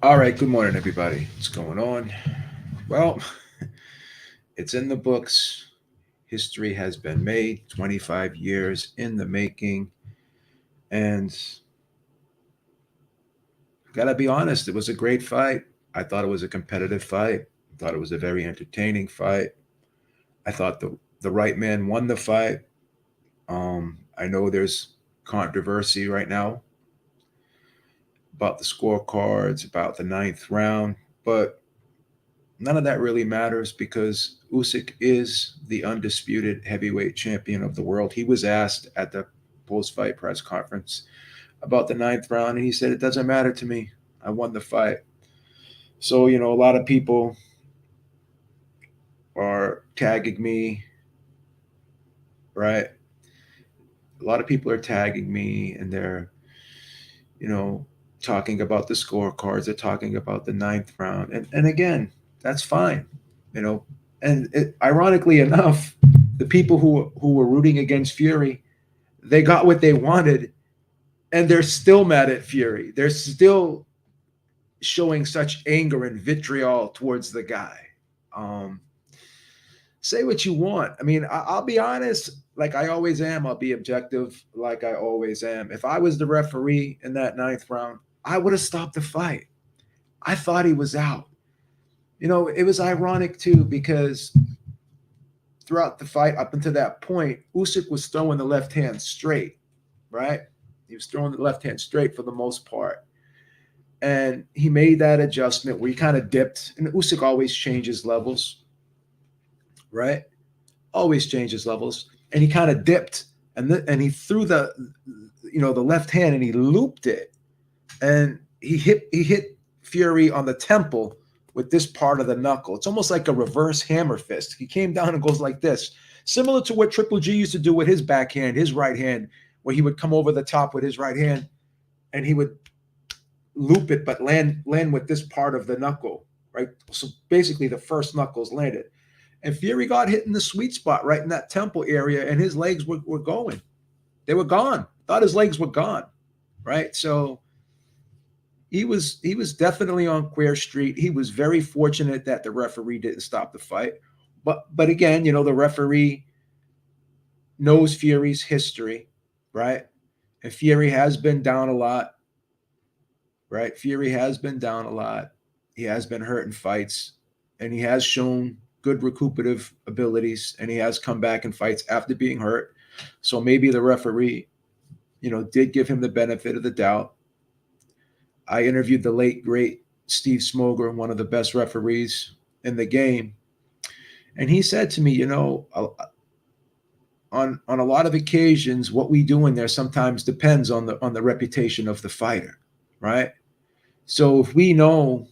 All right, good morning, everybody. What's going on? Well, it's in the books. History has been made, 25 years in the making. And gotta be honest, it was a great fight. I thought it was a competitive fight. I thought it was a very entertaining fight. I thought the right man won the fight. I know there's controversy right now about the scorecards, about the ninth round, but none of that really matters because Usyk is the undisputed heavyweight champion of the world. He was asked at the post-fight press conference about the ninth round, and he said, "It doesn't matter to me. I won the fight." So a lot of people are tagging me, right? A lot of people are tagging me, and they're you know talking about the scorecards. They're talking about the ninth round, and again, that's fine, you know. And ironically enough, the people who were rooting against Fury, they got what they wanted, and they're still mad at Fury. They're still showing such anger and vitriol towards the guy. Um, Say what you want. I mean, I'll be honest, like I always am. I'll be objective, like I always am. If I was the referee in that ninth round, I would have stopped the fight. I thought he was out. It was ironic too because throughout the fight up until that point, Usyk was throwing the left hand straight, right? He was throwing the left hand straight for the most part. And he made that adjustment where he kind of dipped. And Usyk always changes levels, right? Always changes levels. And he kind of dipped and he threw the left hand and he looped it. And he hit Fury on the temple with this part of the knuckle. It's almost like a reverse hammer fist. He came down and goes like this, similar to what Triple G used to do with his backhand, his right hand, where he would come over the top with his right hand and he would loop it, but land with this part of the knuckle, right? So basically, the first knuckles landed, and Fury got hit in the sweet spot, right in that temple area, and his legs were going. They were gone. Thought his legs were gone, right? So he was definitely on queer street. He was very fortunate that the referee didn't stop the fight. But again, the referee knows Fury's history, right? And Fury has been down a lot, right? Fury has been down a lot. He has been hurt in fights, and he has shown good recuperative abilities, and he has come back in fights after being hurt. So maybe the referee, did give him the benefit of the doubt. I interviewed the late great Steve Smoger, one of the best referees in the game, and he said to me, on a lot of occasions, what we do in there sometimes depends on the reputation of the fighter, right? So if we know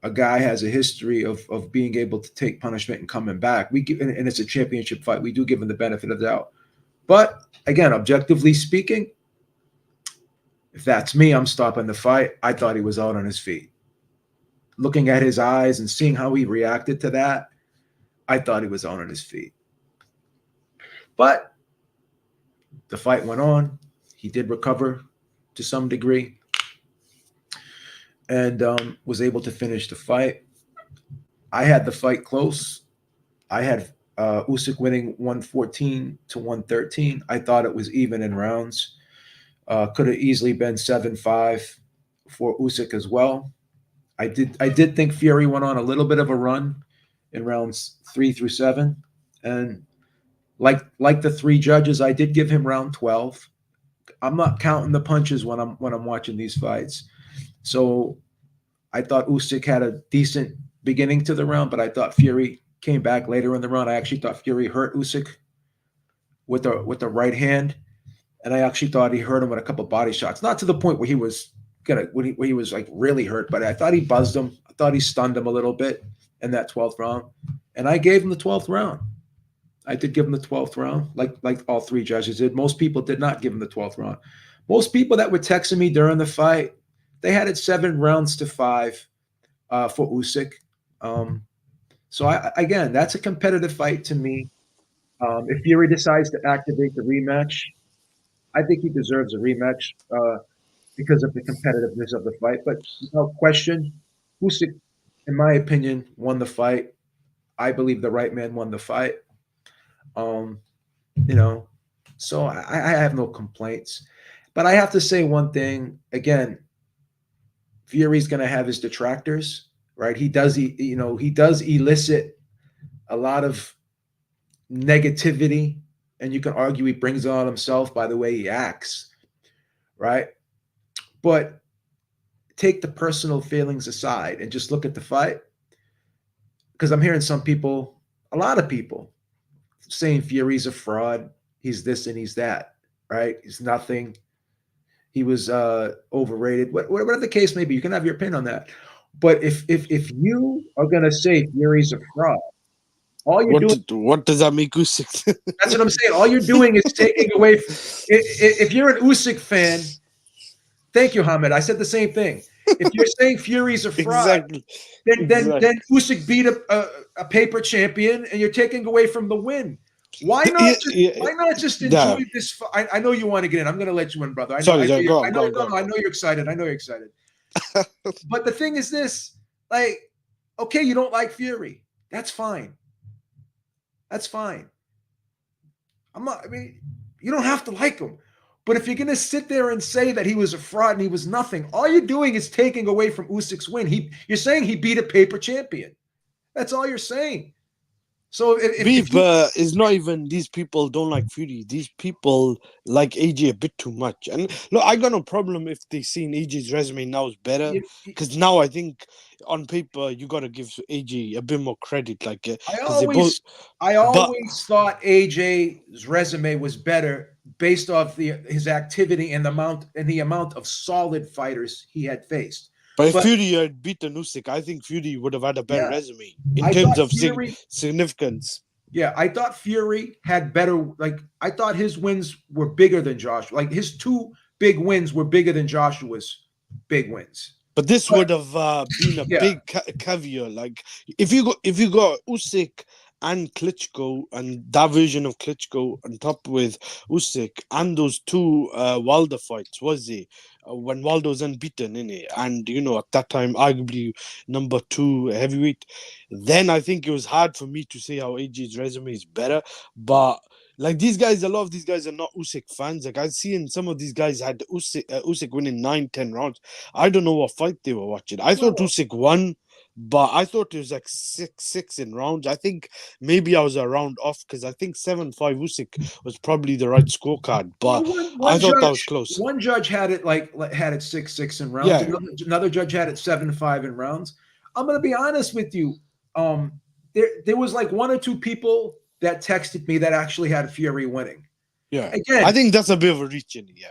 a guy has a history of being able to take punishment and coming back, we give, and it's a championship fight, we do give him the benefit of the doubt. But again, objectively speaking, if that's me, I'm stopping the fight. I thought he was out on his feet. Looking at his eyes and seeing how he reacted to that, I thought he was out on his feet. But the fight went on. He did recover to some degree and was able to finish the fight. I had the fight close. I had Usyk winning 114 to 113. I thought it was even in rounds. Could have easily been 7-5 for Usyk as well. I did think Fury went on a little bit of a run in rounds 3 through 7, and like the three judges, I did give him round 12. I'm not counting the punches when I'm watching these fights. So I thought Usyk had a decent beginning to the round, but I thought Fury came back later in the round. I actually thought Fury hurt Usyk with the right hand, and I actually thought he hurt him with a couple body shots. Not to the point where he was where he was like really hurt, but I thought he buzzed him. I thought he stunned him a little bit in that 12th round, and I gave him the 12th round. I did give him the 12th round, like all three judges did. Most people did not give him the 12th round. Most people that were texting me during the fight, they had it 7 rounds to 5 for Usyk. Um, so again, that's a competitive fight to me. If Fury decides to activate the rematch, I think he deserves a rematch. because of the competitiveness of the fight. But without question, Usyk, in my opinion, won the fight. I believe the right man won the fight. Um, you know, so I have no complaints. But I have to say one thing again. Fury's going to have his detractors, right? He does elicit a lot of negativity, and you can argue he brings it on himself by the way he acts, right? But take the personal feelings aside and just look at the fight, because I'm hearing some people, a lot of people, saying Fury's a fraud. He's this and he's that, right? He's nothing. He was overrated. Whatever the case may be, you can have your opinion on that. But if you are gonna say Fury's a fraud, all you're doing, What does that make Usyk? that's what I'm saying. All you're doing is taking away from, if you're an Usyk fan, thank you, Hamid. I said the same thing. If you're saying Fury's a fraud, Exactly. then Usyk beat a paper champion, and you're taking away from the win. Why not Yeah, just yeah, why not just enjoy yeah. this? I know you want to get in. I'm going to let you in, brother. Sorry, go on, go on, go on, I go know you're excited. I know you're excited. But the thing is this, like, okay, you don't like Fury. That's fine. That's fine. I mean, you don't have to like him. But if you're going to sit there and say that he was a fraud and he was nothing, all you're doing is taking away from Usyk's win. You're saying he beat a paper champion. That's all you're saying. So if Beef, you, it's not even these people don't like Fury. These people like AJ a bit too much. And look, I got no problem if they seen AJ's resume now is better. you Because now I think on paper you gotta give AJ a bit more credit, like I because they both. I But always thought AJ's resume was better based off his activity and the amount of solid fighters he had faced. but if But Fury had beaten Usyk, I think Fury would have had a better yeah, resume in I thought terms of Fury. significance. Yeah, I thought Fury had better. Like I thought his wins were bigger than Joshua. Like his two big wins were bigger than Joshua's big wins. But this But would have been a yeah, big caveat. Like if you got Usyk and Klitschko and that version of Klitschko on top with Usyk and those two Wilder fights, was it? When Waldo's unbeaten in it, and at that time arguably number two heavyweight, then I think it was hard for me to say how AJ's resume is better. But like these guys, a lot of these guys are not Usyk fans. Like I've seen some of these guys had Usyk winning 9, 10 rounds. I don't know what fight they were watching. I thought no, Usyk won, but I thought it was like 6-6 in rounds. I think maybe I was a round off because I think 7-5 Usyk was probably the right scorecard. well, But I thought that was close. one judge had it had it 6-6 in rounds. Yeah, Another judge had it 7-5 in rounds. I'm gonna be honest with you. Um, there was like one or two people that texted me that actually had Fury winning. yeah. I Again, think that's a bit of a reach in it. Yeah,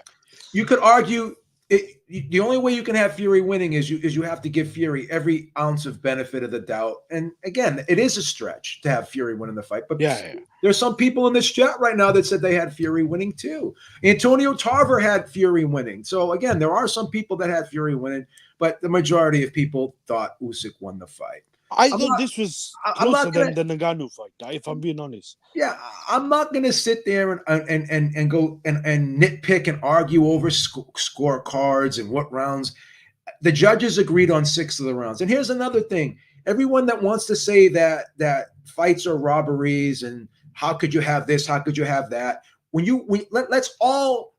you could argue the only way you can have Fury winning is you have to give Fury every ounce of benefit of the doubt. And again, it is a stretch to have Fury winning the fight. But yeah. there's some people in this chat right now that said they had Fury winning too. Antonio Tarver had Fury winning. So again, there are some people that had Fury winning, but the majority of people thought Usyk won the fight. I I'm thought not. this was I'm closer not gonna. than the Nagano fight. If I'm being honest. Yeah, I'm not gonna sit there and go and nitpick and argue over scorecards and what rounds. The judges agreed on 6 of the rounds. And here's another thing: everyone that wants to say that fights are robberies and how could you have this, how could you have that? Let's all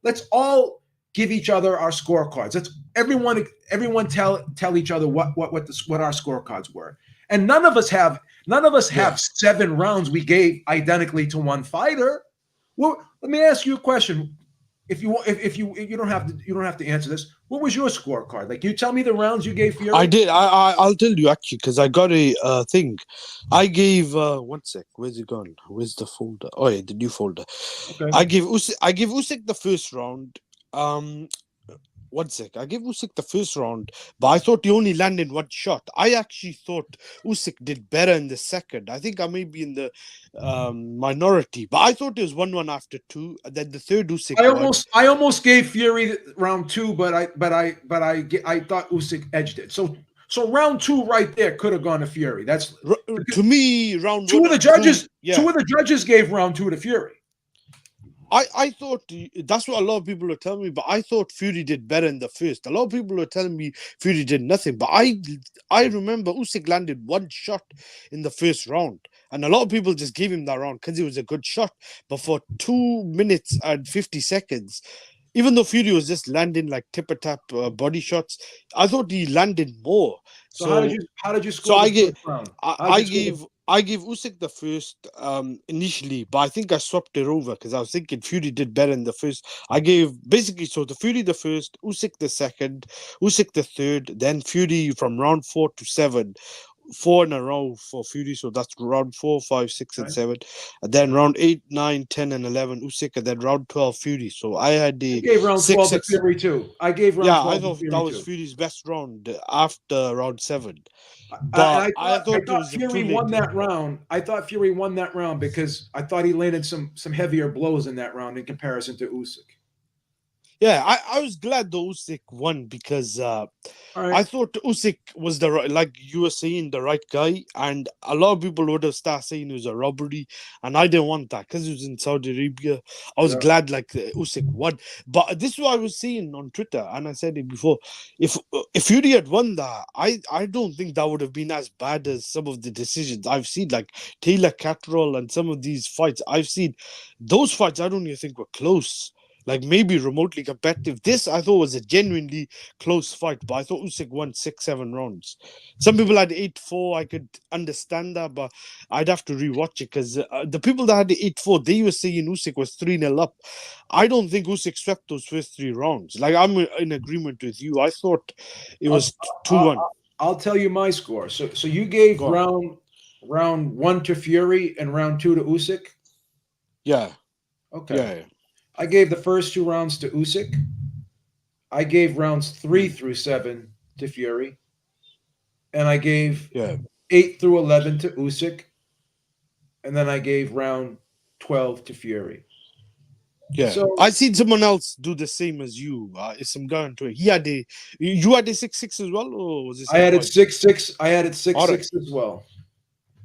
give each other our scorecards. Let's everyone tell each other what our scorecards were. And none of us have Yeah. 7 rounds we gave identically to one fighter. Well, let me ask you a question. If you don't have to answer this. What was your scorecard? Like, you tell me the rounds you gave I Fury. did. I'll tell you actually because I got a thing. I gave 1 sec. Where's it gone? Where's the folder? Oh yeah, the new folder. Okay. I give Usyk the first round. 1 sec. I gave Usyk the first round, but I thought he only landed one shot. I actually thought Usyk did better in the second. I think I may be in the minority, but I thought it was 1-1 after two. And then the third Usyk won. I almost gave Fury round 2, but I thought Usyk edged it. So round 2 right there could have gone to Fury. That's To me, round two one of the and two. judges. Yeah. Two of the judges gave round 2 to Fury. I thought that's what a lot of people are telling me, but I thought Fury did better in the first. A lot of people are telling me Fury did nothing, but I remember Usyk landed one shot in the first round, and a lot of people just gave him that round because it was a good shot. But for 2 minutes and 50 seconds, even though Fury was just landing like tip tap body shots, I thought he landed more. So how did So you how did you so score the I gave first round? I, How did I you score gave I gave Usyk the first initially, but I think I swapped it over because I was thinking Fury did better in the first. I gave basically so the Fury the first, Usyk the second, Usyk the third, then Fury from round 4 to 7, four in a row for Fury. So that's round 4, 5, 6, and the? 7, and then round 8, 9, 10, and 11 Usyk, and then round 12 Fury. So I had I the gave round six 12 to six. Fury too. I gave round Yeah, I 12 to thought that Fury was too. Fury's best round after round 7. And But I I thought I thought it thought was a too Fury won late. that round. I thought Fury won that round because I thought he landed some heavier blows in that round in comparison to Usyk. Yeah, I was glad the Usyk won because All right. I thought Usyk was the right, like you were saying, the right guy, and a lot of people would have started saying it was a robbery, and I didn't want that because it was in Saudi Arabia. I was Yeah. glad like Usyk won, but this is what I was saying on Twitter, and I said it before. If Fury had won that, I don't think that would have been as bad as some of the decisions I've seen, like Taylor Catterall and some of these fights I've seen. Those fights I don't even think were close. Like maybe remotely competitive. This I thought was a genuinely close fight, but I thought Usyk won 6, 7 rounds. Some people had 8-4. I could understand that, but I'd have to rewatch it because the people that had the 8-4, they were saying Usyk was 3-0 up. I don't think Usyk swept those first 3 rounds. Like I'm in agreement with you. I thought it I'll, was I'll, 2-1. I'll tell you my score. So you gave Go on. round one to Fury and round two to Usyk. Yeah, Okay. yeah, I gave the first two rounds to Usyk. I gave rounds 3 through 7 to Fury, and I gave yeah, 8 through 11 to Usyk, and then I gave round 12 to Fury. yeah. I So seen someone else do the same as you. It's some guy on Twitter. He had a you had a 6-6 as well, or was it I had it 6-5? 6-6. I had it six All right. six as well.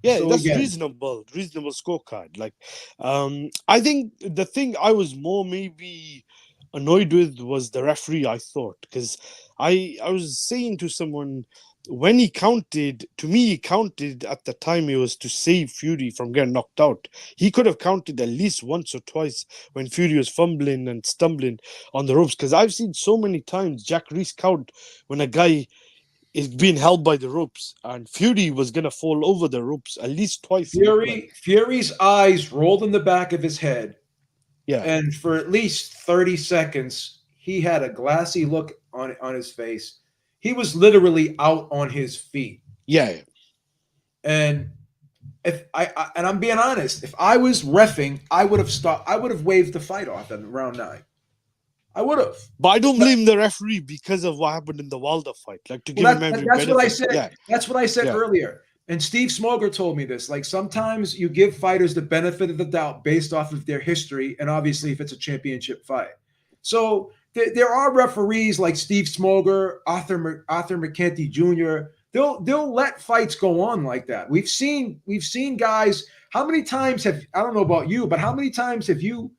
Yeah, So that's again, reasonable scorecard. Like, I think the thing I was more maybe annoyed with was the referee. I thought because I was saying to someone when he counted to me, he counted at the time it was to save Fury from getting knocked out. He could have counted at least once or twice when Fury was fumbling and stumbling on the ropes. Because I've seen so many times Jack Reese count when a guy is being held by the ropes, and Fury was gonna fall over the ropes at least twice. It looked like, Fury's eyes rolled in the back of his head, yeah, and for at least 30 seconds, he had a glassy look on his face. He was literally out on his feet. yeah. And if and I'm being honest, if I was refing, I would have stopped. I would have waved the fight off in round 9. I would have. But I don't But blame the referee because of what happened in the Wilder fight. Like to well, give him every that's what I benefit. said. Yeah, That's what I said yeah. earlier. And Steve Smoger told me this. Like sometimes you give fighters the benefit of the doubt based off of their history, and obviously if it's a championship fight. So there are referees like Steve Smoger, Arthur McKenty Jr. They'll let fights go on like that. We've seen guys. How many times have I don't know about you, but how many times have you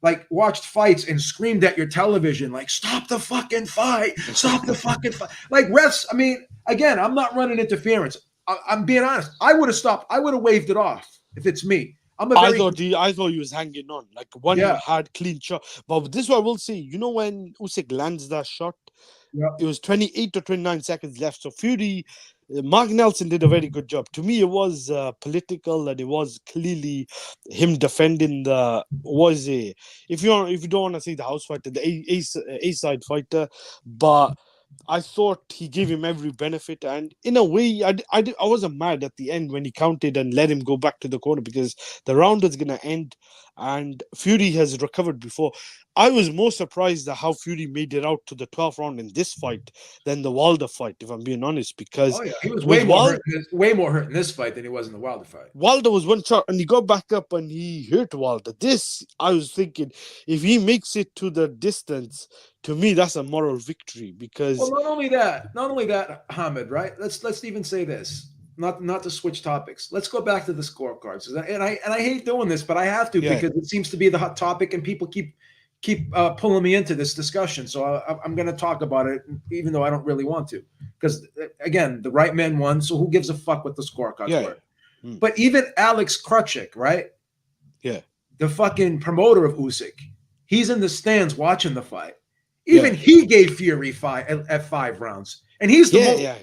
like watched fights and screamed at your television like stop the fucking fight, stop the fucking fight, like refs? I mean, again, I'm not running interference. I'm being honest. I would have stopped. I would have waved it off if it's me. I'm a very I thought he was hanging on like one yeah, hard clean shot. But this is what I will say. You know when Usyk lands that shot, yeah. it was 28 to 29 seconds left. So Fury, Mark Nelson did a very good job. To me, it was political and it was clearly him defending the was a if you don't want to say the house fighter, the A side fighter, but I thought he gave him every benefit, and in a way, I wasn't mad at the end when he counted and let him go back to the corner because the round was gonna end, and Fury has recovered before. I was more surprised at how Fury made it out to the 12th round in this fight than the Wilder fight, if I'm being honest, because Oh yeah, he was with Wilder. way more hurt in this fight than he was in the Wilder fight. Wilder was one shot and he got back up and he hurt Wilder. This, I was thinking, if he makes it to the distance, to me, that's a moral victory Well, because not only that, Hamid. Right? Let's even say this. not to switch topics. Let's go back to the scorecards. And I hate doing this, but I have to Yeah, because it seems to be the hot topic, and people keep pulling me into this discussion. So I'm going to talk about it, even though I don't really want to, because again, the right man won. So who gives a fuck what the scorecards yeah, were? mm, But even Alex Krutchik, right, yeah, the fucking promoter of Usyk, he's in the stands watching the fight. yeah, Even he gave Fury five at 5 rounds, and he's the yeah, most. yeah.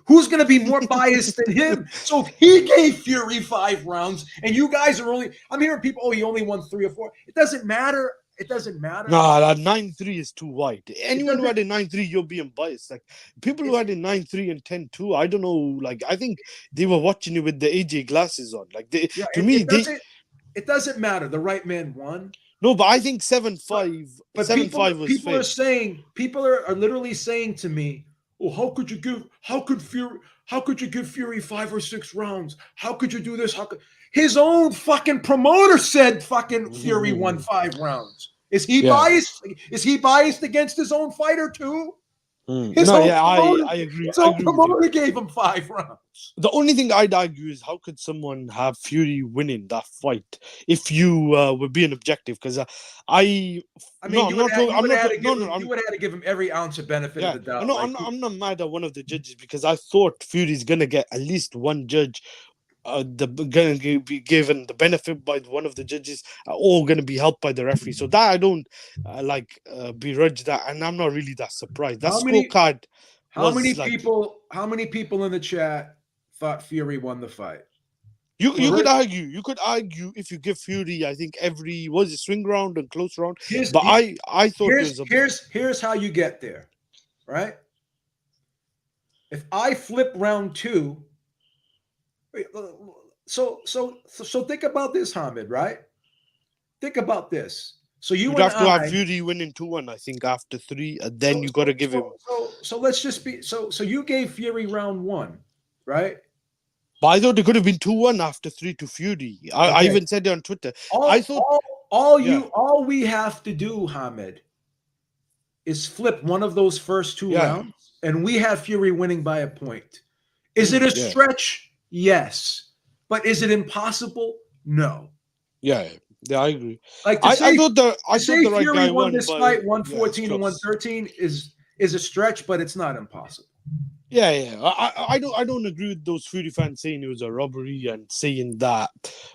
Who's going to be more biased than him? So if he gave Fury 5 rounds, and you guys are only, I'm hearing people, oh, he only won 3 or 4. It doesn't matter. It doesn't matter. Nah, that 9-3 is too wide. It Anyone who doesn't. had a 9-3, you're being biased. Like people who It, had a 9-3 and 10-2, I don't know. Like I think they were watching it with the AJ glasses on. Like they, yeah, to me, it they doesn't. It doesn't matter. The right man won. no, but I think But 7-5, but seven people five was people fair. are saying people are literally saying to me, "Oh, how could you give Fury 5 or 6 rounds? How could you do this? How could his own fucking promoter said fucking Fury won 5 rounds? Is he Yeah. biased? Is he biased against his own fighter too? His No, own yeah, promoter, I agree. his I own agree with you. promoter gave him 5 rounds. The only thing I'd argue is how could someone have Fury winning that fight if you were being objective? Because I I no, mean, I'm not talking. you I'm would have not. had to No, give no, him you would have had to give him every ounce of benefit of yeah, the doubt. no, Like I'm not mad at one of the judges because I thought Fury's gonna get at least one judge. Gonna be given the benefit by one of the judges, or gonna be helped by the referee. So that I don't begrudge that, and I'm not really that surprised. That how many scorecard How many was like people? How many people in the chat thought Fury won the fight? you. Well, You could argue. You could argue if you give Fury, I think every was a swing round and close round. here's But I thought it was a here's how you get there, right? If I flip round two, so think about this, Hamid. Right? Think about this. So you you'd and have to have I. Fury winning 2-1. I think after three, and then So you got so to give him. let's just be so you gave Fury round one, right? But I thought it could have been 2-1 after three to Fury. I Okay. even said it on Twitter. I All thought, all all yeah, you all we have to do, Hamid, is flip one of those first two yeah, rounds, and we have Fury winning by a point. Is it a yeah, stretch? Yes. But is it impossible? No. yeah, yeah. I agree. Like I thought to say the right Fury guy won won, this but fight yeah, it's 114 to close. 113 is a stretch, but it's not impossible. Yeah, yeah. I don't agree with those Fury fans saying it was a robbery and saying that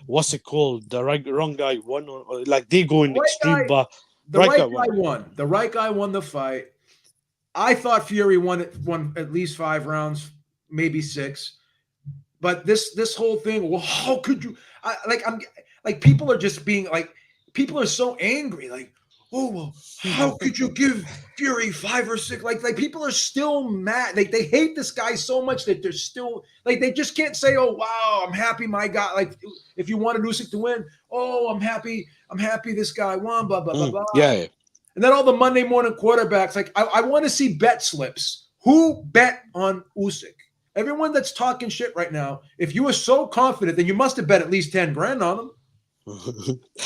what's it called the wrong guy won or like they go The in right extreme, guy, but the right right guy won. guy won. The right guy won the fight. I thought Fury won at least 5 rounds, maybe 6. But this whole thing, well, how could you? I'm like people are just being like people are so angry. Like, oh well, how could you give Fury 5 or 6? Like people are still mad. They hate this guy so much that they're still like they just can't say, oh wow, I'm happy my guy. Like if you wanted Usyk to win, oh I'm happy this guy won. Blah blah blah blah. Yeah, yeah. And then all the Monday morning quarterbacks, like I want to see bet slips. Who bet on Usyk? Everyone that's talking shit right now, if you were so confident, then you must have bet at least 10 grand on him.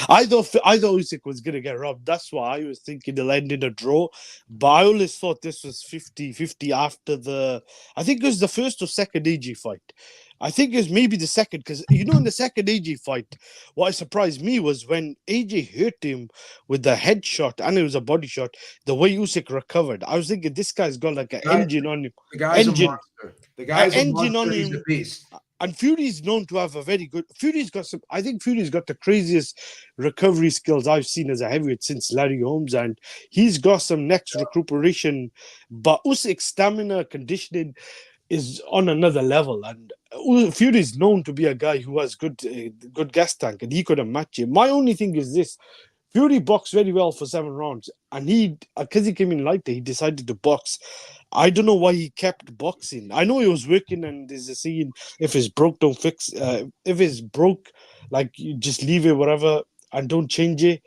I thought Usyk was gonna get robbed. That's why I was thinking they'll end in a draw. But I always thought this was 50-50 after the I think it was the first or second AG fight. I think it was maybe the second, because you know in the second AG fight, what surprised me was when AJ hurt him with the headshot and it was a body shot, the way Usyk recovered. I was thinking this guy's got like an Guy, engine on him. the guy's a Engine. monster. The guy's a Engine on monster. He's a him. beast. And Fury's known to have a very good. Fury's got some. I think Fury's got the craziest recovery skills I've seen as a heavyweight since Larry Holmes, and he's got some next recuperation. But Usyk's stamina, conditioning is on another level, and Fury's known to be a guy who has good gas tank, and he couldn't match him. My only thing is this: Fury boxed very well for 7 rounds, and because he came in lighter, he decided to box. I don't know why he kept boxing. I know he was working, and there's a saying: if it's broke, don't fix. If it's broke, like you just leave it, whatever, and don't change it.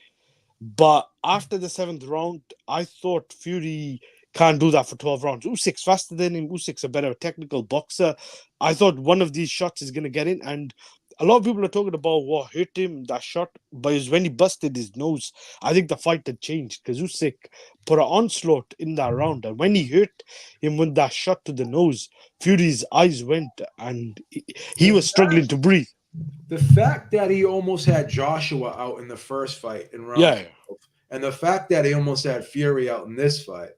But after the 7th round, I thought Fury can't do that for 12 rounds. Usyk's faster than him. Usyk's a better technical boxer. I thought one of these shots is gonna get in, and a lot of people are talking about what hurt him, that shot, but it was when he busted his nose. I think the fight had changed because Usyk put an onslaught in that round, and when he hurt him with that shot to the nose, Fury's eyes went, and he The was struggling to breathe. the fact that he almost had Joshua out in the first fight in round Yeah, 12, and the fact that he almost had Fury out in this fight,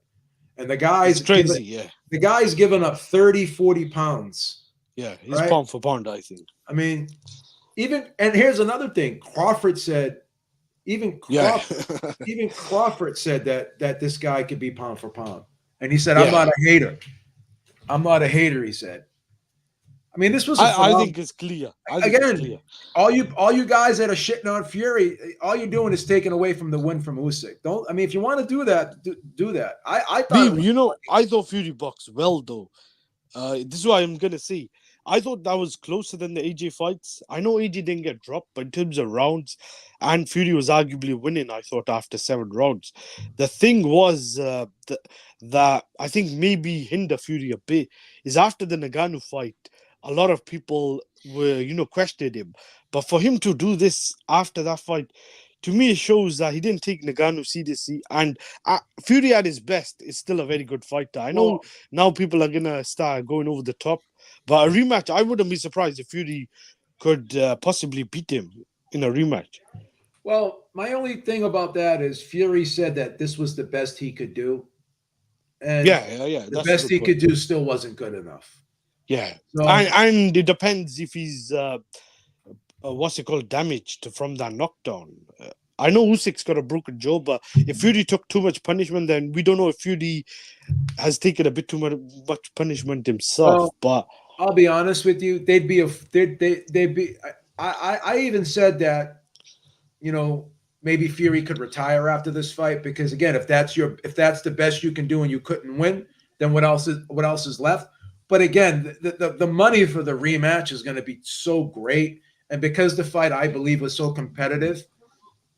and it's crazy. Yeah, the guy's giving up 30, 40 pounds, yeah, he's right? pound for pound, I think. I mean, even and here's another thing. Crawford said, even Yeah, Crawford, even Crawford said that this guy could be pound for pound. And he said, I'm yeah. not a hater. I'm not a hater, he said. I mean, this was a I phenomenal. think it's clear. I think it's Again, clear. all you guys that are shitting on Fury, all you're doing is taking away from the win from Usyk. Don't I mean if you want to do that, do that. I thought it Beam, was I thought Fury boxed well though. This is what I'm gonna say. I thought that was closer than the AJ fights. I know AJ didn't get dropped, but in terms of rounds, and Fury was arguably winning. I thought after 7 rounds, the thing was that I think maybe hinder Fury a bit is after the Nagano fight. A lot of people were questioned him, but for him to do this after that fight, to me it shows that he didn't take Nagano seriously. And Fury at his best is still a very good fighter. I know well, now people are gonna start going over the top, but a rematch, I wouldn't be surprised if Fury could possibly beat him in a rematch. well, my only thing about that is Fury said that this was the best he could do, and Yeah, yeah, yeah. the That's a best good he point. could do still wasn't good enough. Yeah, So and it depends if he's what's it called, damaged from that knockdown. I know Usyk's got a broken jaw, but if Fury took too much punishment, then we don't know if Fury has taken a bit too much punishment himself. well, But I'll be honest with you, they'd be I even said that, you know, maybe Fury could retire after this fight because again, if that's the best you can do and you couldn't win, then what else is left? But again, the money for the rematch is going to be so great, and because the fight I believe was so competitive,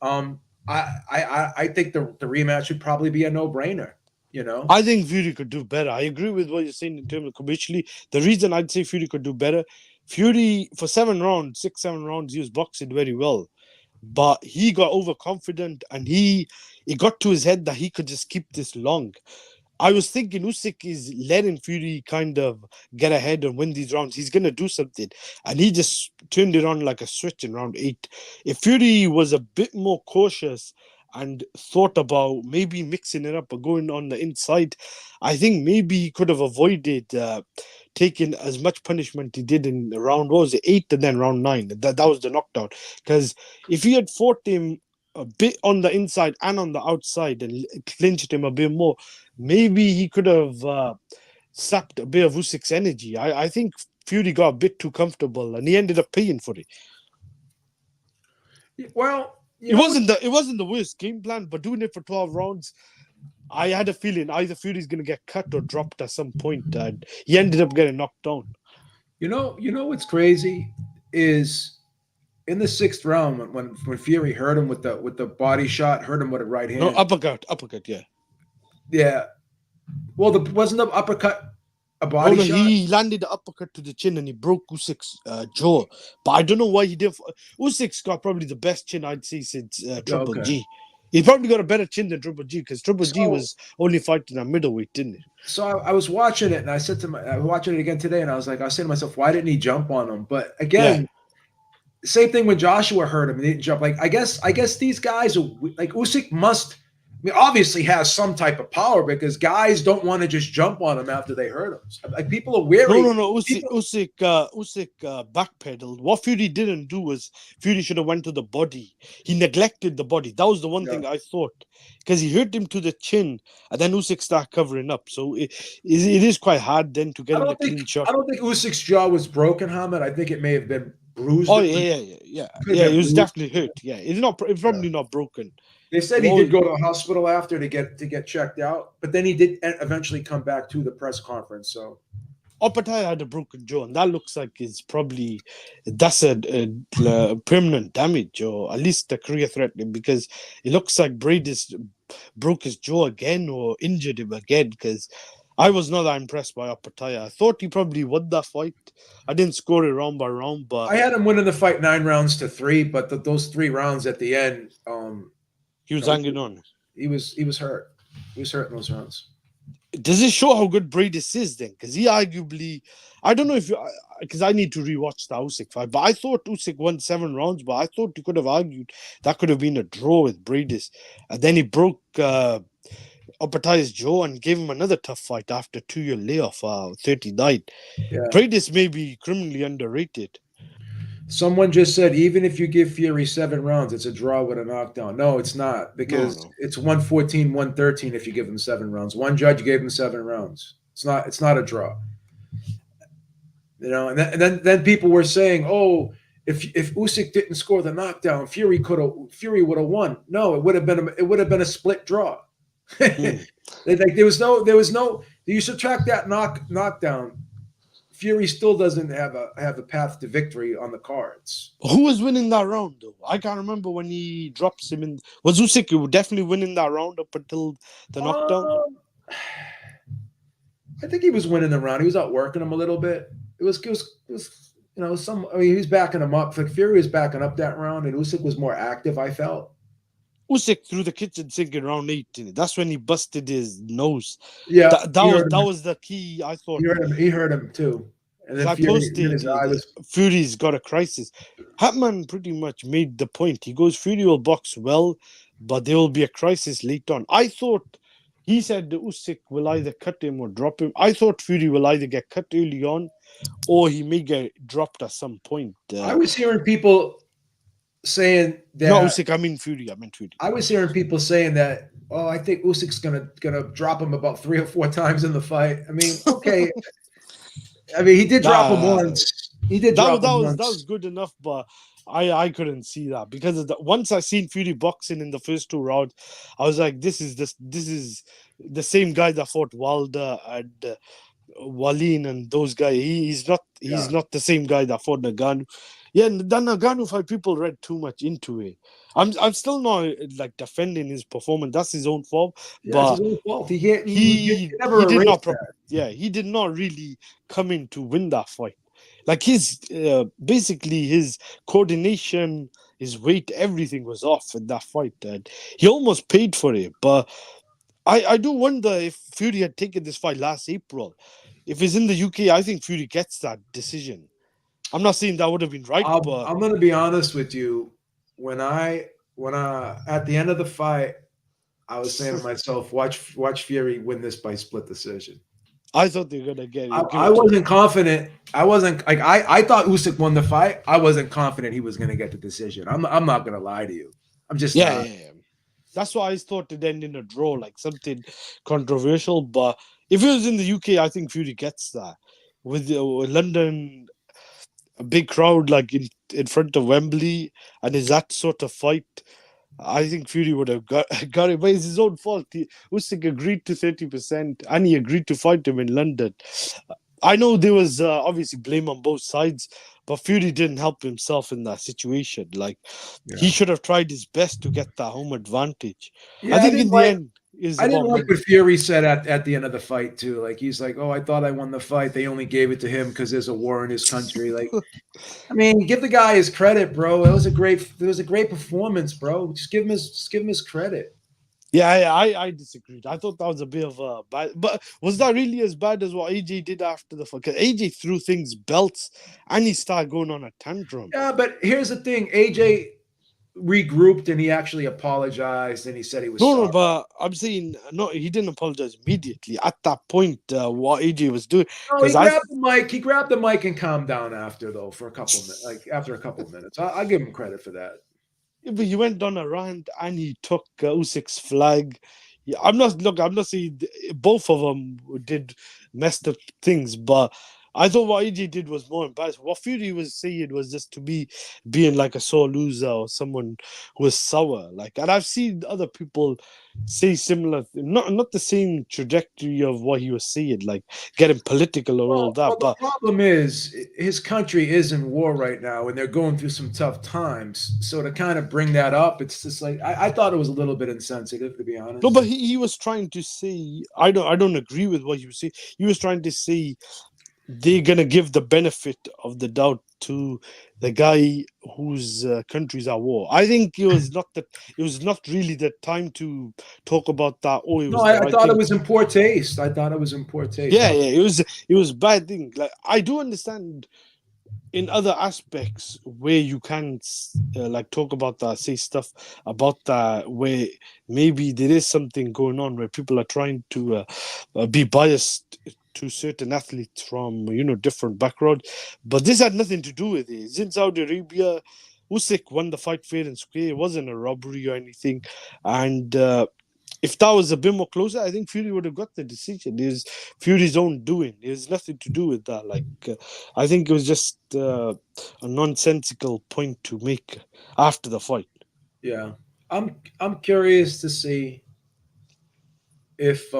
um, I think the rematch would probably be a no brainer. You know, I think Fury could do better. I agree with what you're saying in terms of commercially. The reason I'd say Fury could do better, Fury for 7 rounds, 6, 7 rounds, he was boxing very well, but he got overconfident and it got to his head that he could just keep this long. I was thinking Usyk is letting Fury kind of get ahead and win these rounds. He's gonna do something, and he just turned it on like a switch in round 8. If Fury was a bit more cautious and thought about maybe mixing it up or going on the inside, I think maybe he could have avoided taking as much punishment he did in round, what was it, 8 and then round 9. That was the knockdown. Because if he had fought him a bit on the inside and on the outside and clinched him a bit more, maybe he could have sapped a bit of Usyk's energy. I think Fury got a bit too comfortable and he ended up paying for it. well, you It know, wasn't the worst game plan, but doing it for 12 rounds, I had a feeling either Fury's gonna get cut or dropped at some point, and he ended up getting knocked down. what's crazy is in the sixth round when Fury hurt him with the body shot, hurt him with a right No, hand. uppercut, yeah. Yeah. Well, the wasn't the uppercut a No, body no, shot? he landed the uppercut to the chin and he broke Usyk's jaw. But I don't know why he did. Usyk's got probably the best chin I'd say since Yeah, Triple okay. G. He probably got a better chin than Triple G because Triple G So was only fighting at middleweight, didn't he? I was watching it and I was watching it again today and I was saying to myself, why didn't he jump on him? But Yeah. again, same thing when Joshua hurt him. He didn't jump. Like I guess these guys are like Usyk must. I mean, obviously has some type of power because guys don't want to just jump on him after they hurt him. Like people are No, wary. no, no. People, Usyk backpedaled. What Fury didn't do was Fury should have went to the body. He neglected the body. That was the one yeah. thing I thought because he hurt him to the chin, and then Usyk started covering up. So it is quite hard then to get I in a don't think clean shot. I don't think Usyk's jaw was broken, Hamid. I think it may have been bruised. Oh It yeah, yeah, yeah, yeah, could have yeah. It been was bruised. definitely hurt. Yeah, it's not. It's Yeah. probably not broken. They said he did Well, go to the hospital after to get checked out, but then he did eventually come back to the press conference. So Opatai had a broken jaw, and that looks like it's probably that's a permanent damage or at least a career threatening because it looks like Bradis broke his jaw again or injured him again because I was not that impressed by Opataya. I thought he probably won that fight. I didn't score it round by round, but I had him winning the fight 9 rounds to 3, but those 3 rounds at the end, he you was know, hanging on. he was hurt. He was hurt in those rounds. Does it show how good Bradis is then? Because he arguably, I don't know if because I need to rewatch the Usyk fight, but I thought Usyk won 7 rounds, but I thought you could have argued that could have been a draw with Bradis, and then he broke Opataya's jaw and gave him another tough fight after 2 year layoff, 39. Yeah. Bradis may be criminally underrated. Someone just said even if you give Fury 7 rounds, it's a draw with a knockdown. No, it's not No, because no. it's 114, 113 if you give him 7 rounds. One judge gave him 7 rounds. It's not a draw. And then people were saying, "Oh, if Usyk didn't score the knockdown, Fury would have won." No, it would have been a split draw. Hmm. Like there was no you subtract that knockdown, Fury still doesn't have a path to victory on the cards. Who was winning that round though? I can't remember when he drops him in. Was Usyk definitely winning that round up until the knockdown? Um, I think he was winning the round. He was outworking him a little bit. It was some. I mean, he was backing him up. Like Fury was backing up that round, and Usyk was more active. I felt. Usyk threw the kitchen sink in round 18. That's when he busted his nose. Yeah, That he was hurt that him. was the key. I thought He hurt him. He hurt him too. And because then I Fury, then posted his eye was. Fury's got a crisis. Hatman pretty much made the point. He goes Fury will box well, but there will be a crisis later on. I thought he said the Usyk will either cut him or drop him. I thought Fury will either get cut early on or he may get dropped at some point. I was hearing people saying Not that. Usyk, I mean Fury. I meant Fury. I was hearing people saying that. Oh, I think Usyk's gonna drop him about 3 or 4 times in the fight. I mean, okay. I mean, he did drop him Nah, once. He did that was drop that him was that was once. good enough, but I couldn't see that because of the, once I seen Fury boxing in the first 2 rounds, I was like, this is the same guy that fought Wilder and Wallin and those guys. He's Yeah. not the same guy that fought Nagano. Yeah, and the Nagano fight people read too much into it. I'm still not like defending his performance. That's his own fault, Yeah, it's but his own fault. He can't. He he never he did erased not that. yeah, he did not really come in to win that fight. Like his basically his coordination, his weight, everything was off in that fight, and he almost paid for it. But I do wonder if Fury had taken this fight last April. If it's in the UK, I think Fury gets that decision. I'm not saying that would have been right, but I'm gonna be honest with you. When I at the end of the fight, I was saying to myself, watch Fury win this by split decision. I thought they were gonna give I it to him. wasn't confident. I wasn't like I thought Usyk won the fight. I wasn't confident he was gonna get the decision. I'm not gonna lie to you. I'm just Yeah, not. yeah, yeah. That's why I thought it end in a draw, like something controversial. But if it was in the UK, I think Fury gets that. With London, a big crowd like in front of Wembley, and is that sort of fight, I think Fury would have got it. But it's his own fault. Usyk agreed to 30%, and he agreed to fight him in London. I know there was obviously blame on both sides, but Fury didn't help himself in that situation. Like he Yeah. should have tried his best to get that home advantage. I Yeah, think in the end is I didn't about like money. what Fury said at the end of the fight too. Like he's like, "Oh, I thought I won the fight. They only gave it to him because there's a war in his country." Like, I mean, give the guy his credit, bro. It was a great performance, bro. Just give him his credit. Yeah, I disagreed. I thought that was a bit of a bad, but was that really as bad as what AJ did after the fight? Because AJ threw things belts and he started going on a tantrum. Yeah, but here's the thing: AJ regrouped and he actually apologized and he said he was No, no, sorry. but I'm saying no. He didn't apologize immediately at that point. What AJ was doing, No, he because I grabbed the mic. He grabbed the mic and calmed down after though for a couple minutes. Like after a couple of minutes, I give him credit for that. but he went on a rant and he took Usyk's flag. Yeah, I'm not saying both of them did messed up things, but I thought what AJ did was more embarrassing. What Fury was saying was just to be being like a sore loser or someone who was sour. Like, and I've seen other people say similar, not the same trajectory of what he was saying, like getting political or all Well, that. the But problem is his country is in war right now, and they're going through some tough times. So to kind of bring that up, it's just like I thought it was a little bit insensitive, to be no, honest. but he was trying to say I don't agree with what he was saying. He was trying to say they're gonna give the benefit of the doubt to the guy whose country's at war. I think it was not really the time to talk about that. Oh, it No, was the I right thought it thing. was in poor taste. I thought it was in poor taste. Yeah, yeah, it was bad thing. Like I do understand in other aspects where you can like talk about that, say stuff about that, where maybe there is something going on where people are trying to be biased to certain athletes from different background, but this had nothing to do with it. It's in Saudi Arabia. Usyk won the fight fair and square. It wasn't a robbery or anything, and if that was a bit more closer, I think Fury would have got the decision. It was Fury's own doing. It has nothing to do with that. Like, I think it was just a nonsensical point to make after the fight. Yeah, I'm curious to see if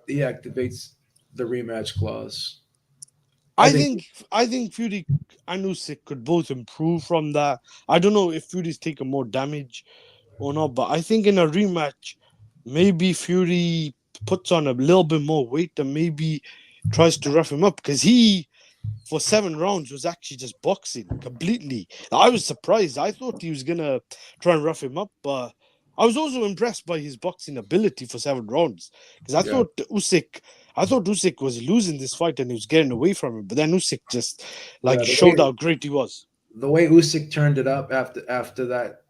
he activates the rematch clause. I I think think I think Fury and Usyk could both improve from that. I don't know if Fury's taken more damage or not, but I think in a rematch, maybe Fury puts on a little bit more weight and maybe tries to rough him up because he for 7 rounds was actually just boxing completely. I was surprised. I thought he was gonna try and rough him up, but I was also impressed by his boxing ability for 7 rounds because yeah, I thought Usyk was losing this fight and he was getting away from him, but then Usyk just like yeah. showed how great he was. The way Usyk turned it up after that,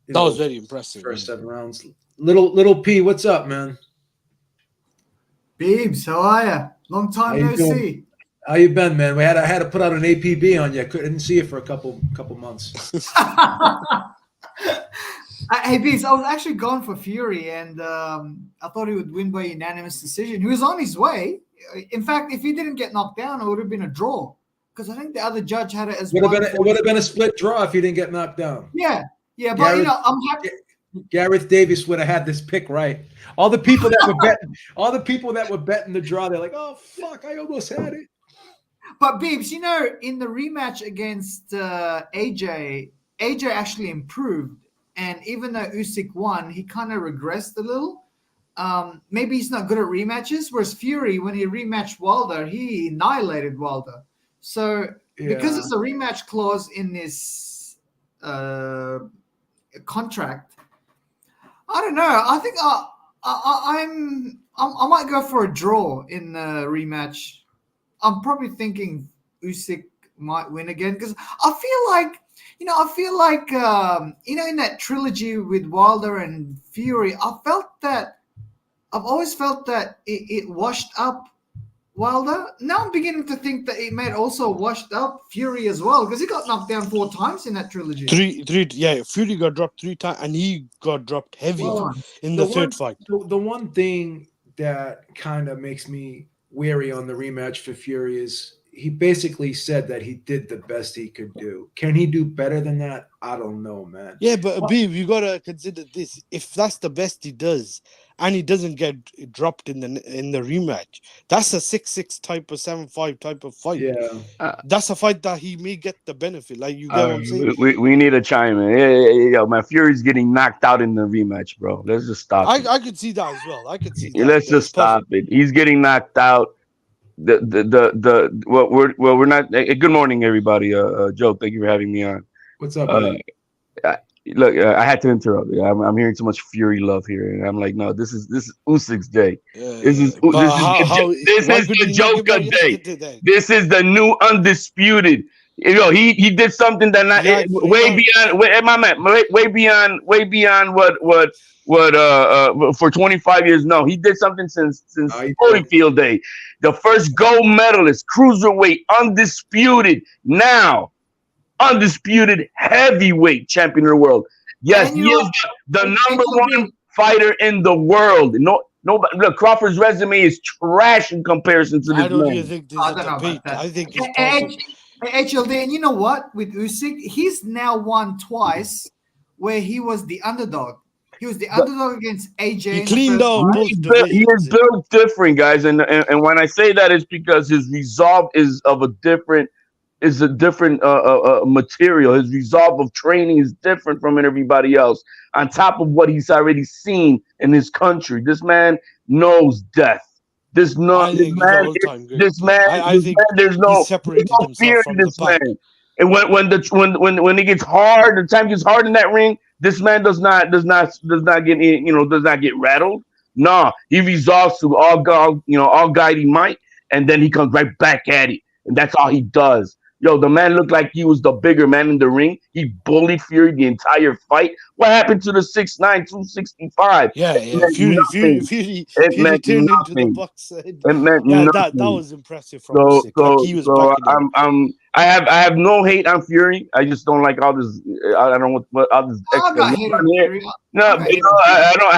That was very impressive. first 7 rounds. Little P, what's up, man? Beebs, how are ya? Long How time you no doing? see. How you been, man? I had to put out an APB on you. I couldn't see you for a couple months. Hey, Beebs, I was actually gone for Fury, and I thought he would win by unanimous decision. He was on his way. In fact, if he didn't get knocked down, it would have been a draw. Because I think the other judge had it as Would have been it would 140. have been a split draw if he didn't get knocked down. Yeah, yeah, but Gareth I'm happy. Gareth Davis would have had this pick right. All the people that were betting the draw, they're like, "Oh fuck, I almost had it." But Beebs, in the rematch against AJ actually improved, and even though Usyk won, he kind of regressed a little. Maybe he's not good at rematches. Whereas Fury, when he rematched Wilder, he annihilated Wilder. So because Yeah, it's a rematch clause in this contract, I don't know. I think I might go for a draw in the rematch. I'm probably thinking Usyk might win again because in that trilogy with Wilder and Fury, I've always felt that it washed up Wilder. Now I'm beginning to think that it may also washed up Fury as well because he got knocked down 4 times in that trilogy. Yeah. Fury got dropped 3 times, and he got dropped heavy well, in the the third one fight. the one thing that kind of makes me weary on the rematch for Fury is he basically said that he did the best he could do. Can he do better than that? I don't know, man. Yeah, but Well, Abib, you gotta consider this. If that's the best he does, and he doesn't get dropped in the rematch, that's a 6-6 type of 7-5 type of fight. yeah, Uh, That's a fight that he may get the benefit. Like you get what I'm saying? we need a chime in. Yeah, my Fury's getting knocked out in the rematch, bro. Let's just stop it. I could see that as well. I could see Yeah, that. let's It's just stop possible. it. He's getting knocked out. The we're not. Good morning, everybody. Joe, thank you for having me on. what's up, Uh, buddy? I, look, I had to interrupt. I'm hearing too much Fury love here, and I'm like, no, this is Usyk's day. But how This why is couldn't the he not give Joker out day. yesterday then? This is the new undisputed. He did something that He not had three way rounds. beyond my man, way beyond what for 25 years. No, he did something since I did. Holyfield day. The first gold medalist, cruiserweight, undisputed. Now undisputed heavyweight champion of the world. Yes, And he you know is what? the Hey, number so one Beebs, fighter in the world. No, Nobody. Look, Crawford's resume is trash in comparison to I this don't even man. think this I is don't a know about debate. that. I think he's Hey, passing. HLD, and you know what? With Usyk, he's now won twice where he was the underdog. He was the underdog against AJ He in the cleaned first out fight. both He is divisions. built different, guys, and when I say that, it's because his resolve is of a different material. His resolve of training is different from everybody else. On top of what he's already seen in his country, this man knows death. I think he's an all-time great. Yeah. I think There's he's no separated fear himself in from the this pack. man. And when it gets hard, the time gets hard in that ring, this man does not get rattled. No, he resolves to all guiding might, and then he comes right back at it, and that's all he does. Yo, the man looked like he was the bigger man in the ring. He bullied Fury the entire fight. What happened to the 6'9", 265? Yeah, It yeah. meant nothing. It Fury meant turned into the nothing. box. It meant Yeah, that nothing. was impressive from So Usyk. Like so he was so backing him. I have no hate on Fury. I just don't like all this. I don't know what all this I extra got love hate on on here. Fury. No, I but, got hate on Fury. I don't.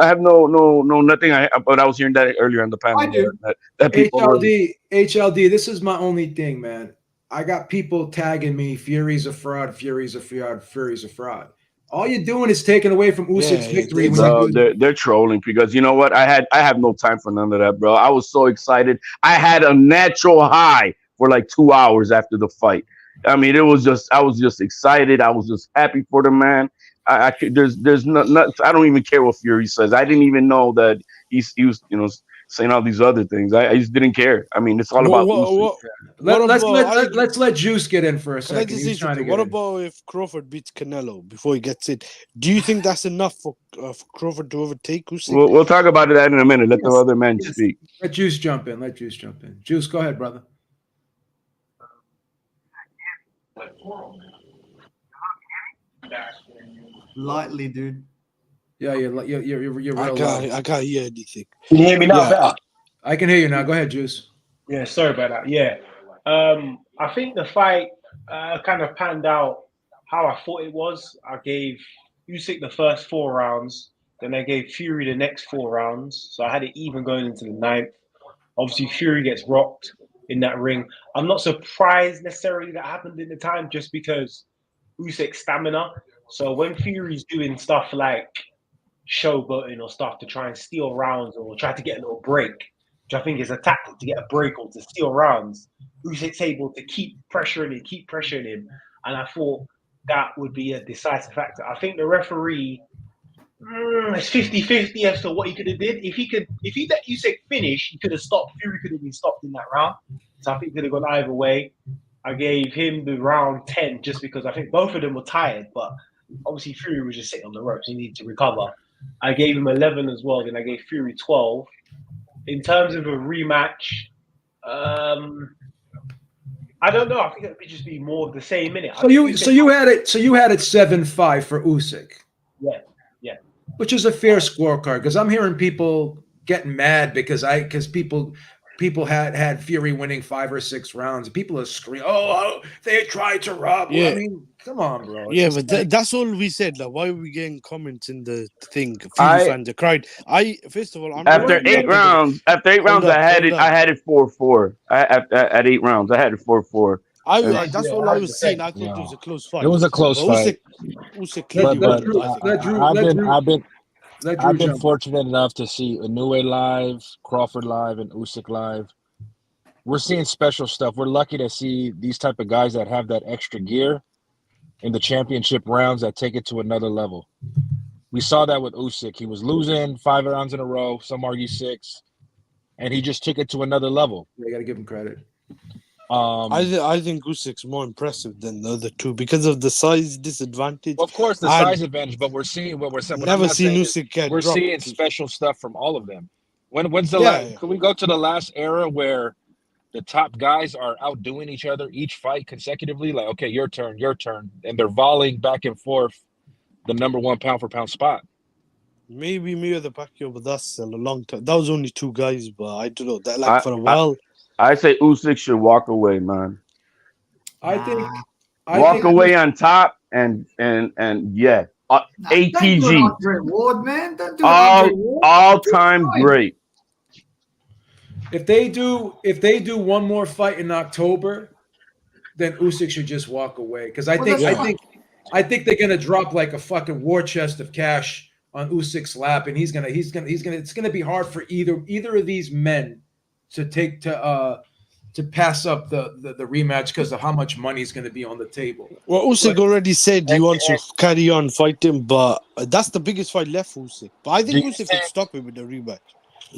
I have no nothing. But I was hearing that earlier on the panel I do. that people were. HLD, this is my only thing, man. I got people tagging me, Fury's a fraud, Fury's a fraud, Fury's a fraud. All you're doing is taking away from Usyk's Yeah, victory when you Bro, do. they're trolling because you know what? I have no time for none of that, bro. I was so excited. I had a natural high for like 2 hours after the fight. I mean, I was just excited. I was just happy for the man. There's not. I don't even care what Fury says. I didn't even know that he was saying all these other things. I just didn't care. I mean, it's all What about what Usyk. what, what about? Let's let Juice get in for a Can I second. just say He's trying to something? get What in. about if Crawford beats Canelo before he gets in? Do you think that's enough for Crawford to overtake Usyk? We'll talk about that in a minute. Let the Yes. other men Yes. speak. Let Juice jump in. Let Juice jump in. Juice, go ahead, brother. Lightly, dude. Yeah, you're real loud. I can't hear anything. Can you hear me now? Yeah, Better? I can hear you now. Go ahead, Juice. Yeah, sorry about that. Yeah. I think the fight kind of panned out how I thought it was. I gave Usyk the first 4 rounds, then I gave Fury the next 4 rounds. So I had it even going into the ninth. Obviously, Fury gets rocked in that ring. I'm not surprised necessarily that happened in the time just because Usyk's stamina. So when Fury's doing stuff like showboating or stuff to try and steal rounds or try to get a little break, which I think is a tactic to get a break or to steal rounds, Usyk's able to keep pressuring him. And I thought that would be a decisive factor. I think the referee, it's 50-50 as to what he could have did. If he let Usyk finish, he could have stopped. Fury could have been stopped in that round. So I think he could have gone either way. I gave him the round 10 just because I think both of them were tired, but obviously Fury was just sitting on the ropes. He needed to recover. I gave him 11 as well. Then I gave Fury 12. In terms of a rematch, I don't know. I think it would just be more of the same minute. So you had it 7-5 for Usyk. Yeah. Which is a fair scorecard because I'm hearing people getting mad because people had Fury winning 5 or 6 rounds. People are screaming, "Oh, they tried to rob." Yeah. I mean, come on, bro. Yeah, It's but like- that's all we said. Like, why are we getting comments in the thing? I- Fury fans are cried. First of all, I'm After not 8 rounds, Hold up, I had hold it. up. I had it 4-4. At 8 rounds, I had it 4-4. That's all I was saying. I thought it was a close fight. It was a close But fight. Usyk Let clearly won. Drew- I think. let Drew- I've let been Drew- I've been let Drew I've been jump in. fortunate enough to see Inoue live, Crawford live, and Usyk live. We're seeing special stuff. We're lucky to see these type of guys that have that extra gear in the championship rounds that take it to another level. We saw that with Usyk. He was losing 5 rounds in a row, some argue 6, and he just took it to another level. You got to give him credit. I think Usyk's more impressive than the other two because of the size disadvantage. Of course, the And size advantage, but we're seeing what we're saying. What I'm never not seen saying is Usyk get we're dropped. seeing special stuff from all of them. When's the Yeah, last? yeah. Can we go to the last era where the top guys are outdoing each other each fight consecutively? Like, okay, your turn, and they're volleying back and forth the number 1 pound for pound spot. Maybe me or the Pacquiao, but that's a long time. That was only 2 guys, but I don't know. That I- for a while. I say Usyk should walk away, man. I think Walk think away on top, and yeah, Nah, don't do it, ATG, Andre Ward, man. Don't do it, Andre Ward. all-time Keep going. great. If they do one more fight in October, then Usyk should just walk away. Because I Well, think that's I think I think they're gonna drop like a fucking war chest of cash on Usyk's lap, and he's gonna. It's gonna be hard for either of these men to pass up the rematch because of how much money is going to be on the table. Well, Usyk already said he wants to carry on fighting, but that's the biggest fight left for Usyk. But I think Usyk could stop him with the rematch.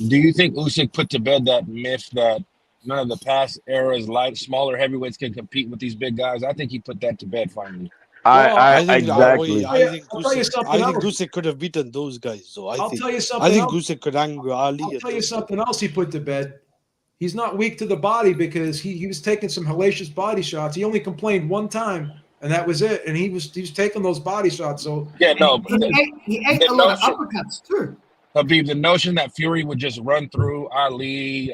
Do you think Usyk put to bed that myth that none of the past eras, smaller heavyweights can compete with these big guys? I think he put that to bed finally. I think exactly. I think I'll tell you something else. Usyk could have beaten those guys. So I'll tell you I something think else. Usyk could anger Ali. I'll tell you something else he put to bed. He's not weak to the body because he was taking some hellacious body shots. He only complained one time, and that was it. And he was taking those body shots. So Yeah, no. He ate a lot of uppercuts too. Habib, the notion that Fury would just run through Ali,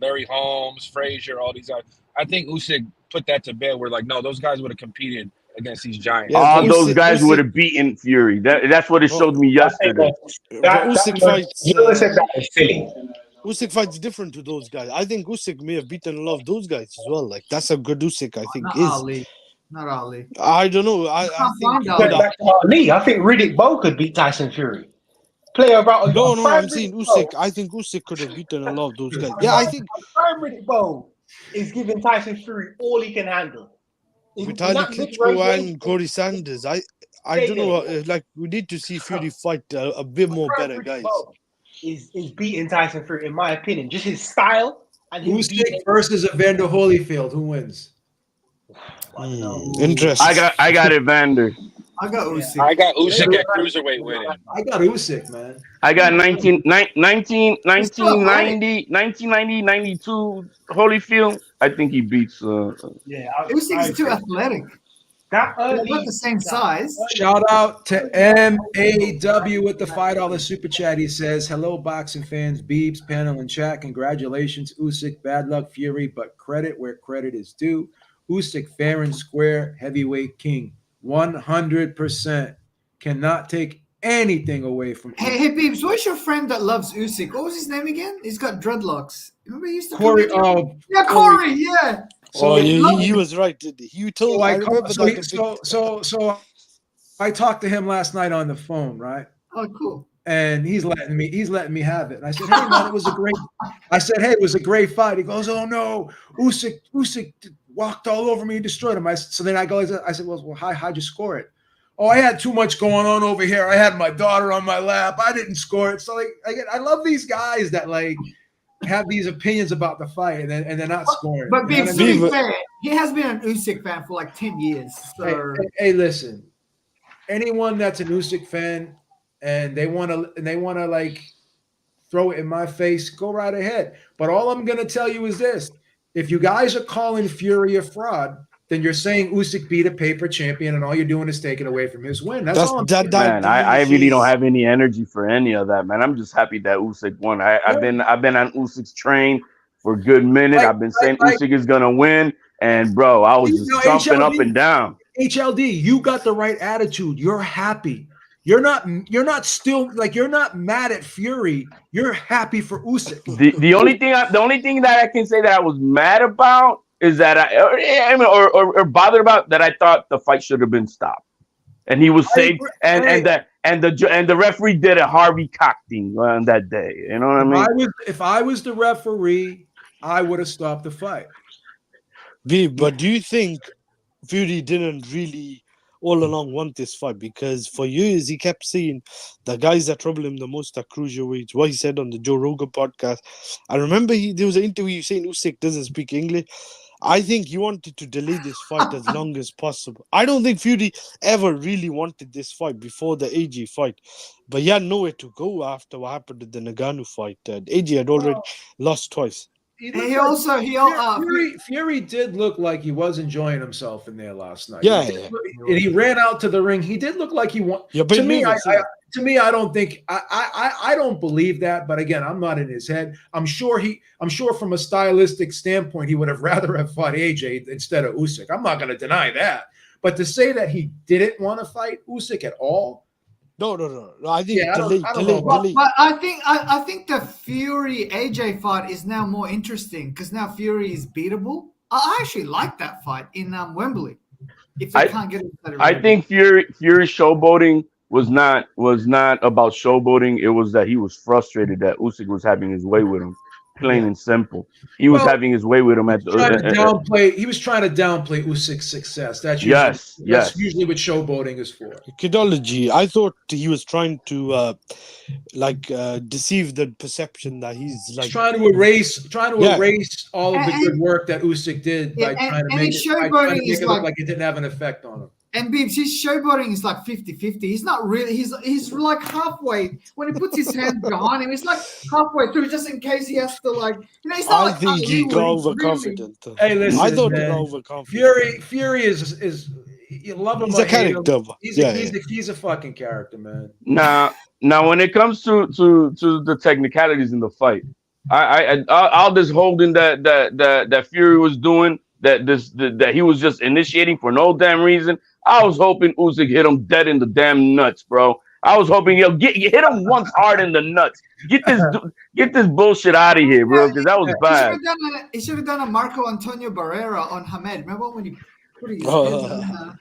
Larry Holmes, Frazier, all these guys, I think Usyk put that to bed. Where like, no, those guys would have competed against these giants. Yeah, All but those Usyk- guys Usyk- would have beaten Fury. That's what it showed me yesterday. Usyk fights. You always said that is silly. Usyk fights different to those guys. I think Usyk may have beaten a lot of those guys as well. Like that's a good Usyk, I think. Not Is Ali. Not Ali. I don't know. I can't think find he Ali. could have- Back to Ali, I think Riddick Bowe could beat Tyson Fury. Play about No, a I'm prime saying Riddick Usyk. Bowe. I think Usyk could have beaten a lot of those guys. Yeah, I think Prime Riddick Bowe is giving Tyson Fury all he can handle. Vitaly Klitschko and Corey Sanders. I don't know. Like we need to see Fury fight a bit more better guys. Is beating Tyson Fury in my opinion. Just his style and his Usyk versus Evander Holyfield. Who wins? Interesting. I got Evander. I got Usyk. I got Usyk at cruiserweight winning. I got Usyk, man. I got 1990, 92 Holyfield. I think he beats. Yeah, Usyk is too athletic. That They're early, about the same size. Shout out to MAW with the $5 super chat. He says, "Hello, boxing fans, Beebs, panel, and chat. Congratulations, Usyk. Bad luck, Fury, but credit where credit is due. Usyk, fair and square, heavyweight king, 100%. Cannot take anything away from Usyk." Hey, Beebs, where's your friend that loves Usyk? What was his name again? He's got dreadlocks. Remember he used to Corey. comment? Oh, Yeah, Corey. Yeah. So he was right. Didn't he? You told. I remember that. So I talked to him last night on the phone, right? Oh, cool. And he's letting me have it. And I said, "Hey man, it was a great fight." He goes, "Oh no, Usyk walked all over me and destroyed him." So then I said, well, how'd you score it? "Oh, I had too much going on over here. I had my daughter on my lap. I didn't score it." So like, I love these guys that like have these opinions about the fight and they're not scoring. But You know Beebs, what to I mean? be fair, he has been an Usyk fan for like 10 years. So Hey, listen. Anyone that's an Usyk fan and they want to like throw it in my face, go right ahead. But all I'm going to tell you is this: if you guys are calling Fury a fraud, then you're saying Usyk beat a paper champion, and all you're doing is taking away from his win. That's all. Man, I really don't have any energy for any of that, man. I'm just happy that Usyk won. I've been on Usyk's train for a good minute. I've been saying Usyk is gonna win, and bro, I was just jumping up and down. HLD, you got the right attitude. You're happy. You're not still like you're not mad at Fury. You're happy for Usyk. The only thing that I can say that I was mad about is that or bothered about that I thought the fight should have been stopped, and he was saved, and the referee did a Harvey Cock thing on that day. You know what I mean? If I was the referee, I would have stopped the fight. But do you think Fury didn't really all along want this fight? Because for years he kept saying the guys that trouble him the most are cruiserweights. What he said on the Joe Rogan podcast. I remember there was an interview saying Usyk doesn't speak English. I think he wanted to delay this fight as long as possible. I don't think Fury ever really wanted this fight before the AJ fight. But he had nowhere to go after what happened at the Nagano fight. AJ had already lost twice. Fury did look like he was enjoying himself in there last night. Yeah, and he ran out to the ring. He did look like he won. Yeah, but to me, I don't think I don't believe that. But again, I'm not in his head. I'm sure from a stylistic standpoint, he would have rather have fought AJ instead of Usyk. I'm not going to deny that. But to say that he didn't want to fight Usyk at all, No. I think Yeah, I don't know. delete. But I think the Fury AJ fight is now more interesting because now Fury is beatable. I actually like that fight in Wembley. If they I can't get it at I arena. think Fury showboating was not about showboating. It was that he was frustrated that Usyk was having his way with him. Plain Yeah. and simple. He was Well, having his way with him at he was trying to downplay Usyk's success. yes, That's yes. usually what showboating is for. Kidology. I thought he was trying to deceive the perception that he's He's like. trying to erase Yeah. all of the And- good work that Usyk did Yeah, by trying to and make his it showboating is look like, like it didn't have an effect on him. and Bibbs, his showboating is like 50-50. He's not really, he's like halfway. When he puts his hands behind him, he's like halfway through just in case he has to he's not I like think he got unruly, overconfident. Hey, listen, I thought he man. got overconfident. Fury is you love him He's or a hate him. character. He's a fucking character, man. Now, when it comes to the technicalities in the fight, all this holding that Fury was doing, that he was just initiating for no damn reason. I was hoping Usyk hit him dead in the damn nuts, bro. I was hoping he'll hit him once hard in the nuts. Get this bullshit out of here, bro, because that was bad. he should have done a Marco Antonio Barrera on Hamed. Remember when he put his head on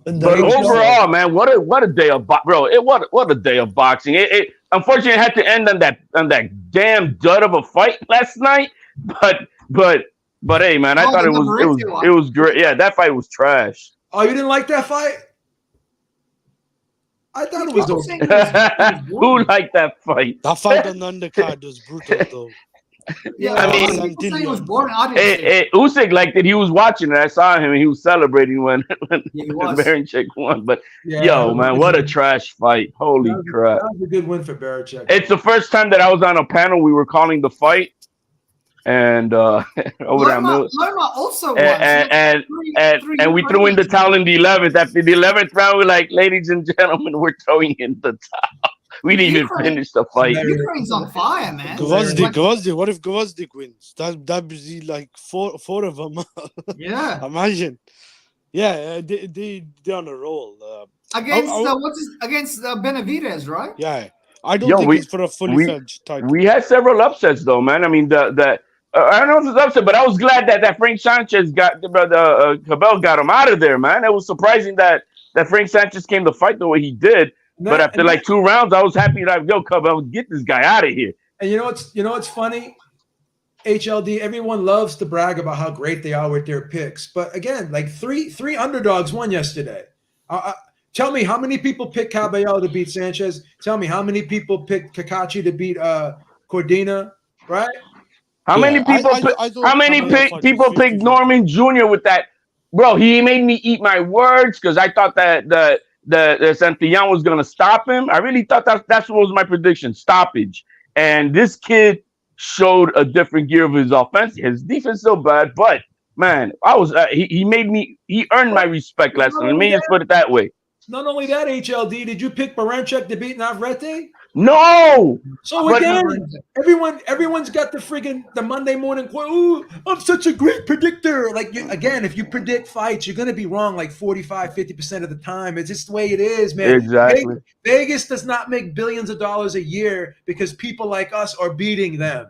But overall, man, what a day of bro! What a day of boxing. It unfortunately it had to end on that damn dud of a fight last night. But hey, man, I thought it was great. Yeah, that fight was trash. Oh, you didn't like that fight? I thought it was okay. Who liked that fight? That fight on the undercard was brutal, though. Yeah, I mean, he was born. Usyk liked it. He was watching it. I saw him, and he was celebrating when Baranchik won. But man, what a trash fight! Holy crap! That was a good win for Baranchik. It's the first time that I was on a panel. We were calling the fight, and over Loma also won. And we threw in the towel in the 11th. After the 11th round, we're like, ladies and gentlemen, we're throwing in the towel. We didn't even finish the fight. Ukraine's on fire, man. Gvozdyk. What if Gvozdyk wins? That be like four of them. Yeah. Imagine. Yeah, they're on a roll. Against Benavidez, right? Yeah. I don't think it's for a fully fledged title. We had several upsets, though, man. I mean, I don't know if it's upset, but I was glad that Frank Sanchez Cabell got him out of there, man. It was surprising that Frank Sanchez came to fight the way he did. But after like 2 rounds, I was happy that Cabell, get this guy out of here. And you know what's funny? HLD, everyone loves to brag about how great they are with their picks. But again, like three underdogs won yesterday. Tell me how many people picked Cabello to beat Sanchez? Tell me how many people picked Kakachi to beat Cordina, right? How many people picked Norman Jr. with that? Bro, he made me eat my words because I thought that the Santillán was going to stop him. I really thought that's what was my prediction, stoppage. And this kid showed a different gear of his offense. His defense still bad, but man, he earned my respect last night. Let me just put it that way. Not only that, HLD, did you pick Baranchik to beat Navarrete? No. So again, everyone's got the Monday morning quote. Ooh, I'm such a great predictor. Like again, if you predict fights, you're gonna be wrong like 45-50% of the time. It's just the way it is, man. Exactly. Vegas does not make billions of dollars a year because people like us are beating them.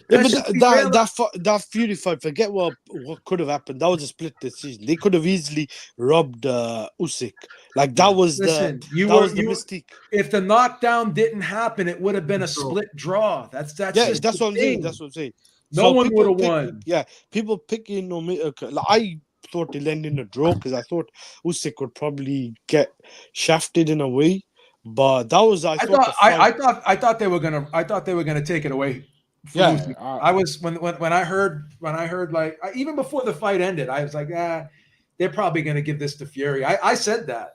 That Fury fight, forget what could have happened. That was a split decision. They could have easily robbed Usyk. Like that was the mystique. If the knockdown didn't happen, it would have been a split draw. That's what I'm saying. That's what I'm saying. No one would have won. Yeah, people picking. I thought they'd end in a draw because I thought Usyk would probably get shafted in a way. But that was I thought they were gonna take it away. Yeah, I was when I heard like even before the fight ended, I was like, they're probably gonna give this to Fury. I said that,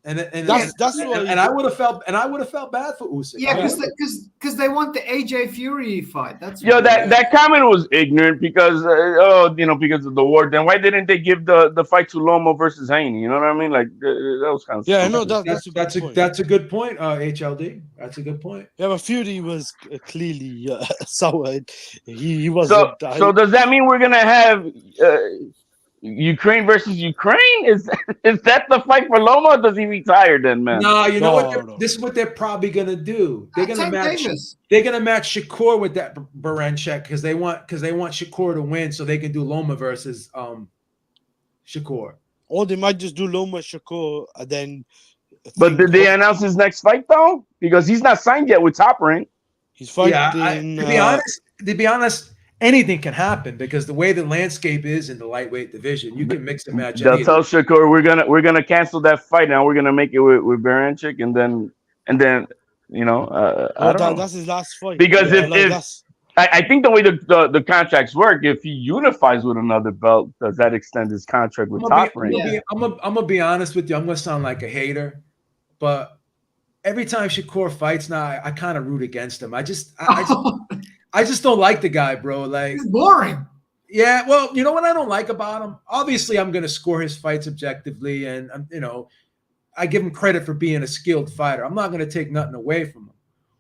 and I would have felt bad for Usyk. Yeah, because they want the AJ Fury fight. That's that comment was ignorant because because of the war. Then why didn't they give the fight to Loma versus Haney? You know what I mean? Like that was kind of I know that's a good point. HLD, that's a good point. Yeah, but Fury was clearly sour. He wasn't. So does that mean we're gonna have Ukraine versus Ukraine? Is that the fight for Loma? Or does he retire then, man? No, you know what? No. This is what they're probably gonna do. They're gonna Tank match. Davis. They're gonna match Shakur with that Baranchek because they want Shakur to win so they can do Loma versus Shakur. Or they might just do Loma Shakur and then. But did they announce his next fight though? Because he's not signed yet with Top Rank. He's fighting. Yeah, to be honest, anything can happen because the way the landscape is in the lightweight division, you can mix and match. They'll tell Shakur we're gonna cancel that fight now. We're gonna make it with Baranchik and then I don't know. That's his last fight. Because I think the way the contracts work, if he unifies with another belt, does that extend his contract with Top Rank? I'm gonna be honest with you. I'm gonna sound like a hater, but every time Shakur fights now, I kind of root against him. I just don't like the guy, bro. Like, He's boring. Yeah, well, you know what I don't like about him? Obviously, I'm gonna score his fights objectively, and I give him credit for being a skilled fighter. I'm not gonna take nothing away from him.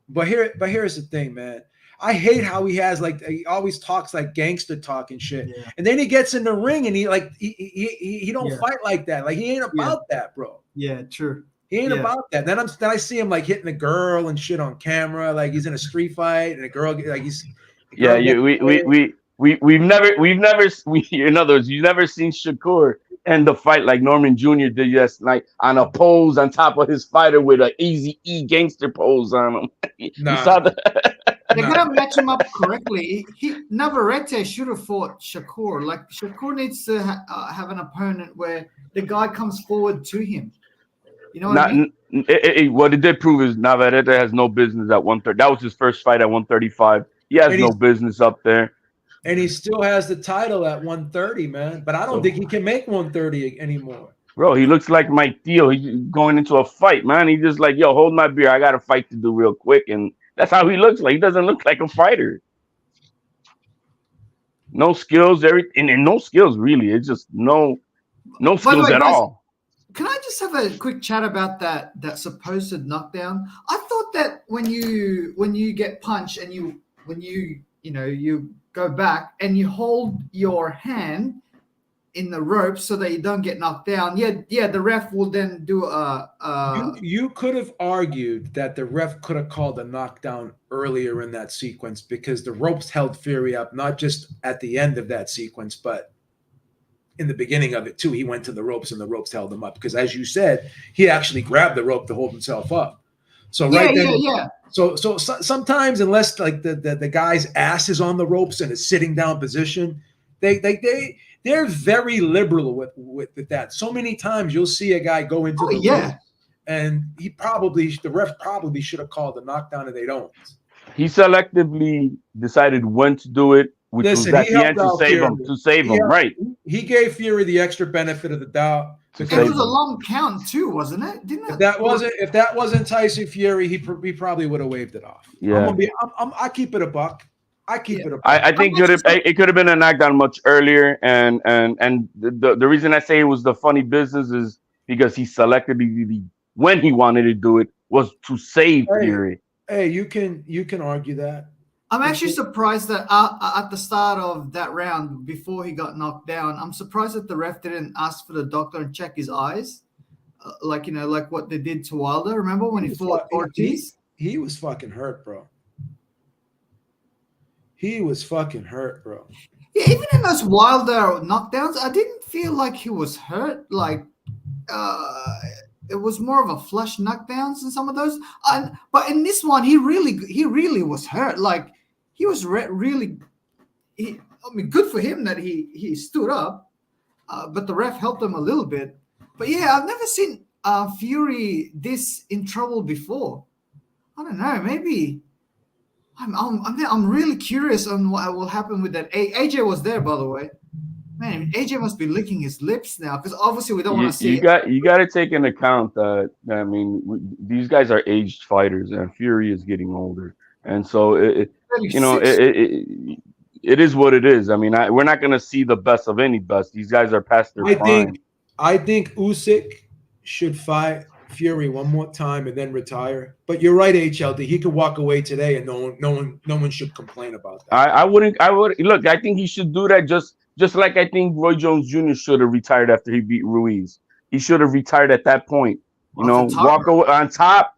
But here's the thing, man. I hate how he always talks like gangster talk and shit. Yeah. And then he gets in the ring and he don't fight like that. Like he ain't about that, bro. Yeah, true. He ain't about that. Then I see him like hitting a girl and shit on camera, like he's in a street fight and a girl like he's we've never in other words, you've never seen Shakur end the fight like Norman Jr. did yes, like on a pose on top of his fighter with an easy E gangster pose on him. Nah. You saw that? They're gonna match him up correctly. Navarrete should have fought Shakur. Like Shakur needs to have an opponent where the guy comes forward to him. You know what I mean? What it did prove is Navarrete has no business at 130. That was his first fight at 135. He has no business up there. And he still has the title at 130, man. But I don't think he can make 130 anymore. Bro, he looks like Mike Theo. He's going into a fight, man. He's just like, yo, hold my beer. I got a fight to do real quick. And that's how he looks like. He doesn't look like a fighter. No skills, and no skills, really. It's just no skills at all. Can I just have a quick chat about that supposed knockdown? I thought that when you get punched and you go back and you hold your hand in the rope so that you don't get knocked down. Yeah, the ref will then do You could have argued that the ref could have called a knockdown earlier in that sequence because the ropes held Fury up, not just at the end of that sequence, but in the beginning of it too. He went to the ropes and the ropes held him up because, as you said, he actually grabbed the rope to hold himself up. So So sometimes, unless like the guy's ass is on the ropes and is sitting down position, they're very liberal with that. So many times you'll see a guy go into the ring, and the ref probably should have called the knockdown, and they don't. He selectively decided when to do it, which was at the end to save him, right? He gave Fury the extra benefit of the doubt. It was a long count too, wasn't it? Didn't it? If that wasn't Tyson Fury, he probably would have waved it off. Yeah, I keep it a buck. I think it could have been a knockdown much earlier, and the reason I say it was the funny business is because he selectively when he wanted to do it was to save Fury. Hey, you can argue that. I'm actually surprised that at the start of that round, before he got knocked down, I'm surprised that the ref didn't ask for the doctor and check his eyes, like what they did to Wilder. Remember when he fought Ortiz? He was fucking hurt, bro. He was fucking hurt, bro. Yeah, even in those Wilder knockdowns, I didn't feel like he was hurt. Like, it was more of a flush knockdowns in some of those. But in this one, he really was hurt. Like, he was really. Good for him that he stood up, but the ref helped him a little bit. But yeah, I've never seen Fury this in trouble before. I don't know. Maybe. I'm really curious on what will happen with that. AJ was there, by the way. Man, AJ must be licking his lips now because obviously we don't want to see. You got to take into account that these guys are aged fighters, and Fury is getting older, and so it is what it is. I mean, we're not going to see the best of any best. These guys are past their prime. I think Usyk should fight Fury one more time and then retire. But you're right, HLD. He could walk away today, and no one should complain about that. I would look. I think he should do that just Just like I think Roy Jones Jr. should have retired after he beat Ruiz. He should have retired at that point. You know, After walk Tarver. away on top.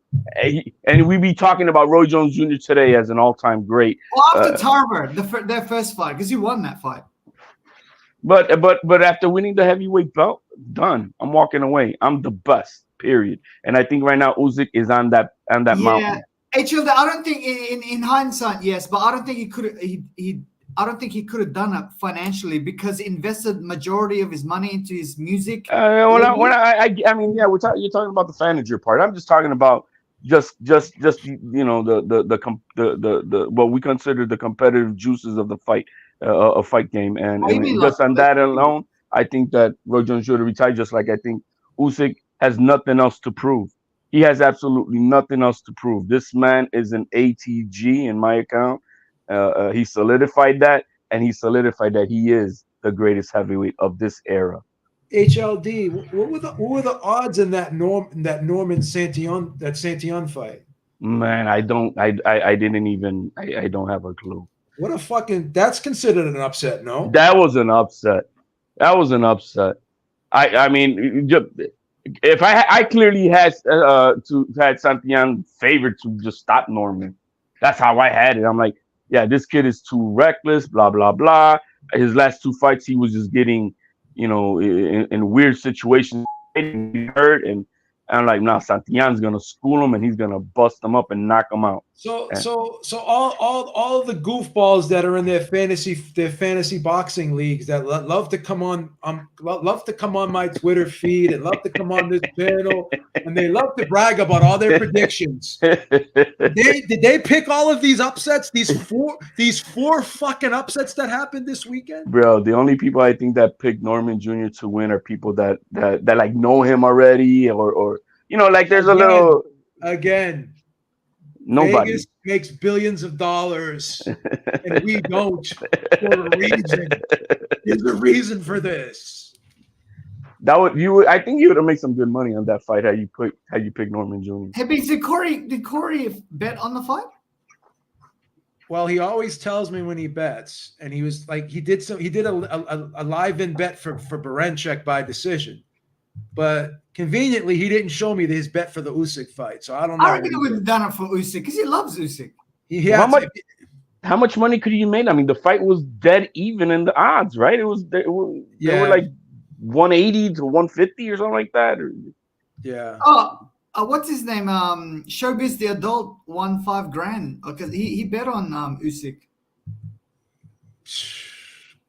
And we be talking about Roy Jones Jr. today as an all-time great. Well, after Tarver, their first fight, because you won that fight. But after winning the heavyweight belt, done. I'm walking away. I'm the best. Period. And I think right now Usyk is on that Yeah, mountain. HL, I don't think in hindsight, yes, but I don't think he could. I don't think he could have done it financially because he invested majority of his money into his music. I mean, yeah, you're talking about the manager part. I'm just talking about just you know the what we consider the competitive juices of the fight, a fight game, and, Oh, you mean just like on that alone, I think that Roy Jones should have retired. Just like I think Usyk has nothing else to prove. He has absolutely nothing else to prove. This man is an ATG in my account. He solidified that, and he solidified that he is the greatest heavyweight of this era. HLD, what were the odds in that Norman Santillan fight? Man, I didn't even I don't have a clue. What a fucking that's considered an upset, no? That was an upset. That was an upset. I mean, if I clearly had Santillan favored to just stop Norman. That's how I had it. I'm like, yeah, this kid is too reckless, blah blah blah. His last two fights, he was just getting, you know, in weird situations, hurt, and I'm like, nah, Santillan's gonna school him and he's gonna bust him up and knock him out. So all the goofballs that are in their fantasy boxing leagues that love to come on my Twitter feed and love to come on this channel and they love to brag about all their predictions. Did they pick all of these upsets? These four fucking upsets that happened this weekend? Bro, the only people I think that picked Norman Jr. to win are people that like know him already or you know, like there's a little again. Nobody. Vegas makes billions of dollars, and we don't for a reason. There's a reason for this. I think you would have made some good money on that fight had you picked Norman Jr. Hey, but did Corey bet on the fight? Well, he always tells me when he bets, and he was like he did a live in bet for Berenchek by decision. But conveniently, he didn't show me his bet for the Usyk fight, so I don't know. I reckon he would have done it for Usyk because he loves Usyk. How much money could you make? I mean, the fight was dead even in the odds, right? They were like 180 to 150 or something like that. Yeah. What's his name? Showbiz the adult won $5,000 because he bet on Usyk.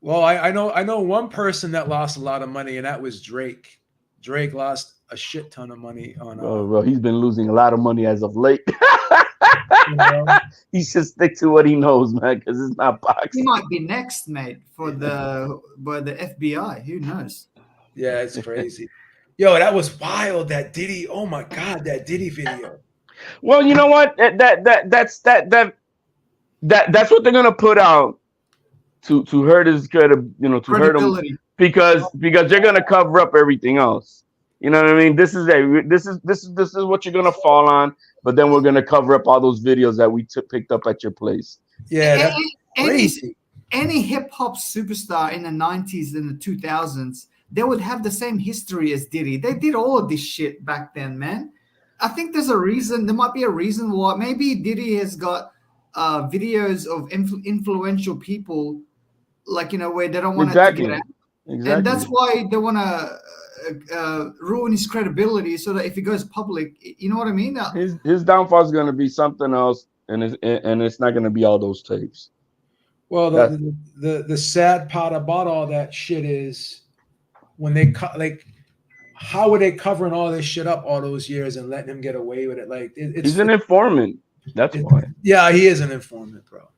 Well, I know one person that lost a lot of money, and that was Drake. Drake lost a shit ton of money on. Bro, he's been losing a lot of money as of late. You know? He should stick to what he knows, man, because it's not boxing. He might be next, mate, by the FBI. Who knows? Yeah, it's crazy. Yo, that was wild. That Diddy. Oh my God, that Diddy video. Well, you know what? That's what they're gonna put out to hurt his credit, you know, to hurt him. Because they're gonna cover up everything else. You know what I mean? This is what you're gonna fall on, but then we're gonna cover up all those videos that we picked up at your place. Yeah, that's crazy. Any hip hop superstar in the 90s and the 2000s, they would have the same history as Diddy. They did all of this shit back then, man. I think there's a reason. There might be a reason why. Maybe Diddy has got videos of influential people, like, you know, where they don't want to get out. Exactly. And that's why they want to ruin his credibility, so that if he goes public, you know what I mean? His downfall is going to be something else, and it's not going to be all those tapes. Well, the sad part about all that shit is when they how were they covering all this shit up all those years and letting him get away with it? Like he's an informant. That's why. Yeah, he is an informant, bro.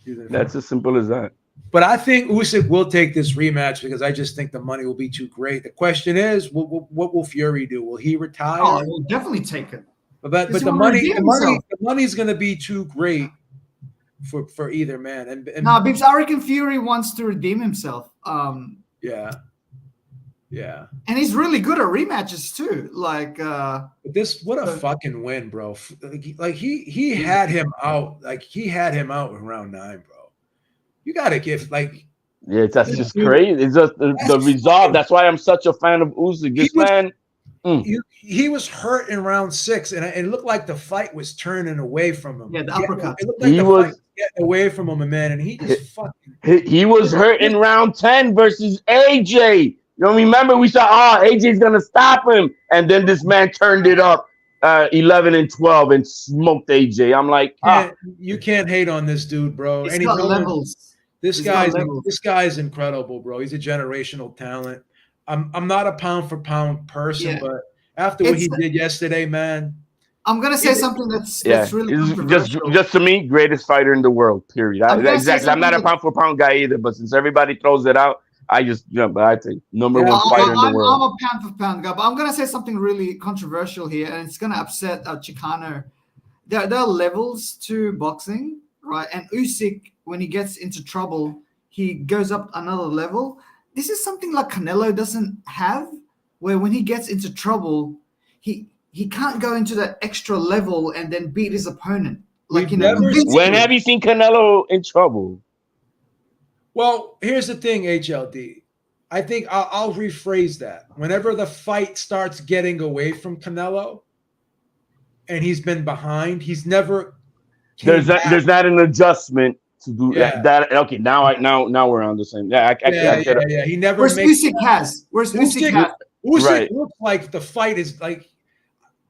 That's as simple as that. But I think Usyk will take this rematch because I just think the money will be too great. The question is, what will Fury do? Will he retire? Oh, he'll definitely take it. But the money's going to be too great for either man. And no, because I reckon Fury wants to redeem himself. Yeah. And he's really good at rematches too. Like, what a fucking win, bro! Like he had him out. Like he had him out in round 9, bro. You got to give, like, Yeah, that's This just dude, crazy. It's just that's the resolve. fucking, That's why I'm such a fan of Usyk. he This was man, mm, he was hurt in round 6, and it looked like the fight was turning away from him. Yeah, the uppercut. It looked like he the fight was was getting away from him, man, and he just fucking. he was hurt in round 10 versus AJ. You know, remember we saw, AJ's gonna stop him, and then this man turned it up 11 and 12 and smoked AJ. I'm like, You can't hate on this dude, bro. He's And got levels. this He's got guy's levels. this guy's incredible, bro. He's a generational talent. I'm not a pound for pound person, Yeah. but after what he It's- did yesterday, man. I'm gonna say something that's really it's controversial. just to me, greatest fighter in the world. Period. I'm gonna say Exactly. I'm not a something pound for pound guy either, but since everybody throws it out, I just jump. I think number Yeah, one fighter in the I'm world. a pound for pound guy, but I'm gonna say something really controversial here, and it's gonna upset Chicano. There are levels to boxing, right? And Usyk, when he gets into trouble, he goes up another level. This is something like Canelo doesn't have, where when he gets into trouble, he can't go into that extra level and then beat his opponent. Like, We've never When have you seen Canelo in trouble? Well, here's the thing, HLD. I think I'll rephrase that. Whenever the fight starts getting away from Canelo, and he's been behind, he's never. There's not an adjustment to do Yeah. that. Okay, now we're on the same. Yeah, I get it. Yeah. He never. Where's makes Usyk has? Where's Usyk has? Usyk Right. looks like the fight is like.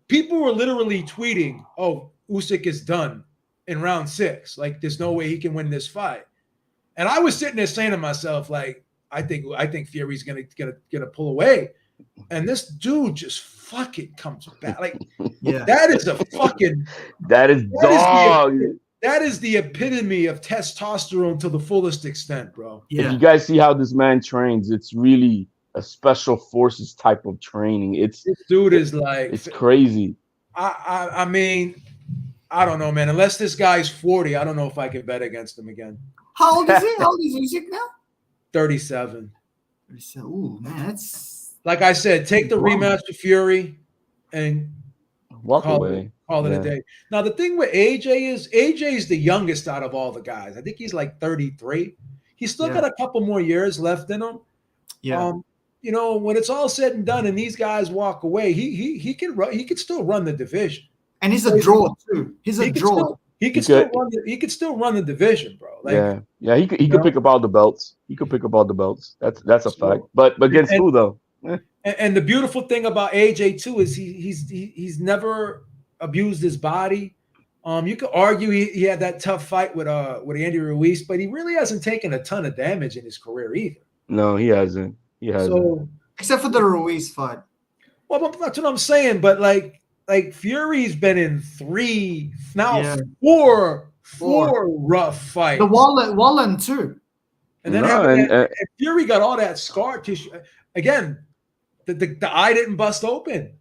People were literally tweeting, "Oh, Usyk is done in round 6. Like, there's no way he can win this fight." And I was sitting there saying to myself, like, I think Fury's gonna pull away, and this dude just fucking comes back. Like, Yeah. that is a fucking. That is dog. That is the epitome of testosterone to the fullest extent, bro. If you guys see how this man trains, it's really a special forces type of training. This dude is like, it's crazy. I mean, I don't know, man. Unless this guy's 40, I don't know if I can bet against him again. How old is he? How old is Usyk now? 37. Ooh, man, that's Like I said, take the rematch with Fury and Walk call away. it a day. Now, the thing with AJ is the youngest out of all the guys. I think he's like 33. He's still got a couple more years left in him. yeah. You know, when it's all said and done and these guys walk away, he can still run the division. And he's a draw too. He's a draw. He could still run the division, bro. Like, he could pick up all the belts. He could pick up all the belts. That's a fact. But against who though? And the beautiful thing about AJ too is he's never abused his body. You could argue he had that tough fight with Andy Ruiz, but he really hasn't taken a ton of damage in his career either. No, he hasn't. He hasn't. So, Except for the Ruiz fight. well, that's what I'm saying. But like Fury's been in 3 now, 4 rough fights. The Wallen too. And then and Fury got all that scar tissue. Again, the eye didn't bust open.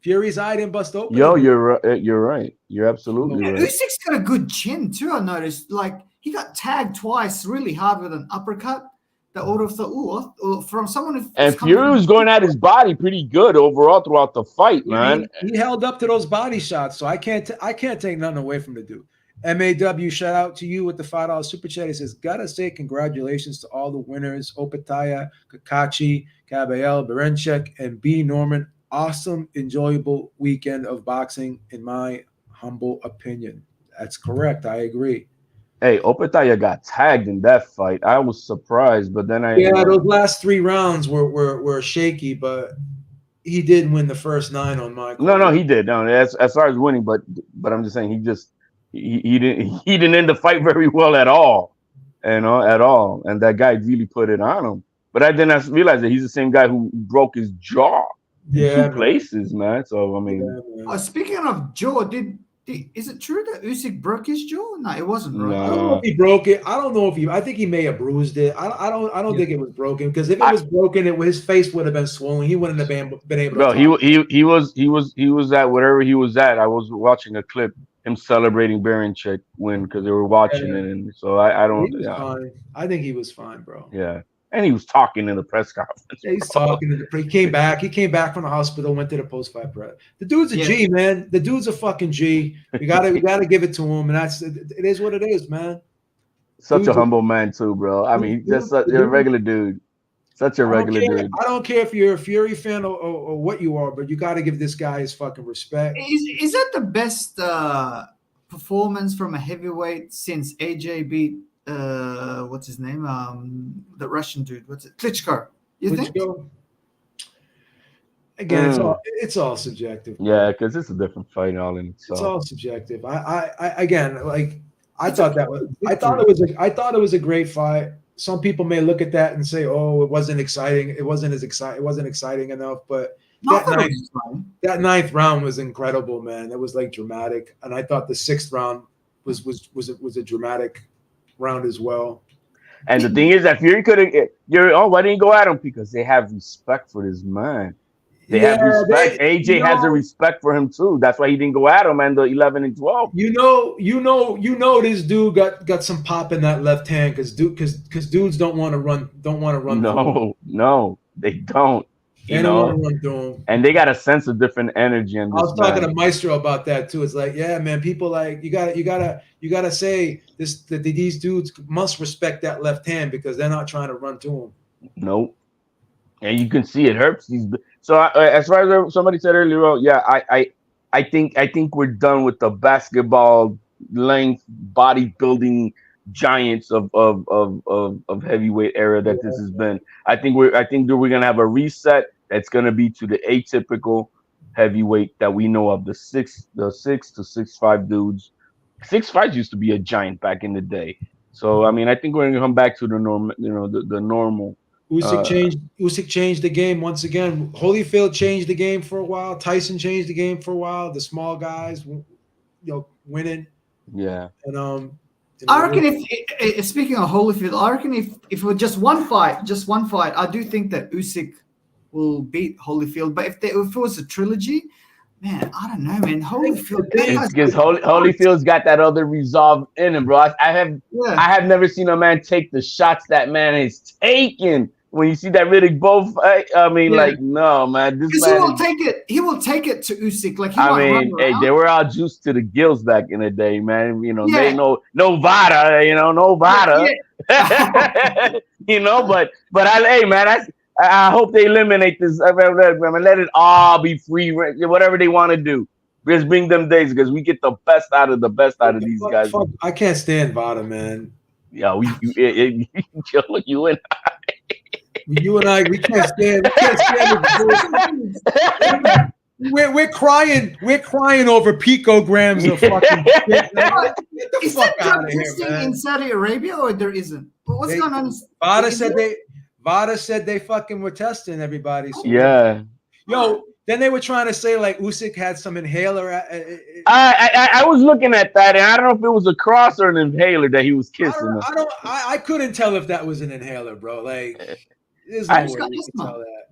Fury's eye didn't bust open. Yo, you're right. You're absolutely right. Usyk's got a good chin too. I noticed. Like, he got tagged twice really hard with an uppercut. That would have thought, from someone who. And Fury was going at his body pretty good overall throughout the fight, man. He held up to those body shots, so I can't take nothing away from the dude. MAW, shout out to you with the $5 super chat. He says, gotta say congratulations to all the winners: Opataya, Kakachi, Caballel, Berenchek, and B. Norman. Awesome, enjoyable weekend of boxing, in my humble opinion. That's correct. I agree. Hey, Opataya got tagged in that fight. I was surprised, but then those last 3 rounds were shaky, but he did win the first 9 on my call. No, he did. No, as far as winning, but I'm just saying he didn't end the fight very well at all, at all. And that guy really put it on him. But I didn't realize that he's the same guy who broke his jaw in 2 places, man. So I mean, speaking of jaw, is it true that Usyk broke his jaw? No, it wasn't, right? I don't know if he broke it. I don't know if I think he may have bruised it. I don't think it was broken, because if it was broken, his face would have been swollen. He wouldn't have been able to. No, he was at whatever he was at. I was watching a clip, him celebrating Berenchek win, because they were watching it, and so I don't. He was fine. I think he was fine, bro. Yeah. And he was talking in the press conference. Yeah, he's talking. He came back. He came back from the hospital. Went to the post-fight press. The dude's a G, man. The dude's a fucking G. We gotta give it to him, and it is what it is, man. Such a Dude's humble man too, bro. I mean, just a regular dude. Such a I don't regular care. dude. I don't care if you're a Fury fan or what you are, but you got to give this guy his fucking respect. Is that the best performance from a heavyweight since AJ beat what's his name? The Russian dude. What's it? Klitschko. You think? Klitschko? Again, it's all subjective. Bro. Yeah, because it's a different fight all in itself. It's all subjective. I again, like I thought it was a great fight. Some people may look at that and say, "Oh, it wasn't exciting. It wasn't exciting enough." But that ninth round was incredible, man. It was like dramatic, and I thought the sixth round was a dramatic round as well. And the thing is that Fury why didn't you go at him? Because they have respect for this man. They have respect. AJ has a respect for him too. That's why he didn't go at him and the 11 and 12. You know, this dude got some pop in that left hand because dudes don't want to run. No, they don't. They don't want to run through him. And they got a sense of different energy. I was talking to Maestro about that too. It's like, yeah, man, people like you gotta say this that these dudes must respect that left hand because they're not trying to run to him. Nope. And you can see it hurts. So as far as somebody said earlier, yeah, I think we're done with the basketball length bodybuilding giants of heavyweight era that this has been. I think we're gonna have a reset that's gonna be to the atypical heavyweight that we know of, the 6 to 6'5" dudes. 6'5" used to be a giant back in the day. So I mean, I think we're gonna come back to the normal, the normal. Usyk changed the game once again. Holyfield changed the game for a while. Tyson changed the game for a while. The small guys, winning. Yeah. And I reckon if speaking of Holyfield, I reckon if it was just one fight, I do think that Usyk will beat Holyfield. But if it was a trilogy, man, I don't know, man. Holyfield, because Holyfield's got that other resolve in him, bro. I have never seen a man take the shots that man is taking. When you see that Riddick Bowe fight, I mean, like, no, man. This man he will take it to Usyk. Like, they were all juiced to the gills back in the day, man. They know no Vada, no Vada. Yeah. But hey, man, I hope they eliminate this. Let it all be free, whatever they want to do. Just bring them days because we get the best out of these guys. I can't stand Vada, man. Yeah, you and I. You and I, we can't stand it. We're crying over picograms of fucking shit. Is that drug testing in Saudi Arabia or there isn't? What's going on? Vada said they fucking were testing everybody. So yeah. Then they were trying to say like Usyk had some inhaler. I was looking at that, and I don't know if it was a cross or an inhaler that he was kissing. I couldn't tell if that was an inhaler, bro. Like, there's no way you can tell that.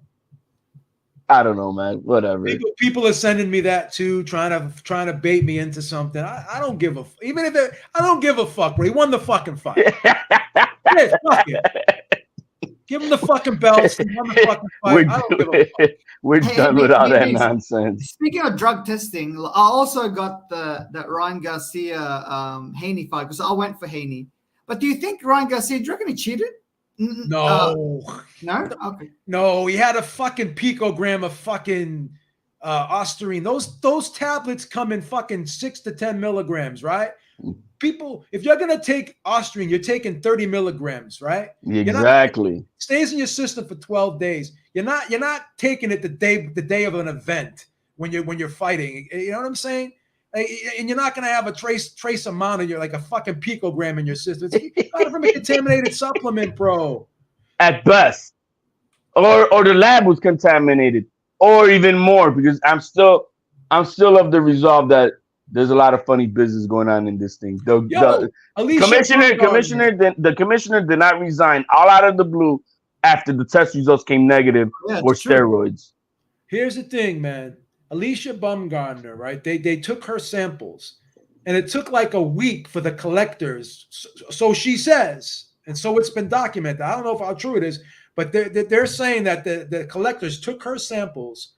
I don't know, man. Whatever. People are sending me that too, trying to bait me into something. I don't give a even if I don't give a fuck, bro. He won the fucking fight. Yeah, fuck it. Give him the fucking belts. He won the fucking fight. I don't give a fuck. We're done with all that nonsense. Speaking of drug testing, I also got that Ryan Garcia Haney fight because I went for Haney. But do you think Ryan Garcia, do you reckon he cheated? No. No? Okay. No, he had a fucking picogram of fucking Ostarine. Those tablets come in fucking 6 to 10 milligrams, right? People, if you're gonna take Ostarine, you're taking 30 milligrams, right? Exactly. Stays in your system for 12 days. You're not taking it the day of an event when you're fighting. You know what I'm saying? And you're not gonna have a trace amount of like a fucking picogram in your system. It's not from a contaminated supplement, bro. At best, or the lab was contaminated, or even more. Because I'm still of the resolve that there's a lot of funny business going on in this thing. The commissioner did not resign all out of the blue after the test results came negative for steroids. Here's the thing, man. Alicia Baumgartner, right? They took her samples, and it took like a week for the collectors. So she says, and so it's been documented. I don't know how true it is, but they're saying that the collectors took her samples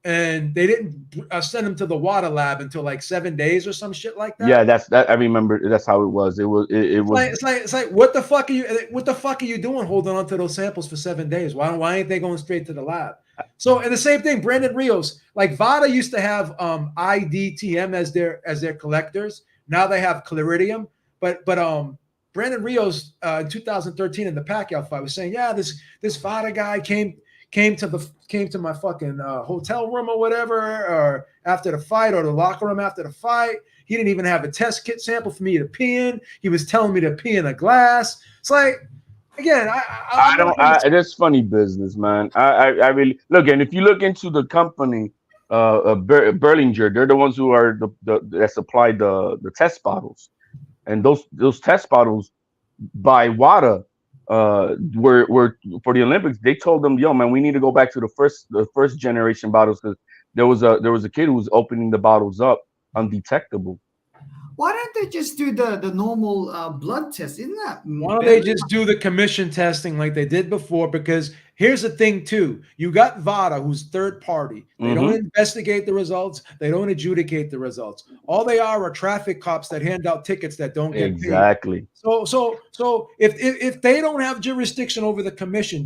and they didn't send him to the water lab until like 7 days or some shit like that. Yeah, that's that. I remember that's how it was. It was It's like what the fuck are you doing holding on to those samples for 7 days? Why ain't they going straight to the lab? So, and the same thing, Brandon Rios, like VADA used to have IDTM as their collectors. Now they have Claridium, but Brandon Rios in 2013 in the Pacquiao fight was saying, yeah, this VADA guy came to my fucking hotel room or whatever, or after the fight, or the locker room after the fight. He didn't even have a test kit sample for me to pee in. He was telling me to pee in a glass. It's like, again, I don't. It is funny business, man. I really look, and if you look into the company, Berlinger, they're the ones who are that supply the test bottles, and those test bottles by WADA were for the Olympics. They told them, yo, man, we need to go back to the first generation bottles, because there was a kid who was opening the bottles up undetectable. Why don't they just do the normal blood test? Isn't that? Why don't they just do the commission testing like they did before? Because here's the thing, too. You got VADA, who's third party. They don't investigate the results. They don't adjudicate the results. All they are traffic cops that hand out tickets that don't get exactly paid. So if they don't have jurisdiction over the commission,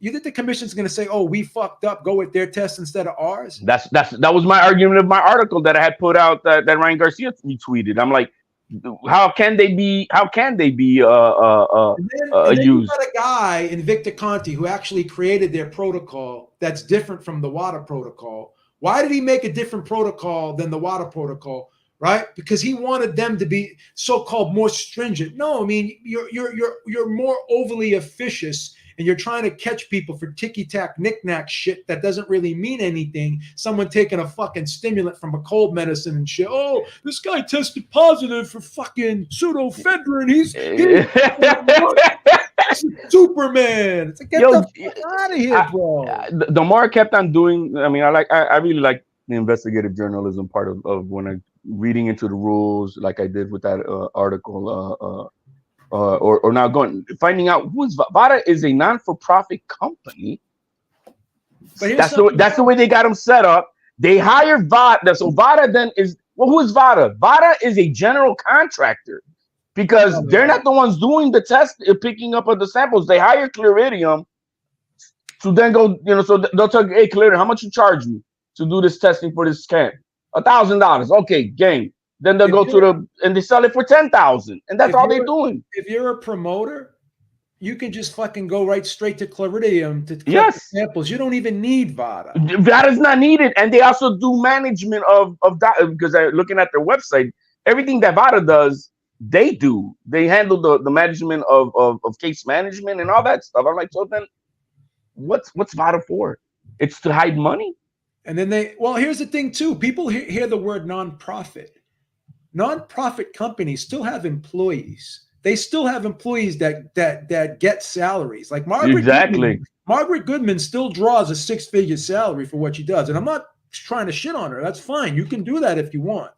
you think the commission's going to say, "Oh, we fucked up. Go with their test instead of ours"? That was my argument of my article that I had put out that Ryan Garcia retweeted. I'm like, how can they be used? You got a guy in Victor Conti who actually created their protocol that's different from the WADA protocol. Why did he make a different protocol than the WADA protocol? Right? Because he wanted them to be so-called more stringent. No, I mean you're more overly officious, and you're trying to catch people for ticky-tack, knick-knack shit that doesn't really mean anything. Someone taking a fucking stimulant from a cold medicine and shit. Oh, this guy tested positive for fucking pseudoephedrine. He's Superman. It's like, get the fuck out of here, bro. The more I kept on doing, I mean, I really like the investigative journalism part of when I reading into the rules, like I did with that article. Or now finding out who's VADA is a non-for-profit company. That's the way they got them set up. They hire VADA. So VADA then is, well, who is VADA? VADA is a general contractor, because they're not the ones doing the test, picking up of the samples. They hire Claridium to then go, so they'll tell you, hey, Claridium, how much you charge me to do this testing for this camp? $1,000. Okay, game. Then they'll go and they sell it for $10,000, and that's all they're doing. If you're a promoter, you can just fucking go right straight to Claridium to collect the samples. You don't even need VADA. VADA is not needed, and they also do management of that, because I'm looking at their website. Everything that VADA does, they do. They handle the management of case management and all that stuff. I'm like, so then, what's VADA for? It's to hide money. And then here's the thing too. People hear the word nonprofit. Nonprofit companies still have employees. They still have employees that get salaries. Like Margaret Goodman still draws a six-figure salary for what she does. And I'm not trying to shit on her. That's fine. You can do that if you want.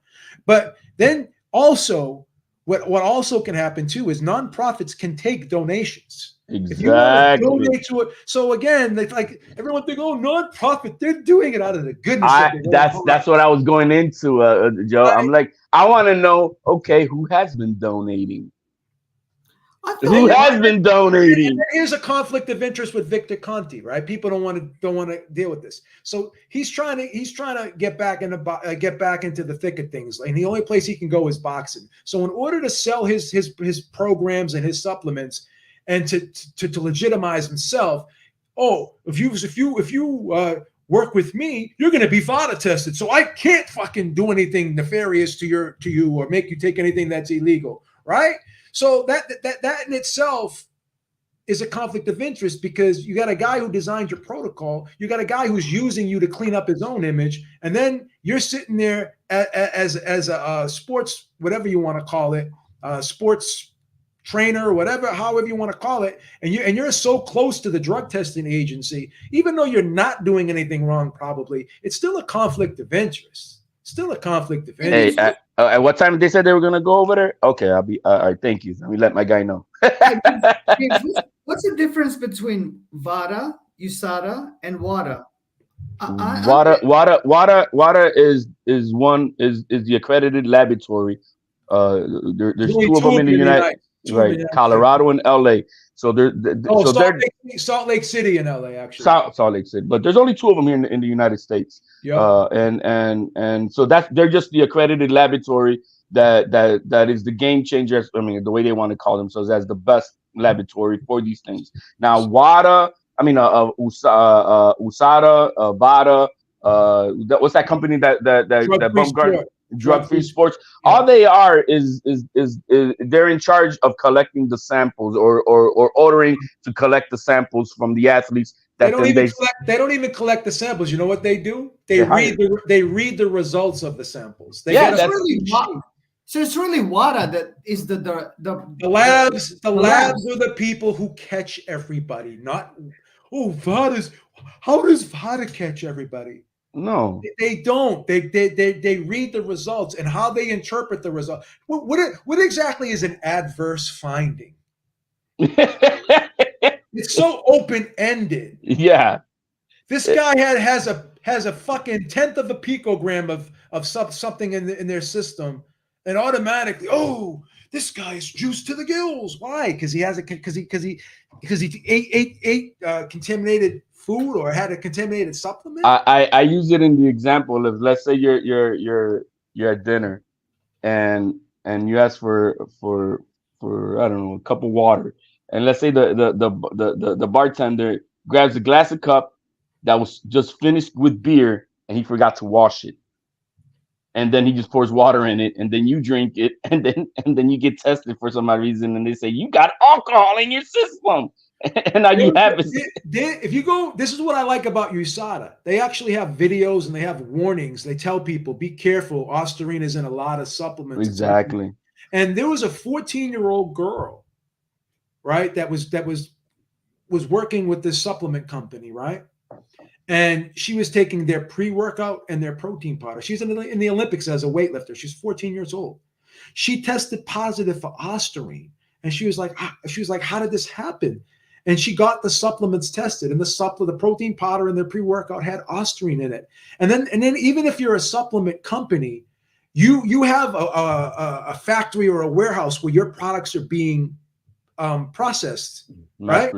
But then also, what also can happen too is nonprofits can take donations. Exactly. If you want to donate to it. So again, like everyone think, oh, nonprofit, they're doing it out of the goodness of their heart. That's what I was going into, Joe. Right. I'm like, I want to know, okay, who has been donating? Who has been donating? And here's a conflict of interest with Victor Conti, right? People don't want to deal with this. So he's trying to get back into the thick of things, and the only place he can go is boxing. So in order to sell his programs and his supplements, and to legitimize himself, if you work with me, you're going to be VADA tested, so I can't fucking do anything nefarious to you or make you take anything that's illegal, right? So that in itself is a conflict of interest, because you got a guy who designed your protocol, you got a guy who's using you to clean up his own image, and then you're sitting there as a sports, whatever you want to call it, sports trainer, whatever, however you want to call it, and you're so close to the drug testing agency, even though you're not doing anything wrong, probably, it's still a conflict of interest. Still a conflict of interest. Hey, at what time they said they were gonna go over there? Okay, I'll be all right. Thank you. Let me let my guy know. What's the difference between VADA, USADA, and WADA? WADA is the accredited laboratory. There's only two of them in the United, two of them in right? the United States. Colorado and LA. So Oh, they're Salt Lake City in LA, actually. Salt Lake City, but there's only two of them here in the United States. Yeah. And so they're just the accredited laboratory that is the game changer. I mean, the way they want to call themselves as the best laboratory for these things. Now, WADA, USADA, VADA, what's that company that Bumgarner? Drug free sports. Yeah. All they are is they're in charge of collecting the samples or ordering to collect the samples from the athletes. They don't even collect the samples. You know what they do? They read the results of the samples. So it's really WADA that is the labs. The labs are the people who catch everybody. Not VADA's. How does VADA catch everybody? No, they don't. They read the results and how they interpret the result. What exactly is an adverse finding? It's so open-ended. Yeah. This guy has a fucking tenth of a picogram of something in their system, and automatically, this guy is juiced to the gills. Why? Because he ate contaminated food or had a contaminated supplement. I use it in the example of, let's say you're at dinner and you ask for I don't know, a cup of water, and let's say the bartender grabs a glass of cup that was just finished with beer and he forgot to wash it, and then he just pours water in it, and then you drink it, and then you get tested for some reason, and they say you got alcohol in your system. And now you have it. If you go, this is what I like about USADA. They actually have videos and they have warnings. They tell people, be careful. Ostarine is in a lot of supplements. Exactly. And there was a 14-year-old girl, right, that was working with this supplement company, right? And she was taking their pre-workout and their protein powder. She's in the Olympics as a weightlifter. She's 14 years old. She tested positive for Ostarine. And she was like, how did this happen? And she got the supplements tested, and the protein powder and their pre-workout had Ostarine in it. And then even if you're a supplement company, you have a factory or a warehouse where your products are being processed, mass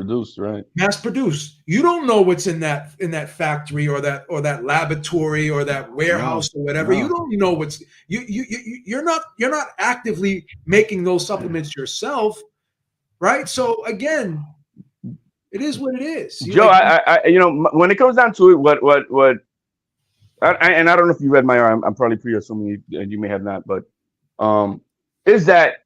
produced. You don't know what's in that factory or that laboratory or that warehouse or whatever. You don't know what's you're not actively making those supplements yourself, right? So again, it is what it is. Joe, I when it comes down to it, what and I don't know if you read my arm. I'm probably pre-assuming you may have not, but is that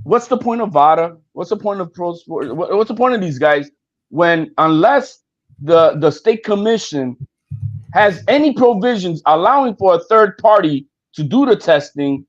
what's the point of VADA? What's the point of pro sports? What's the point of these guys when, unless the state commission has any provisions allowing for a third party to do the testing,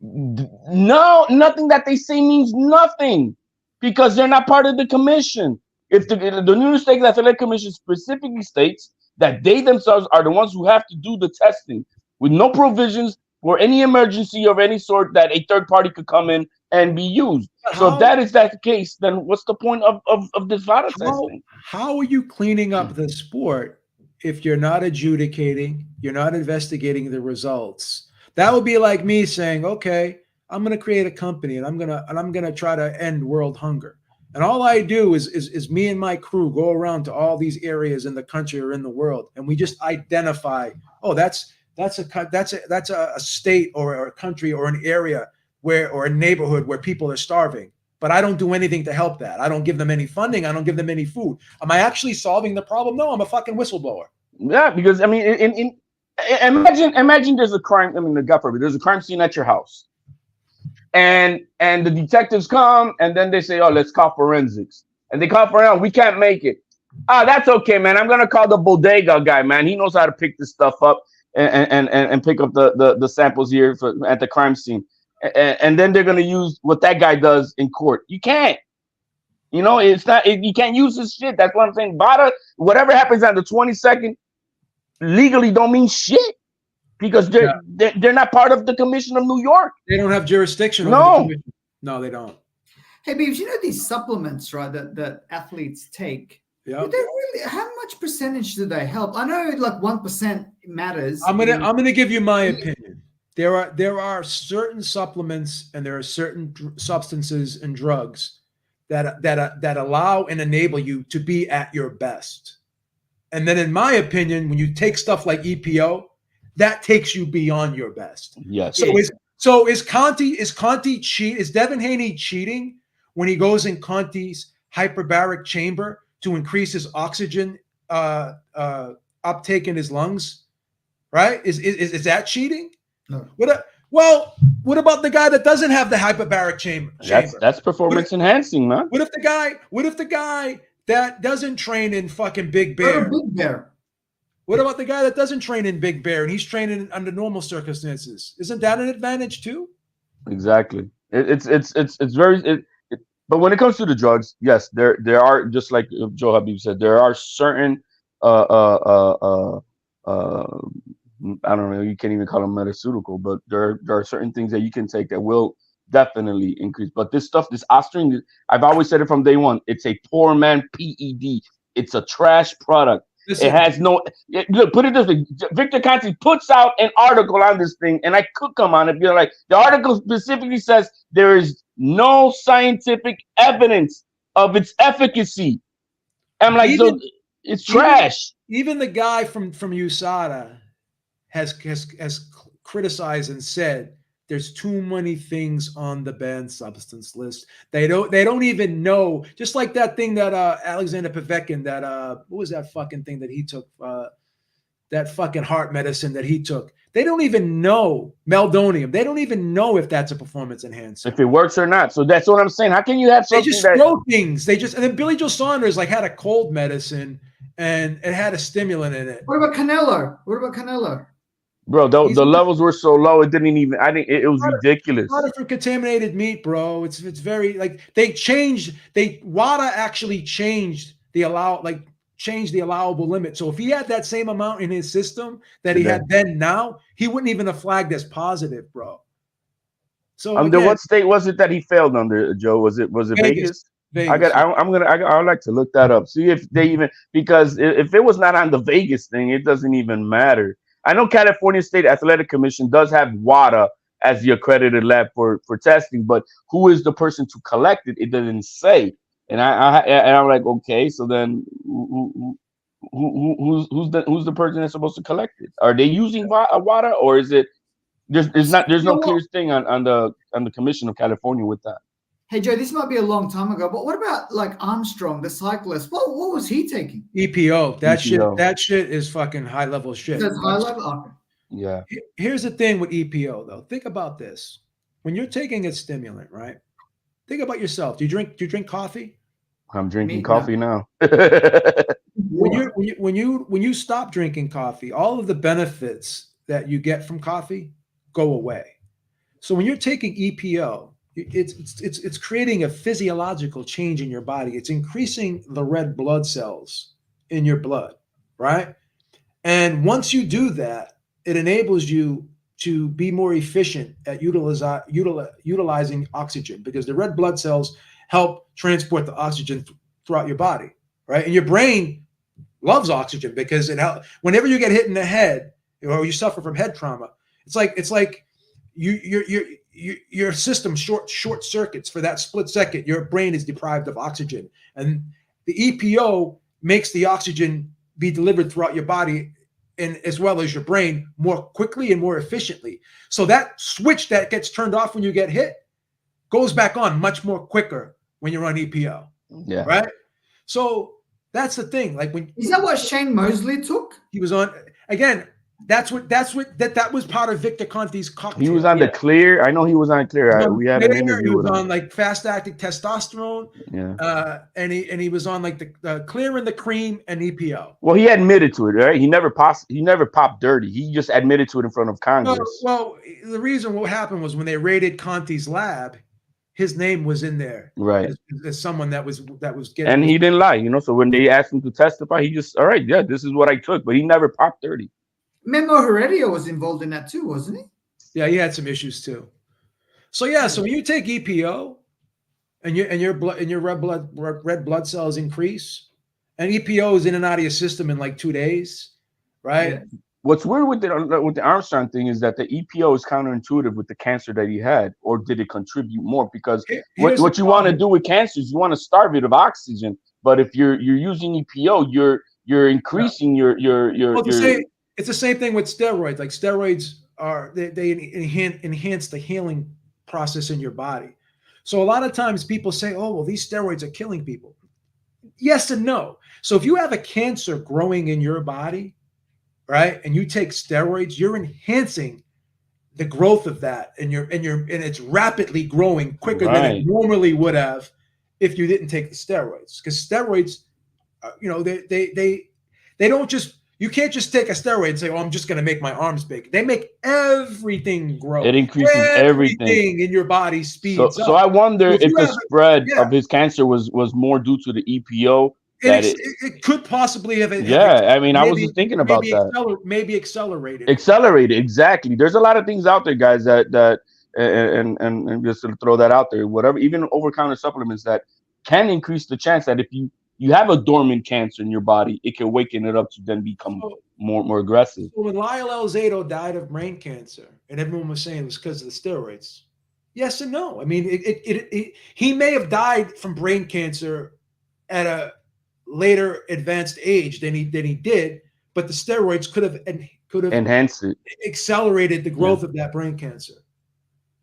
nothing that they say means nothing, because they're not part of the commission. If the New York State Athletic Commission specifically states that they themselves are the ones who have to do the testing, with no provisions for any emergency of any sort that a third party could come in and be used. So if that is the case, then what's the point of this VADA testing? How are you cleaning up the sport if you're not adjudicating, you're not investigating the results? That would be like me saying, okay, I'm going to create a company and I'm going to try to end world hunger. And all I do is me and my crew go around to all these areas in the country or in the world, and we just identify, that's a state or a country or an area or a neighborhood where people are starving. But I don't do anything to help that. I don't give them any funding. I don't give them any food. Am I actually solving the problem? No, I'm a fucking whistleblower. Yeah, because I mean, imagine there's a crime. I mean, God forbid, there's a crime scene at your house. And the detectives come, and then they say, "Oh, let's call forensics." And they call forensics. We can't make it. That's okay, man. I'm gonna call the bodega guy, man. He knows how to pick this stuff up and pick up the samples here at the crime scene. And then they're gonna use what that guy does in court. You can't. It's not. You can't use this shit. That's what I'm saying. VADA, whatever happens on the 22nd, legally don't mean shit. Because they're not part of the Commission of New York. They don't have jurisdiction. No, they don't. Hey, Beebs, these supplements, right, that athletes take, Yeah. Would they really? How much percentage do they help? I know like 1% matters. I'm gonna give you my opinion. There are certain supplements and there are certain substances and drugs that allow and enable you to be at your best. And then, in my opinion, when you take stuff like EPO, that takes you beyond your best. Yes. Is Conti cheat? Is Devin Haney cheating when he goes in Conti's hyperbaric chamber to increase his oxygen uptake in his lungs? Right? Is that cheating? No. What about the guy that doesn't have the hyperbaric chamber? That's performance enhancing, man. What if the guy that doesn't train in fucking Big Go to Bear? Big Bear. What about the guy that doesn't train in Big Bear and he's training under normal circumstances? Isn't that an advantage too? Exactly. It's very. But when it comes to the drugs, yes, there are, just like Joe Habib said, there are certain I don't know, you can't even call them metaceutical, but there are certain things that you can take that will definitely increase. But this stuff, this Osterine, I've always said it from day one, it's a poor man PED. It's a trash product. Listen, it has no. Look, put it this way: Victor Conti puts out an article on this thing, and I could come on it. Be like, the article specifically says there is no scientific evidence of its efficacy. I'm like, so it's trash. Even the guy from USADA has criticized and said there's too many things on the banned substance list. They don't even know. Just like that thing that Alexander Povetkin, that what was that fucking thing that he took? That fucking heart medicine that he took. They don't even know meldonium. They don't even know if that's a performance enhancer, if it works or not. So that's what I'm saying. How can you have something they just throw things? And then Billy Joe Saunders had a cold medicine and it had a stimulant in it. What about Canelo? Bro, the levels were so low, it didn't even. I think it was ridiculous. It's not for contaminated meat, bro. It's very WADA actually changed the allowable limit. So if he had that same amount in his system that he had then now, he wouldn't even have flagged as positive, bro. So again, what state was it that he failed under, Joe? Was it Vegas? Vegas. I would like to look that up. See if they even, because if it was not on the Vegas thing, it doesn't even matter. I know California State Athletic Commission does have WADA as the accredited lab for testing, but who is the person to collect it? It doesn't say. And I'm like, okay, so then who's the person that's supposed to collect it? Are they using WADA, or is it there's no clear thing on the Commission of California with that? Hey Joe, this might be a long time ago, but what about like Armstrong, the cyclist? What was he taking? EPO. That shit is fucking high level shit. That's high level. Okay. Yeah. Here's the thing with EPO though. Think about this. When you're taking a stimulant, right? Think about yourself. Do you drink coffee? I'm drinking coffee now. When you stop drinking coffee, all of the benefits that you get from coffee go away. So when you're taking EPO, it's creating a physiological change in your body. It's increasing the red blood cells in your blood, right? And once you do that, it enables you to be more efficient at utilizing oxygen, because the red blood cells help transport the oxygen throughout your body, right? And your brain loves oxygen because it helps. Whenever you get hit in the head or you suffer from head trauma, it's like your system short circuits for that split second. Your brain is deprived of oxygen, and the EPO makes the oxygen be delivered throughout your body and as well as your brain more quickly and more efficiently. So that switch that gets turned off when you get hit goes back on much more quicker when you're on EPO. Yeah. Right. So that's the thing. Like is that what Shane Mosley took? He was on again. That was part of Victor Conti's cocktail. He was on the clear. I know he was on clear. We had an interview he was with him. on like fast acting testosterone. Yeah. And he was on like the clear and the cream and EPO. Well, he admitted to it, right? He never popped dirty. He just admitted to it in front of Congress. Well, the reason what happened was when they raided Conti's lab, his name was in there, right? As someone that was getting. And he didn't lie, So when they asked him to testify, he just, all right, yeah, this is what I took, but he never popped dirty. Memo Heredia was involved in that too, wasn't he? Yeah, he had some issues too. So yeah, so when you take EPO, and your red blood cells increase, and EPO is in and out of your system in like 2 days, right? Yeah. What's weird with the Armstrong thing is that the EPO is counterintuitive with the cancer that he had, or did it contribute more? Because Here's what the you want to problem. do with cancer is you want to starve it of oxygen, but if you're using EPO, you're increasing Well, your it's the same thing with steroids. Like steroids they enhance the healing process in your body. So a lot of times people say, "Oh, well, these steroids are killing people." Yes and no. So if you have a cancer growing in your body, right, and you take steroids, you're enhancing the growth of that, and it's rapidly growing quicker than it right. normally would have if you didn't take the steroids. Because steroids, they don't just you can't just take a steroid and say, "Oh, I'm just going to make my arms big." They make everything grow. It increases everything. Everything in your body speeds So up. I wonder So if if you the have spread yeah, of his cancer was more due to the EPO that it could possibly have yeah. I mean, I was maybe just thinking about that. maybe accelerated it. Accelerated, exactly. There's a lot of things out there, guys, that and just to throw that out there, whatever, even over-counter supplements that can increase the chance that if you have a dormant cancer in your body, it can waken it up to then become So, more aggressive. so when Lyle Alzado died of brain cancer, and everyone was saying it was because of the steroids, yes and no. I mean, he may have died from brain cancer at a later advanced age than he did, but the steroids could have Enhance it. accelerated the growth of that brain cancer.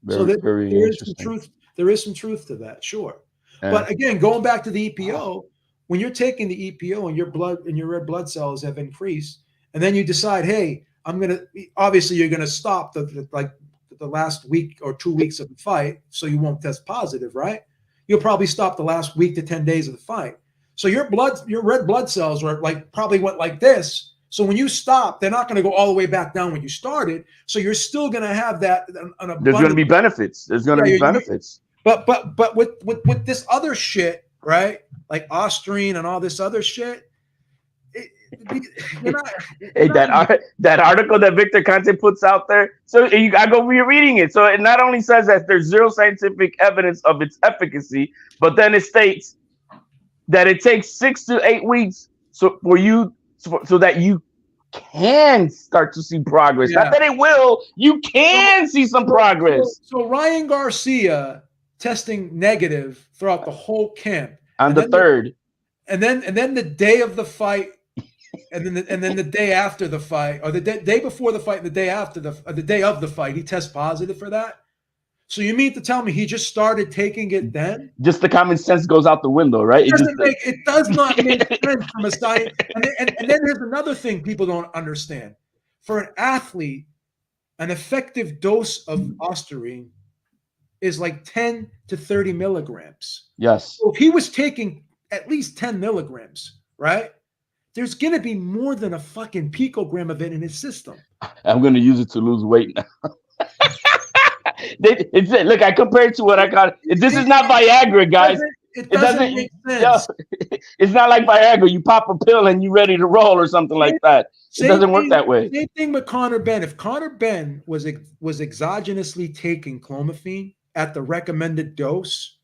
Very, So that very there is some interesting. truth. There is some truth to that, sure. Yeah. But again, going back to the EPO, when you're taking the EPO and your red blood cells have increased, and then you decide, hey, obviously you're gonna stop the last week or 2 weeks of the fight, so you won't test positive, right? You'll probably stop the last week to 10 days of the fight. So your red blood cells are probably went like this. So when you stop, they're not going to go all the way back down when you started. So you're still going to have that. There's going to be benefits. There's going to be benefits. But with this other shit, right? Like Ostrine and all this other shit. That article that Victor Conte puts out there. So I go rereading it. So it not only says that there's zero scientific evidence of its efficacy, but then it states that it takes 6 to 8 weeks so that you can start to see progress. Yeah. Not that it will, you can see some progress. So Ryan Garcia testing negative throughout the whole camp On the third, and then the day of the fight, and then the day after the fight, or the day before the fight, and the day after the day of the fight, he tests positive for that. So you mean to tell me he just started taking it then? Just the common sense goes out the window, right? It does not make sense from a science. And then there's another thing people don't understand. For an athlete, an effective dose of Osterine is like 10 to 30 milligrams. Yes. So if he was taking at least 10 milligrams, right? There's going to be more than a fucking picogram of it in his system. I'm going to use it to lose weight now. Look, I compared to what I got. This is not Viagra, guys. It doesn't make sense. It's not like Viagra. You pop a pill and you're ready to roll or something like that. It doesn't work that way. Same thing with Conor Benn. If Conor Benn was exogenously taking clomiphene at the recommended dose,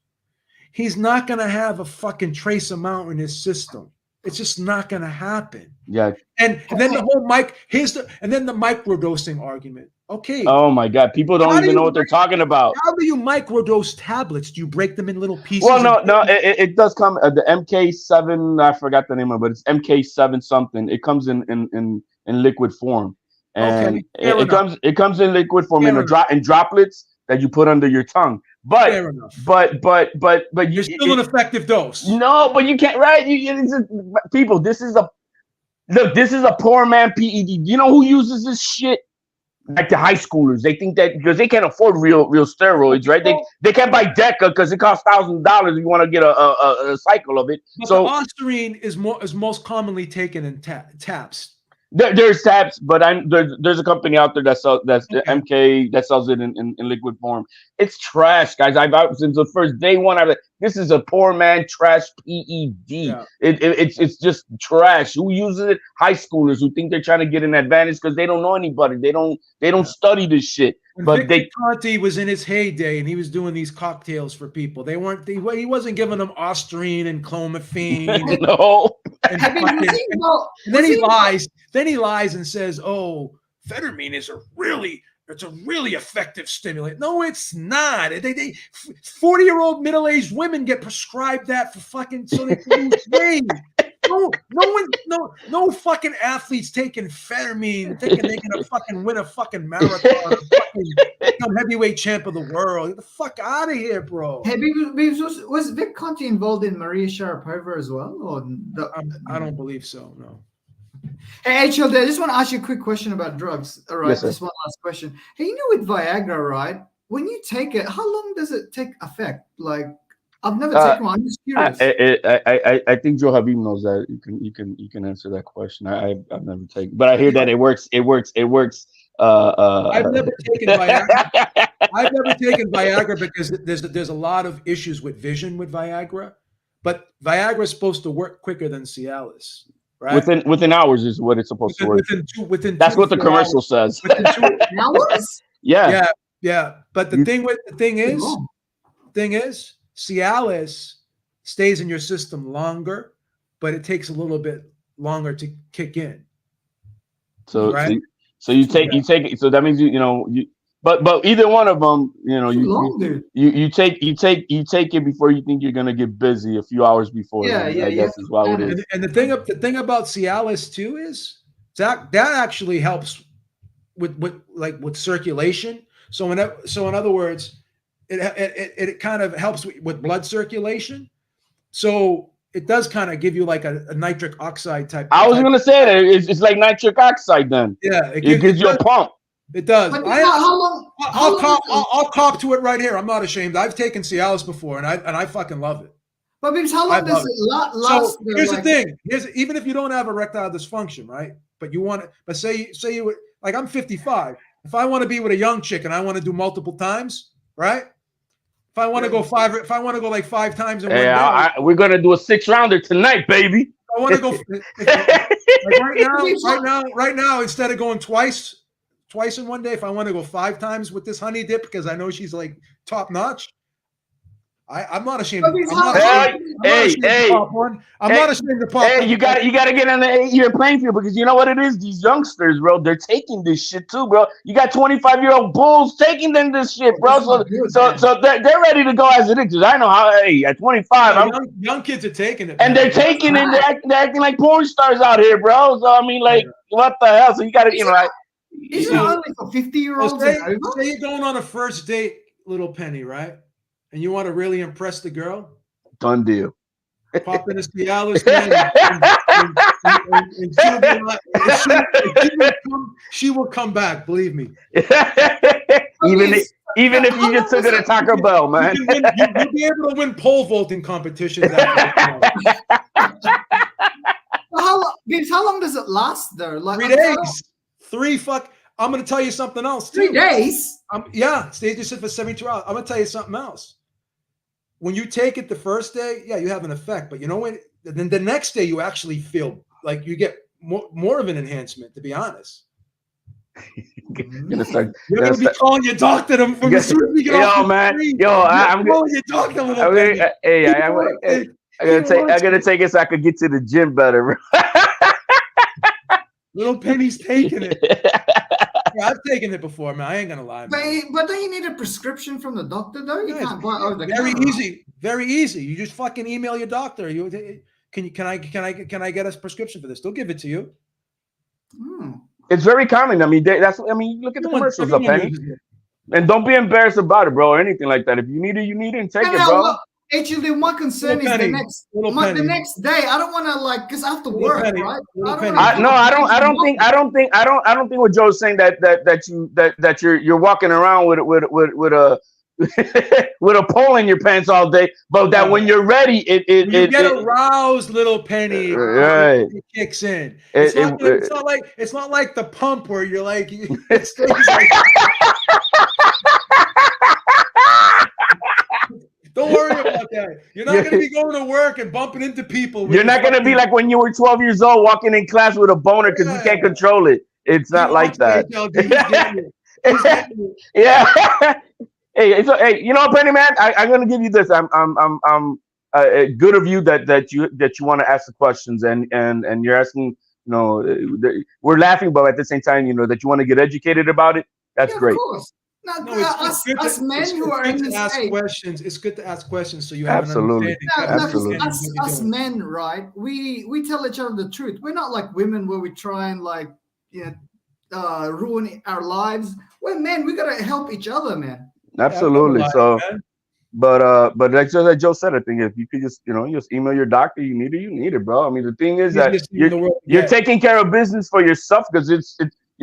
he's not going to have a fucking trace amount in his system. It's just not going to happen. Yeah. And then the whole the microdosing argument. Okay. Oh my God. People don't even know what they're talking about. How do you microdose tablets? Do you break them in little pieces? Well, no. It does come the MK7. I forgot the name of it, but it's MK7 something. It comes in liquid form, and it comes in liquid form in droplets that you put under your tongue. But you're still an effective dose. No, but you can't. Right? People, this is a poor man PED. You know who uses this shit? Like the high schoolers. They think that because they can't afford real steroids, right? They can't buy Deca because it costs $1,000 if you want to get a cycle of it. But so the Osterine is most commonly taken in taps. There's tabs, but there's a company out there that's MK that sells it in liquid form. It's trash, guys. I've out since the first day one. I'm like, this is a poor man trash PED. Yeah. It's just trash. Who uses it? High schoolers who think they're trying to get an advantage because they don't know anybody. They don't study this shit. When Victor Conte was in his heyday and he was doing these cocktails for people. He wasn't giving them Osterine and clomiphene. No. and Habib, fucking, was he involved? and then was he he- lies. Then he lies and says, "Oh, Phetermine is a really effective stimulant." No, it's not. 40-year-old middle-aged women get prescribed that for fucking so they can lose weight. No fucking athletes taking Phetermine thinking they're gonna fucking win a fucking marathon or fucking become heavyweight champ of the world. Get the fuck out of here, bro. Habib, was Vic Conti involved in Maria Sharapova as well? Or I don't believe so. No. Hey, HLD, I just want to ask you a quick question about drugs. All right, Yes, sir. just one last question. Hey, you know with Viagra, right? When you take it, how long does it take effect? Like, I've never taken one. I'm just curious. I think Joe Habib knows that. You can answer that question. I've never taken, but I hear that it works. I've never taken Viagra. I've never taken Viagra because there's a lot of issues with vision with Viagra, but Viagra is supposed to work quicker than Cialis, right? Within hours is what it's supposed to work. Within That's 2 what the to 4 commercial hours. says. Hours? Yeah. Yeah. But the thing is, Cialis stays in your system longer, but it takes a little bit longer to kick in. So right? so you take it. So that means but either one of them, you take it before you think you're gonna get busy a few hours before. Yeah, I guess is why it is. And the thing about Cialis too is that actually helps with circulation. So in other words, it kind of helps with blood circulation. So it does kind of give you like a nitric oxide type. I was gonna say that it's like nitric oxide then. Yeah, it gives you a pump. It does. I'll cop to it right here. I'm not ashamed. I've taken Cialis before, and I fucking love it. But because how long does it last? So here's the thing. Even if you don't have erectile dysfunction, right? But you want it. But say you like I'm 55. If I want to be with a young chick and I want to do multiple times, right? If I want to go like 5 times in one day, we're gonna do a 6-rounder tonight, baby. I want to go right now. Instead of going twice in one day, if I want to go 5 times with this honey dip because I know she's like top notch, I'm not ashamed. I'm not ashamed to pop. Hey, you got to get on the even playing field because you know what it is. These youngsters, bro, they're taking this shit too, bro. You got 25-year-old bulls taking them this shit, bro. So they're ready to go as it is. I know how. Hey, at 25, young kids are taking it, and they're taking it. They're acting like porn stars out here, bro. So I mean, like, what the hell? So you got to, Isn't it only for 50-year-olds? Say you're going on a first date, little Penny, right? And you want to really impress the girl? Done deal. Pop in a Cialis, man, and she will come back. Believe me. Even if you just took her to Taco Bell, man. You'll be able to win pole vaulting competitions. How long does it last though? Like 3 days. I'm going to tell you something else too. 3 days? Yeah, stays just for 72 hours. I'm going to tell you something else. When you take it the first day, yeah, you have an effect. But you know when? Then the next day you actually feel like you get more of an enhancement. To be honest, you're gonna be calling your doctor from the soon as we get off the man. screen. I'm calling your doctor. I'm gonna take it so I could get to the gym better. Little Penny's taking it. Yeah, I've taken it before, man. I ain't gonna lie. But don't you need a prescription from the doctor though? You can't buy over the Very easy. Very easy. You just fucking email your doctor. Can I get a prescription for this? They'll give it to you. It's very common. I mean, look at the commercials up, Penny. And don't be embarrassed about it, bro, or anything like that. If you need it, and take it, bro. Actually, my concern is the next day. I don't want to because I have to work, right? I don't think what Joe's saying that you're walking around with a with a pole in your pants all day, but that when you're ready, you get aroused, little Penny. Right, it kicks in. It's not like the pump where you're like. Don't worry about that. You're not going to be going to work and bumping into people. You're not going to be like when you were 12 years old walking in class with a boner because you can't control it. It's not like that. Yeah. Hey, you know, Penny man, I'm going to give you this. good of you that you want to ask the questions, and you're asking. We're laughing, but at the same time, that you want to get educated about it. That's Yeah, of great. course. No, No, it's good us men who are in to this ask stage. questions. It's good to ask questions so you have an Absolutely. understanding. No, have an because Absolutely. understanding of what us you're doing. men, right? We tell each other the truth. We're not like women where we try and like ruin our lives. We're men. We gotta help each other, man. Absolutely. Yeah, So, man. but like Joe said, I think if you could just just email your doctor, you need it, bro. I mean, the thing is that Easiest thing in the world to you're get. taking care of business for yourself because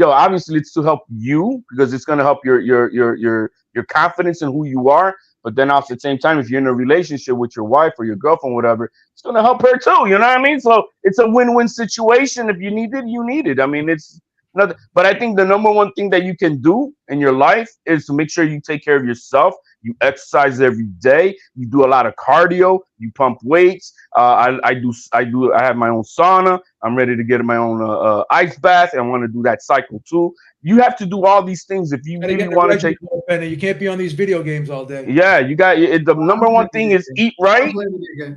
obviously it's to help you because it's gonna help your confidence in who you are. But then also at the same time, if you're in a relationship with your wife or your girlfriend, whatever, it's gonna help her too. You know what I mean? So it's a win-win situation. If you need it, you need it. I mean, it's nothing. But I think the number one thing that you can do in your life is to make sure you take care of yourself. You exercise every day. You do a lot of cardio. You pump weights. I have my own sauna. I'm ready to get my own ice bath. I want to do that cycle too. You have to do all these things if you Gotta really get the want to regimen, take. little Penny. You can't be on these video games all day. Yeah, you got the number one thing is eat right.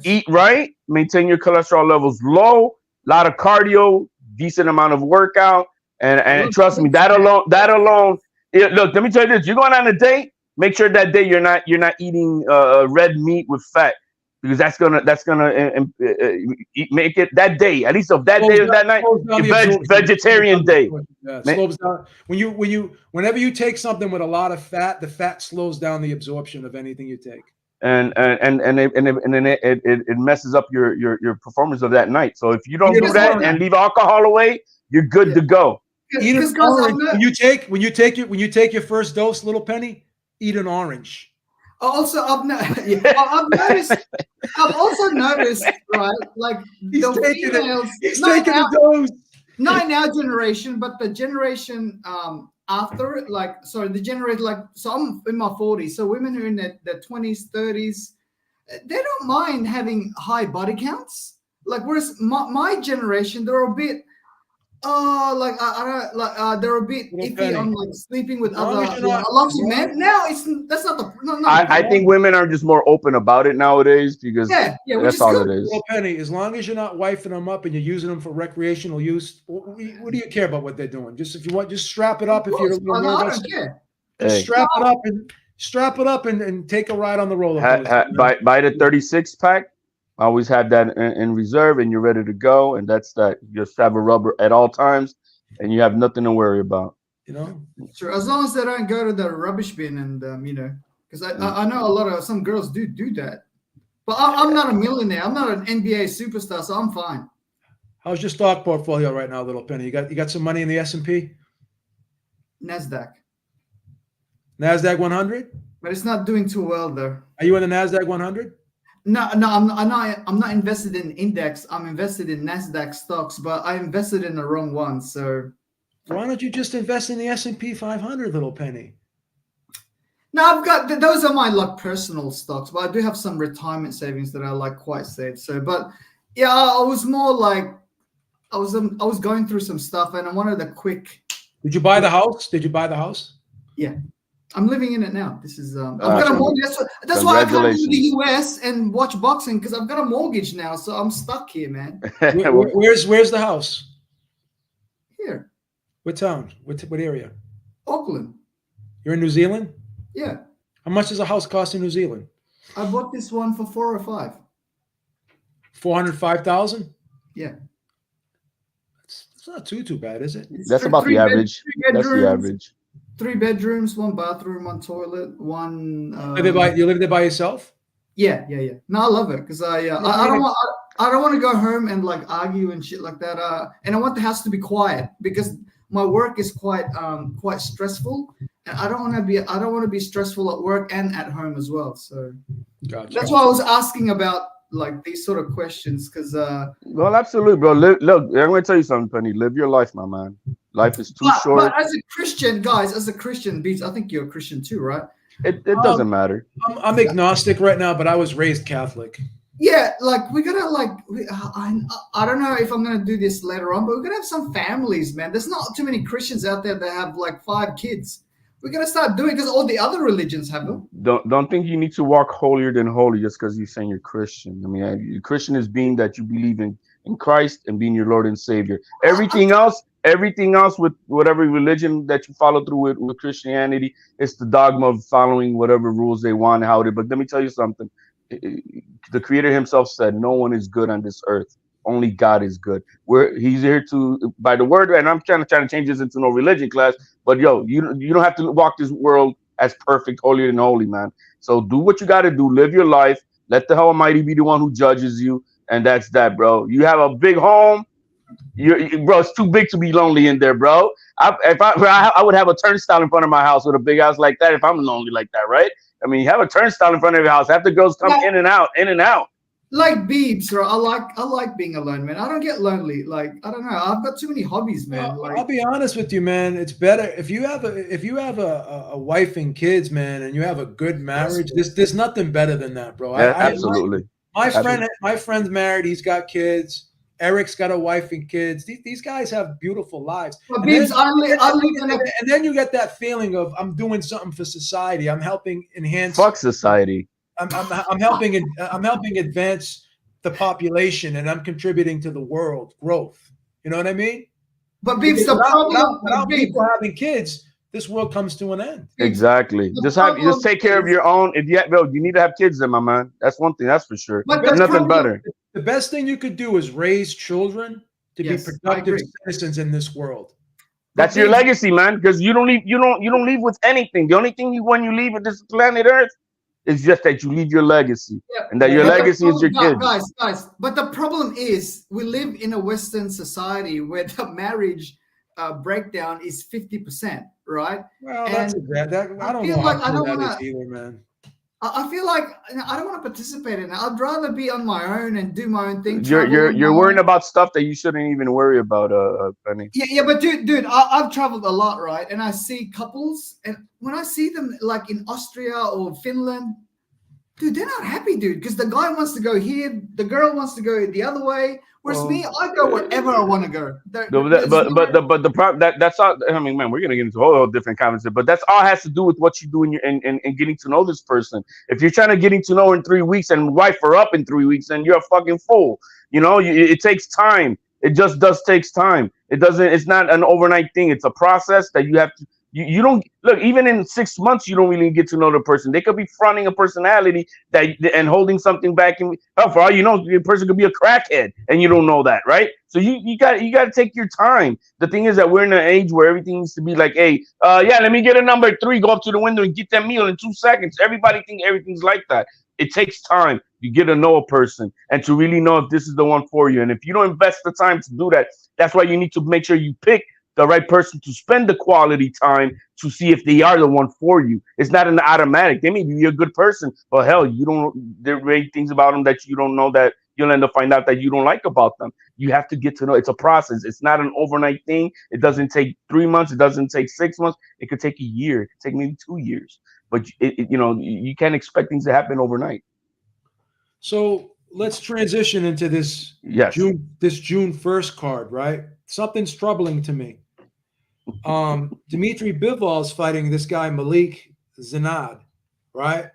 Eat right. Maintain your cholesterol levels low. A lot of cardio. Decent amount of workout. And trust me, that alone. Look, let me tell you this: you're going on a date. Make sure that day you're not eating red meat with fat because that's gonna make it that day at least of that day or that night vegetarian day. Yeah, it slows down whenever you take something with a lot of fat, the fat slows down the absorption of anything you take. And then it messes up your performance of that night. So if you don't do that and leave alcohol away, you're good to go. Eat an orange. When you take your first dose, little Penny, eat an orange. Also, I've also noticed, right? Like He's the taking females, He's taking a dose. not in our generation, but the generation after it, like sorry, the generation so I'm in my 40s, so women who are in their 20s, 30s, they don't mind having high body counts. Like whereas my generation, they're a bit they're a bit iffy on like sleeping with other. I love you, man. Now that's not the. No, I think women are just more open about it nowadays because that's all it is. Well, Penny, as long as you're not wifing them up and you're using them for recreational use, what do you care about what they're doing? Just if you want, just strap it up. If you're a little nervous, I don't care. Just strap it up and take a ride on the roller coaster. Buy the 36 pack. I always have that in reserve, and you're ready to go. And that's that. You just have a rubber at all times, and you have nothing to worry about. Sure, as long as they don't go to the rubbish bin, and because I know a lot of some girls do that. But I'm not a millionaire. I'm not an NBA superstar, so I'm fine. How's your stock portfolio right now, little Penny? You got some money in the S&P? NASDAQ 100? But it's not doing too well though. Are you in the NASDAQ 100? No, I'm not invested in index. I'm invested in NASDAQ stocks, but I invested in the wrong one. So why don't you just invest in the S&P 500, little Penny? No, I've got those are my like personal stocks, but I do have some retirement savings that I like quite safe. So, but yeah, I was more like I was going through some stuff, and I wanted a quick. Did you buy the house? Yeah. I'm living in it now. This is I've got a mortgage. That's why I can't go to the US and watch boxing because I've got a mortgage now. So I'm stuck here, man. Where's the house? Here. What town? What area? Auckland. You're in New Zealand? Yeah. How much does a house cost in New Zealand? I bought this one for 405. 405,000? Yeah. It's not too bad, is it? That's about the average. That's the average. 3 bedrooms, 1 bathroom, 1 toilet, 1. You live there by yourself? Yeah. No, I love it because I don't want to go home and like argue and shit like that. And I want the house to be quiet because my work is quite stressful, and I don't want to be stressful at work and at home as well. So that's why I was asking about like these sort of questions because. Well, absolutely, bro. Look, I'm going to tell you something, Penny. Live your life, my man. Life is too short. But as a Christian, Beats, I think you're a Christian too, right? It doesn't matter. I'm agnostic right now, but I was raised Catholic. Yeah, like we gotta like. I don't know if I'm gonna do this later on, but we're gonna have some families, man. There's not too many Christians out there that have like 5 kids. We're gonna start doing because all the other religions have them. Don't think you need to walk holier than holy just because you're saying you're Christian. I mean, Christian is being that you believe in Christ and being your Lord and Savior. Everything else with whatever religion that you follow through with Christianity, it's the dogma of following whatever rules they want, how they. But let me tell you something. The Creator Himself said, "No one is good on this earth. Only God is good." He's here to by the word, and I'm trying to change this into no religion class. But yo, you don't have to walk this world as perfect, holier than holy, man. So do what you got to do. Live your life. Let the Almighty be the one who judges you, and that's that, bro. You have a big home. Bro, it's too big to be lonely in there, bro. I would have a turnstile in front of my house with a big house like that if I'm lonely like that, right? I mean, you have a turnstile in front of your house. Have the girls come in and out, in and out. Like Beebs, bro. I like being alone, man. I don't get lonely. Like, I don't know. I've got too many hobbies, man. Like, I'll be honest with you, man. It's better if you have a wife and kids, man, and you have a good marriage. There's nothing better than that, bro. Absolutely. My friend's married. He's got kids. Eric's got a wife and kids. These guys have beautiful lives. But Beebs, and then you get that feeling of I'm doing something for society. I'm helping enhance. Fuck society. I'm helping advance the population, and I'm contributing to the world growth. You know what I mean? But Beebs, the problem without people having kids, this world comes to an end. Exactly. Just take care of your own. If you need to have kids, then my man. That's one thing. That's for sure. But there's nothing better. The best thing you could do is raise children to be productive citizens in this world. That's your legacy, man. Because you don't leave with anything. The only thing when you leave with this planet Earth is just that you leave your legacy, and that your legacy is your kids. Guys. But the problem is we live in a Western society where the marriage breakdown is 50%, right? Well, that's exactly. I don't know how true that is either, man. I feel like I don't want to participate in it. I'd rather be on my own and do my own thing. You're worrying about stuff that you shouldn't even worry about, Penny. Yeah, but dude, I've traveled a lot, right? And I see couples, and when I see them like in Austria or Finland, dude, they're not happy, dude, because the guy wants to go here, the girl wants to go the other way. Whereas me, I go wherever I want to go. But the problem that's all. I mean, man, we're gonna get into a whole different comments, but that's all has to do with what you do in getting to know this person. If you're trying to getting to know her in 3 weeks and wife her up in 3 weeks, then you're a fucking fool. You know, it takes time. It just takes time. It's not an overnight thing. It's a process that you have to. You don't look, even in 6 months, you don't really get to know the person. They could be fronting a personality and holding something back. And for all you know, the person could be a crackhead and you don't know that, right? So you got to take your time. The thing is that we're in an age where everything needs to be like, hey, let me get a number 3, go up to the window and get that meal in 2 seconds. Everybody think everything's like that. It takes time. You get to know a person and to really know if this is the one for you. And if you don't invest the time to do that, that's why you need to make sure you pick the right person to spend the quality time to see if they are the one for you. It's not an automatic. They may be a good person, but hell, there are things about them that you don't know that you'll end up find out that you don't like about them. You have to get to know. It's a process. It's not an overnight thing. It doesn't take 3 months. It doesn't take 6 months. It could take a year. It could take maybe 2 years. But you can't expect things to happen overnight. So let's transition into this June 1st card, right? Something's troubling to me. Dmitry Bivol is fighting this guy Malik Zinad, right?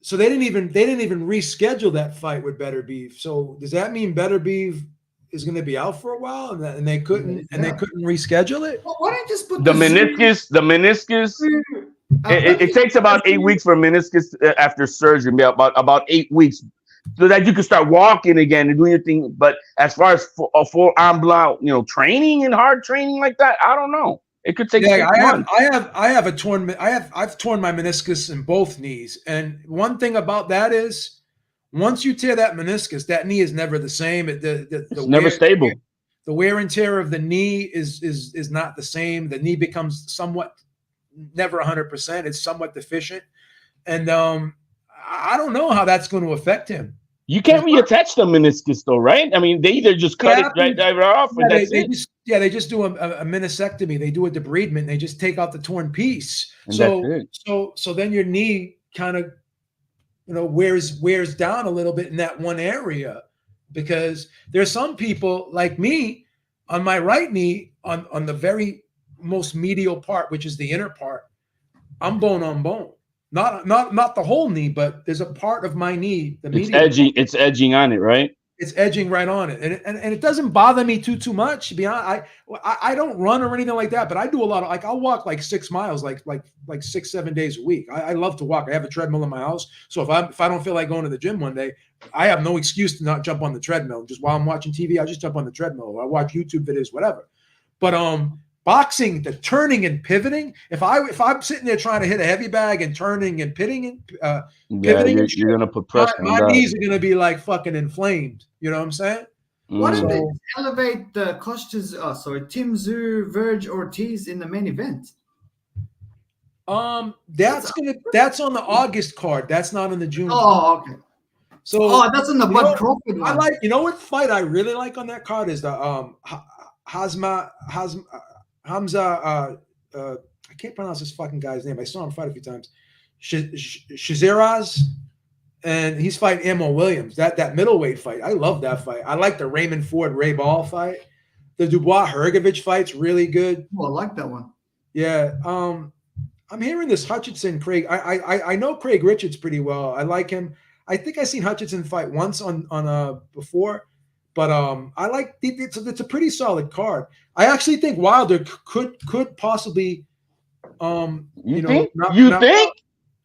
So they didn't even reschedule that fight with Better Beef. So does that mean Better Beef is going to be out for a while, and they couldn't reschedule it? Well, why don't you just put the meniscus? The meniscus. It takes about 8 weeks for meniscus after surgery. About 8 weeks. So that you can start walking again and doing your thing. But as far as a full en blanc, training and hard training like that, I don't know. It could take 6 months. I've torn my meniscus in both knees. And one thing about that is once you tear that meniscus, that knee is never the same. It's never stable. The wear and tear of the knee is not the same. The knee becomes somewhat never 100%. It's somewhat deficient. And I don't know how that's going to affect him. You can't reattach the meniscus, though, right? I mean, they either just cut it right off, and that's it. They just do a meniscectomy. They do a debridement. They just take out the torn piece. And that's it. So then your knee kind of, wears down a little bit in that one area, because there's some people like me on my right knee on the very most medial part, which is the inner part. I'm bone on bone. Not the whole knee, but there's a part of my knee, the It's medial. edging. It's edging on it, right? It's edging right on it, and it doesn't bother me too much. To be honest, I don't run or anything like that, but I do a lot of like I'll walk like 6 miles, like 6-7 days a week. I love to walk. I have a treadmill in my house, so if I don't feel like going to the gym one day, I have no excuse to not jump on the treadmill. Just while I'm watching TV, I just jump on the treadmill. Or I watch YouTube videos, whatever. But boxing, the turning and pivoting. If I'm sitting there trying to hit a heavy bag and turning and pivoting, You're gonna put pressure on my that. knees are gonna be like fucking inflamed. You know what I'm saying? What Mm. did they elevate the Costas? Oh, sorry, Tim Tszyu, Verge Ortiz in the main event? That's on the August card. That's not on the June. Oh, okay. So That's on the you Bud know, Crawford one. I like. You know what fight I really like on that card is the Hamza. I can't pronounce this fucking guy's name. I saw him fight a few times. Shaziraz, and he's fighting Amo Williams. That middleweight fight. I love that fight. I like the Raymond Ford Ray Ball fight. The Dubois Hergovich fight's really good. Oh, I like that one. Yeah. I'm hearing this Hutchinson Craig. I know Craig Richards pretty well. I like him. I think I seen Hutchinson fight once on before, but I like it's a pretty solid card. I actually think Wilder could possibly You think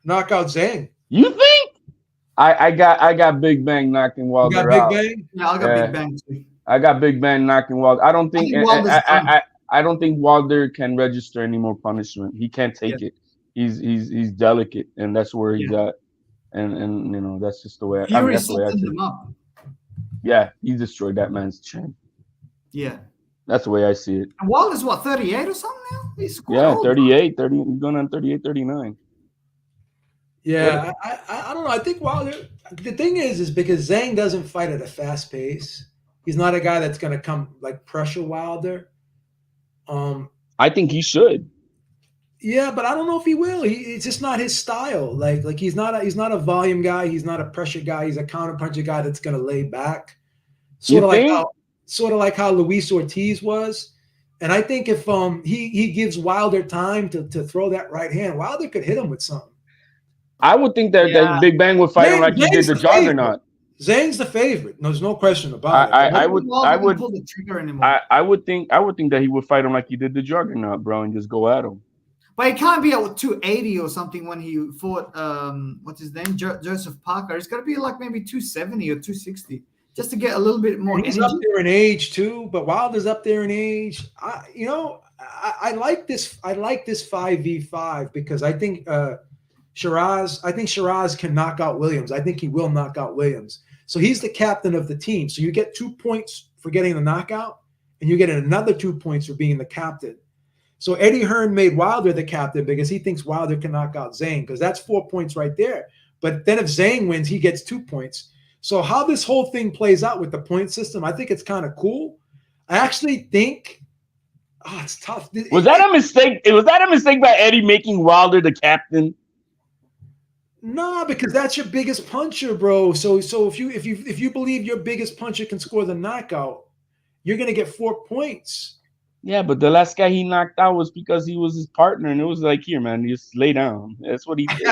knock out Zhang. You think? I got Big Bang knocking You Wilder got out. Big Bang? Yeah, I got Yeah. Big Bang too. I got Big Bang knocking Wilder. I don't think Wilder's done. I don't think Wilder can register any more punishment. He can't take it. He's delicate, and that's where he's at. And you know that's just the way. Fury that's the way I setting see him it. up. Yeah, he destroyed that man's chin. Yeah. That's the way I see it. And Wilder's what, 38 or something now? He's quite Yeah, old. 38, 30. He's going on 38, 39. Yeah, I don't know. I think Wilder. The thing is because Zhang doesn't fight at a fast pace. He's not a guy that's going to come like pressure Wilder. I think he should. Yeah, but I don't know if he will. It's just not his style. Like he's not a volume guy. He's not a pressure guy. He's a counterpuncher guy that's going to lay back. Sort of like how Luis Ortiz was. And I think if he gives Wilder time to throw that right hand, Wilder could hit him with something. I would think that Big Bang would fight him like he did the Juggernaut. Zhang's the favorite. There's no question about it. I would pull the trigger anymore. I would think that he would fight him like he did the Juggernaut, bro, and just go at him. But he can't be at 280 or something when he fought what's his name? Joseph Parker. It's got to be like maybe 270 or 260 just to get a little bit more He's energy. up there in age too, but Wilder's up there in age. I like this 5v5 because I think Shiraz can knock out Williams. I think he will knock out Williams. So he's the captain of the team. So you get 2 points for getting the knockout, and you get another 2 points for being the captain. So Eddie Hearn made Wilder the captain because he thinks Wilder can knock out Zhang because that's 4 points right there. But then if Zhang wins, he gets 2 points. So how this whole thing plays out with the point system, I think it's kind of cool. I actually think, it's tough. Was that a mistake? Was that a mistake by Eddie making Wilder the captain? No, because that's your biggest puncher, bro. So if you believe your biggest puncher can score the knockout, you're gonna get 4 points. Yeah, but the last guy he knocked out was because he was his partner, and it was like, here, man, just lay down. That's what he did.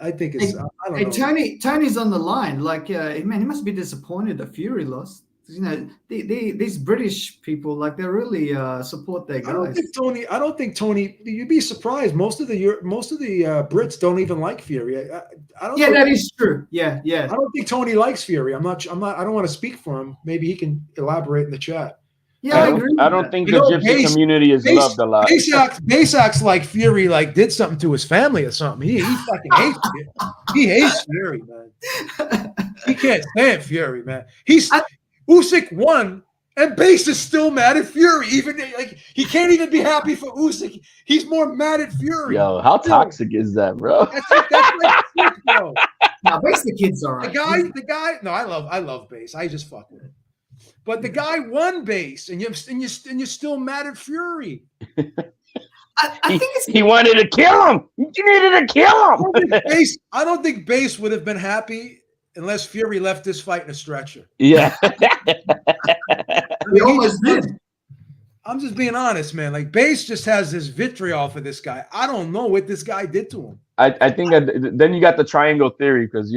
I think it's. I don't know. Tony's on the line. Like, man, he must be disappointed that Fury lost. You know, these British people, like, they really support their guys. I don't think Tony. You'd be surprised. Most of the Brits don't even like Fury. That is true. Yeah. I don't think Tony likes Fury. I'm not. I don't want to speak for him. Maybe he can elaborate in the chat. Yeah, I agree. I don't think the gypsy community is loved a lot. Basak's like Fury, like did something to his family or something. He fucking hates it. He hates Fury, man. He can't stand Fury, man. Usyk won, and Base is still mad at Fury. Even like he can't even be happy for Usyk. He's more mad at Fury. Yo, how toxic is that, bro? That's like sick, bro. No, Base the kid's all right. The guy. No, I love Base. I just fuck with it. But the guy won Base, and you're still mad at Fury. I think he wanted to kill him. You needed to kill him. I don't think Base would have been happy unless Fury left this fight in a stretcher. Yeah. We almost did. I'm just being honest, man. Like Base just has this vitriol for this guy. I don't know what this guy did to him. I think then you got the triangle theory because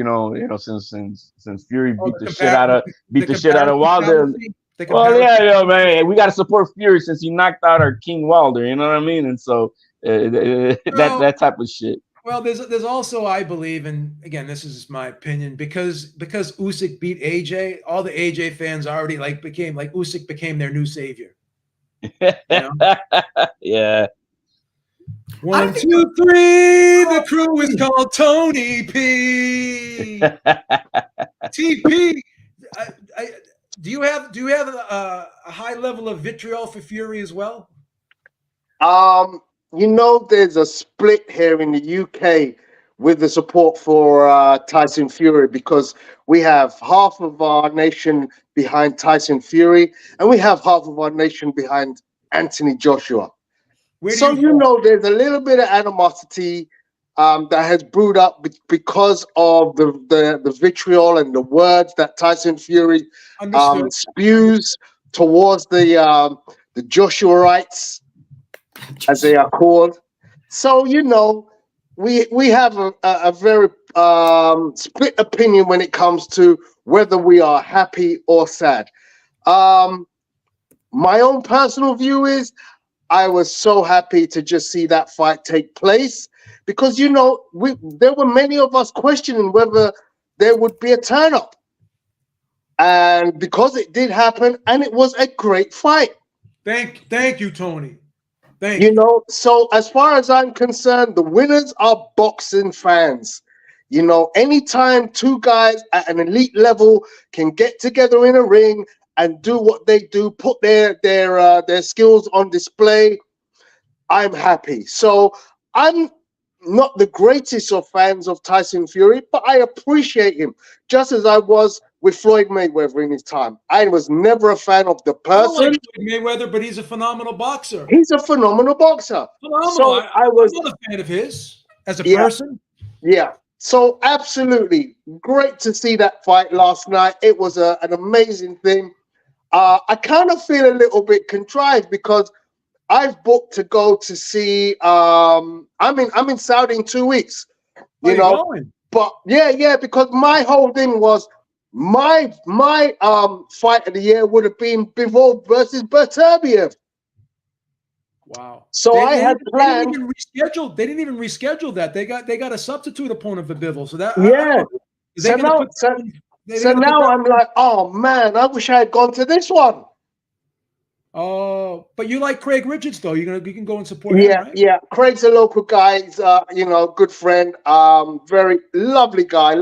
since Fury Oh, beat the shit out of comparison Wilder. fallacy? The Well, comparison. yeah, man, we got to support Fury since he knocked out our King Wilder. You know what I mean? And so that type of shit. Well, there's also, I believe, and again, this is my opinion, because Usyk beat AJ, all the AJ fans already became Usyk became their new savior. You know? Yeah. 1, 2, 3. The crew is called Tony P. TP. Do you have a high level of vitriol for Fury as well? There's a split here in the UK with the support for Tyson Fury, because we have half of our nation behind Tyson Fury and we have half of our nation behind Anthony Joshua. There's a little bit of animosity that has brewed up because of the vitriol and the words that Tyson Fury spews towards the Joshuaites, as they are called. So we have a very split opinion when it comes to whether we are happy or sad. My own personal view is I was so happy to just see that fight take place, because there were many of us questioning whether there would be a turn up, and because it did happen, and it was a great fight. Thank you, Tony. Thank you. So as far as I'm concerned, the winners are boxing fans. Anytime two guys at an elite level can get together in a ring and do what they do, put their skills on display, I'm happy. So I'm not the greatest of fans of Tyson Fury, but I appreciate him, just as I was with Floyd Mayweather in his time. I was never a fan of the person. I don't like Floyd Mayweather, but he's a phenomenal boxer. He's a phenomenal boxer. Phenomenal. So I'm not a fan of his as a person. Yeah. So absolutely great to see that fight last night. It was an amazing thing. I kind of feel a little bit contrived because I've booked to go to see. I'm in Saudi in 2 weeks. Going? But yeah, because my whole thing was my fight of the year would have been Bivol versus Berterbiev. Wow. So I had planned. They didn't even reschedule that. They got a substitute opponent for Bivol. So that So now I'm like, oh man, I wish I had gone to this one. Oh, but you like Craig Richards though. You can go and support him, right? Yeah. Craig's a local guy. He's good friend. Very lovely guy.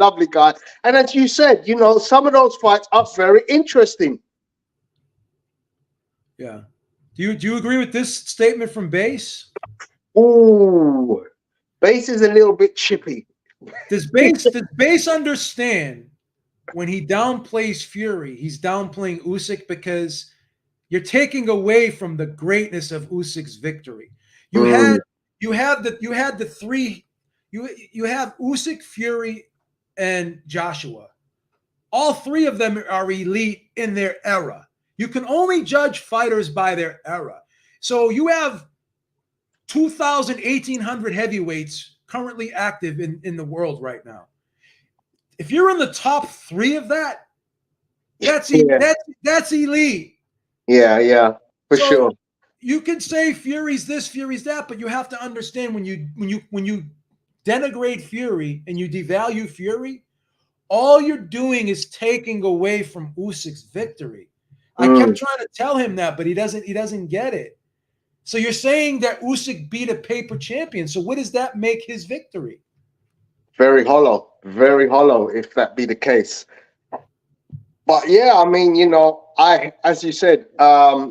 And as you said, some of those fights are very interesting. Yeah. Do you agree with this statement from Base? Ooh, Base is a little bit chippy. Does Base understand when he downplays Fury, he's downplaying Usyk because you're taking away from the greatness of Usyk's victory. You have Usyk, Fury, and Joshua. All three of them are elite in their era. You can only judge fighters by their era. So you have 2,000, 1,800 heavyweights currently active in the world right now. If you're in the top three of that, that's elite. Yeah, for sure. You can say Fury's this, Fury's that, but you have to understand when you denigrate Fury and you devalue Fury, all you're doing is taking away from Usyk's victory. I kept trying to tell him that, but he doesn't get it. So you're saying that Usyk beat a paper champion. So what does that make his victory? Very hollow, if that be the case. But yeah, I mean, as you said,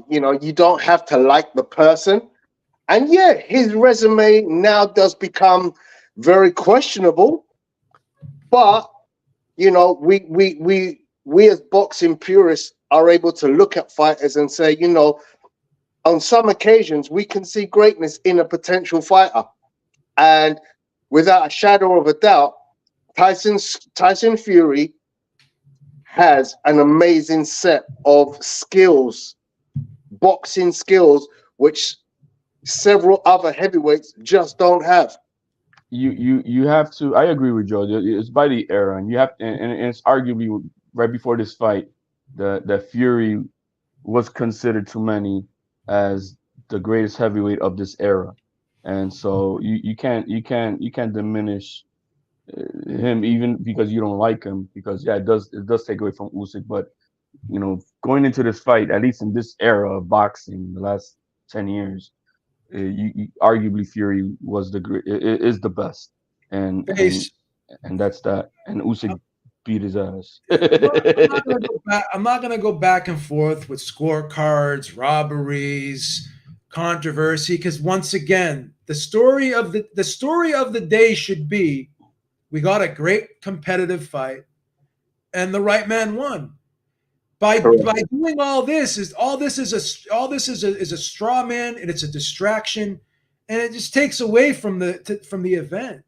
you don't have to like the person. And yeah, his resume now does become very questionable. But, we as boxing purists are able to look at fighters and say, on some occasions, we can see greatness in a potential fighter. And without a shadow of a doubt, Tyson Fury has an amazing set of skills boxing skills, which several other heavyweights just don't have. You have to. I agree with Joe. It's by the era, and you have, and it's arguably right before this fight that Fury was considered to many as the greatest heavyweight of this era, and so you can't diminish him even because you don't like him, because yeah, it does take away from Usyk, but going into this fight, at least in this era of boxing, the last 10 years, arguably Fury was is the best, and Base. and that's that. And Usyk beat his ass. I'm not gonna go back and forth with scorecards, robberies, controversy, because once again, the story of the day should be we got a great competitive fight, and the right man won. By doing all this is a straw man, and it's a distraction, and it just takes away from the event.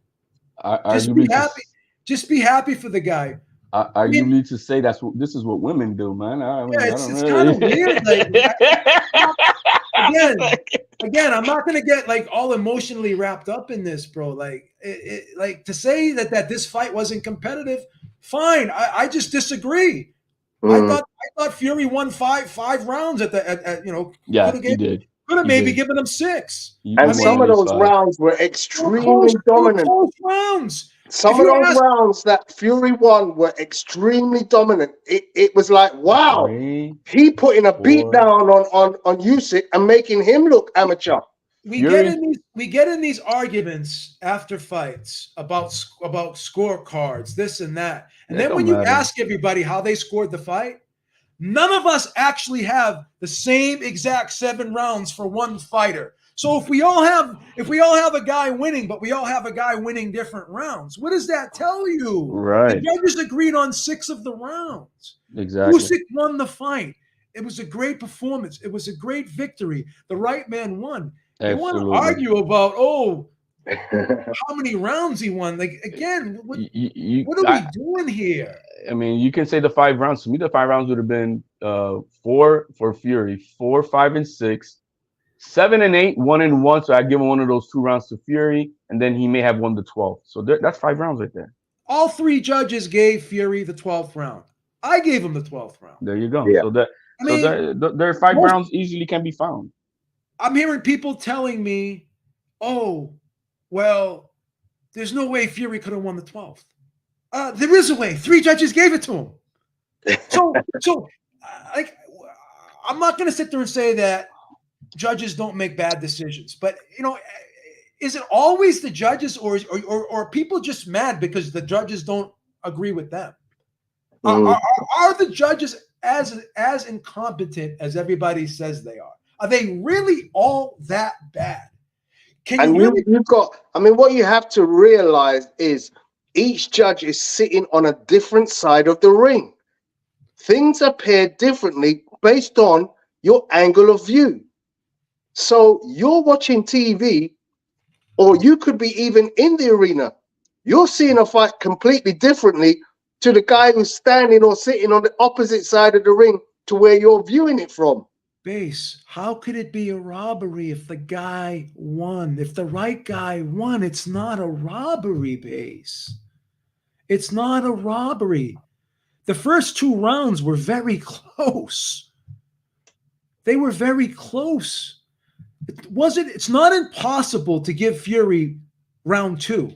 Just be happy for the guy. Arguably to say this is what women do, man. I mean, it's kind of weird. Again, I'm not gonna get like all emotionally wrapped up in this, bro. Like, to say that this fight wasn't competitive, fine. I just disagree. I thought Fury won five rounds at yeah, he did. Could have maybe given him 6. And some of those rounds were extremely dominant. Close rounds. Some of those rounds that Fury won were extremely dominant. It was like, wow, he putting a beat down on Usyk and making him look amateur. We get in these arguments after fights about scorecards, this and that. And then when you ask everybody how they scored the fight, none of us actually have the same exact 7 rounds for one fighter. So if we all have a guy winning, but we all have a guy winning different rounds, what does that tell you? Right. The judges agreed on 6 of the rounds. Exactly. Usyk won the fight. It was a great performance. It was a great victory. The right man won. They want to argue about, how many rounds he won. Like, again, what are we doing here? I mean, you can say the 5 rounds. To me, the 5 rounds would have been 4 for Fury, 4, 5, and 6, 7 and 8, 1 and 1. So I'd give him one of those 2 rounds to Fury, and then he may have won the 12th. So that's 5 rounds right there. All 3 judges gave Fury the 12th round. I gave him the 12th round. There you go. Yeah. So their 5 rounds easily can be found. I'm hearing people telling me, oh, well, there's no way Fury could have won the 12th. There is a way. 3 judges gave it to him. So I'm not going to sit there and say that judges don't make bad decisions, but is it always the judges, or are people just mad because the judges don't agree with them? Are the judges as incompetent as everybody says they are? Are they really all that bad? What you have to realize is each judge is sitting on a different side of the ring. Things appear differently based on your angle of view. So you're watching TV, or you could be even in the arena. You're seeing a fight completely differently to the guy who's standing or sitting on the opposite side of the ring to where you're viewing it from. Base, how could it be a robbery if the guy won? If the right guy won, it's not a robbery, Base. It's not a robbery. The first 2 rounds were very close. They were very close. It's not impossible to give Fury round 2.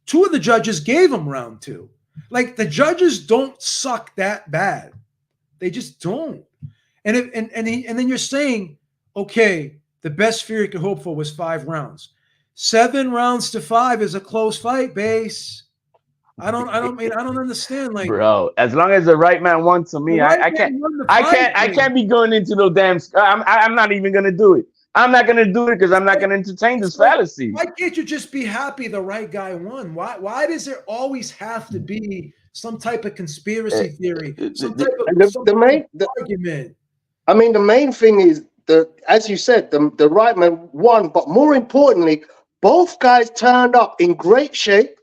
2 of the judges gave him round 2. Like, the judges don't suck that bad. They just don't. And then you're saying, okay, the best Fury could hope for was 5 rounds. 7 rounds to 5 is a close fight, Base. I don't understand. Like, bro, as long as the right man won, to me, I can't be going into no damn. I'm not even gonna do it. I'm not gonna do it because I'm not gonna entertain this fallacy. Why can't you just be happy the right guy won? Why does there always have to be some type of conspiracy theory, some type of argument? I mean, the main thing is as you said, the right man won, but more importantly, both guys turned up in great shape.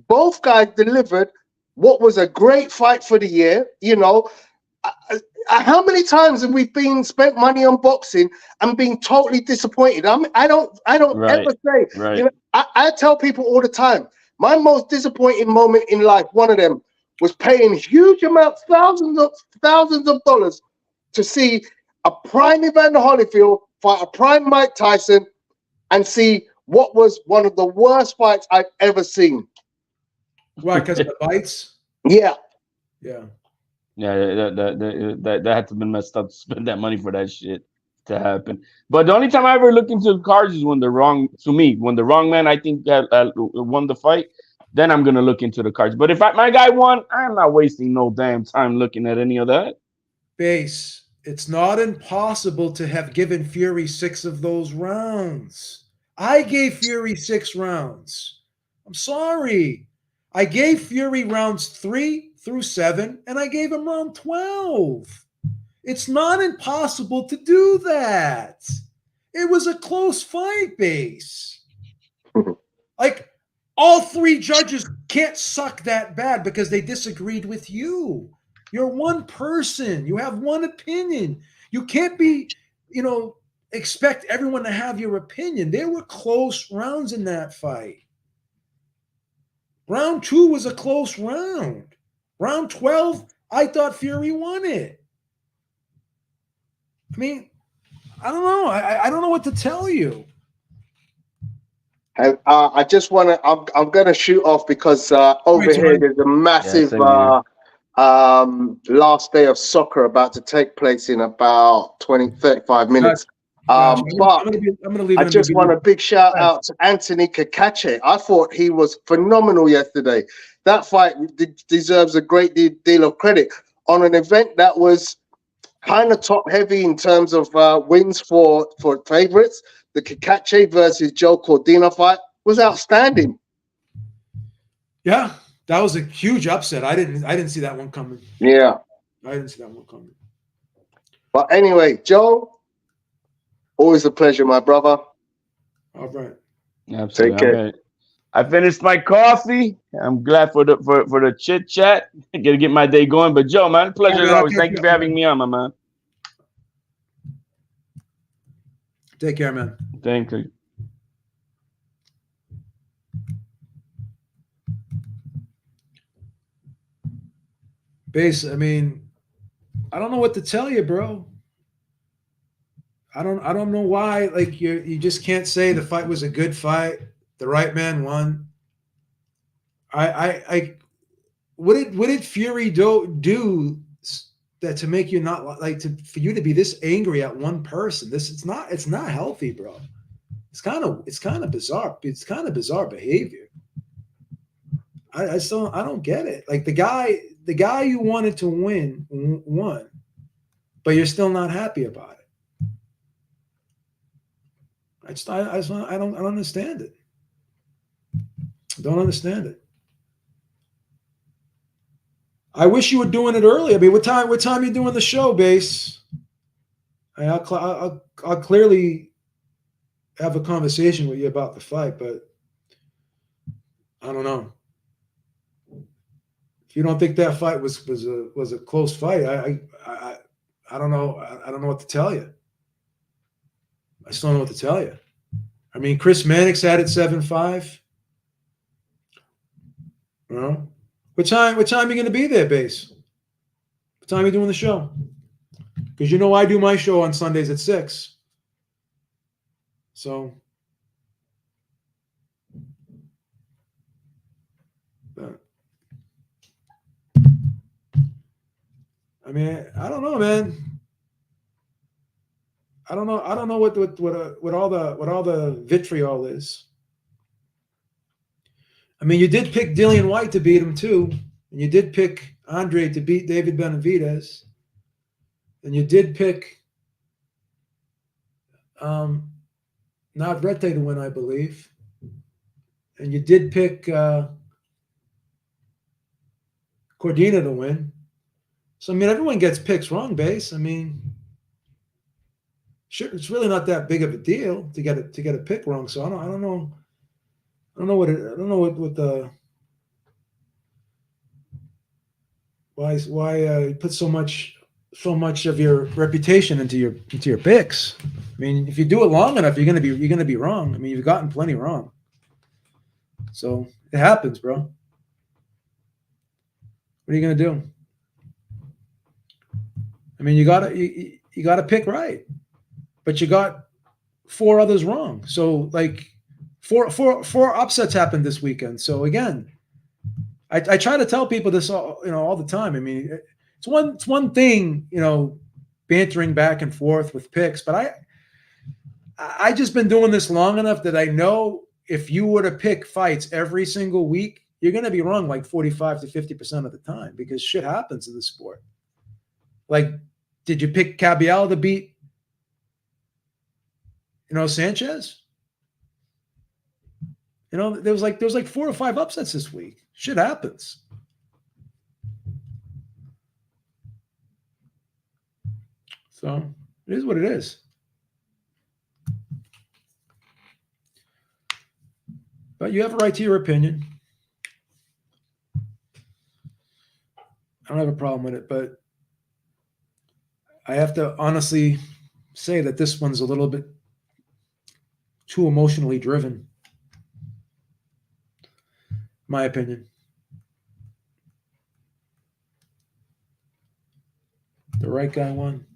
Both guys delivered what was a great fight for the year. how many times have we been spent money on boxing and been totally disappointed? I don't Right. ever say, Right. you know, I tell people all the time, my most disappointing moment in life, one of them was paying huge amounts, thousands of dollars to see a prime Evander Holyfield fight a prime Mike Tyson and see what was one of the worst fights I've ever seen. Why? Because of the bites? Yeah. Yeah. Yeah, that had to have been messed up to spend that money for that shit to happen. But the only time I ever look into the cards is when the wrong, to me, when the wrong man I think won the fight. Then I'm gonna look into the cards. But if my guy won, I'm not wasting no damn time looking at any of that. Base, it's not impossible to have given Fury 6 of those rounds. I gave Fury 6 rounds. I'm sorry. I gave Fury rounds 3 through 7, and I gave him round 12. It's not impossible to do that. It was a close fight, Base. Like, all 3 judges can't suck that bad because they disagreed with you. You're one person. You have one opinion. You can't be, expect everyone to have your opinion. There were close rounds in that fight. Round 2 was a close round. Round 12, I thought Fury won it. I mean, I don't know. I don't know what to tell you. And I just want to. I'm going to shoot off because over here there's a massive last day of soccer about to take place in about 35 minutes. Gosh, But I'm gonna leave. I just want a big shout out to Anthony Kakache. I thought he was phenomenal yesterday. That fight deserves a great deal of credit on an event that was kind of top heavy in terms of wins for favorites. The Kakache versus Joe Cordina fight was outstanding. Yeah, that was a huge upset. I didn't see that one coming. Yeah, I didn't see that one coming. But anyway, Joe, always a pleasure, my brother. All right. Absolutely. Take care. I finished my coffee. I'm glad for the chit chat. Gotta get my day going. But Joe, man, pleasure as always. Thank you for having me on, my man. Take care, man. Thank you. Base, I mean, I don't know what to tell you, bro. I don't know why. Like you just can't say the fight was a good fight. The right man won. What did Fury do that to make you not like for you to be this angry at one person? It's not healthy, bro. It's kind of bizarre. It's kind of bizarre behavior. I don't get it. Like the guy you wanted to win won, but you're still not happy about it. I don't understand it. I don't understand it. I wish you were doing it earlier. I mean, what time are you doing the show, Base? I'll clearly have a conversation with you about the fight, but I don't know. If you don't think that fight was a close fight, I don't know. I don't know what to tell you. I still don't know what to tell you. I mean, Chris Mannix had it 7-5. You know? What time are you going to be there, Base? What time are you doing the show? Because you know I do my show on Sundays at 6. So, I mean, I don't know, man. I don't know what all the vitriol is. I mean, you did pick Dillian White to beat him too, and you did pick Andre to beat David Benavidez, and you did pick Navarrete to win, I believe, and you did pick Cordina to win. So I mean, everyone gets picks wrong, Base. I mean, sure, it's really not that big of a deal to get a pick wrong. So I don't know. I don't know what the why you put so much so much of your reputation into your picks. I mean, if you do it long enough, you're gonna be wrong. I mean, you've gotten plenty wrong. So it happens, bro. What are you gonna do? I mean, you gotta pick right, but you got four others wrong. So like four upsets happened this weekend. So again, I try to tell people this all the time. I mean, it's one thing, bantering back and forth with picks, but I just been doing this long enough that I know if you were to pick fights every single week, you're going to be wrong like 45 to 50% of the time because shit happens in the sport. Like, did you pick Cabial to beat, Sanchez? There was like 4 or 5 upsets this week. Shit happens. So it is what it is. But you have a right to your opinion. I don't have a problem with it, but I have to honestly say that this one's a little bit too emotionally driven. My opinion. The right guy won.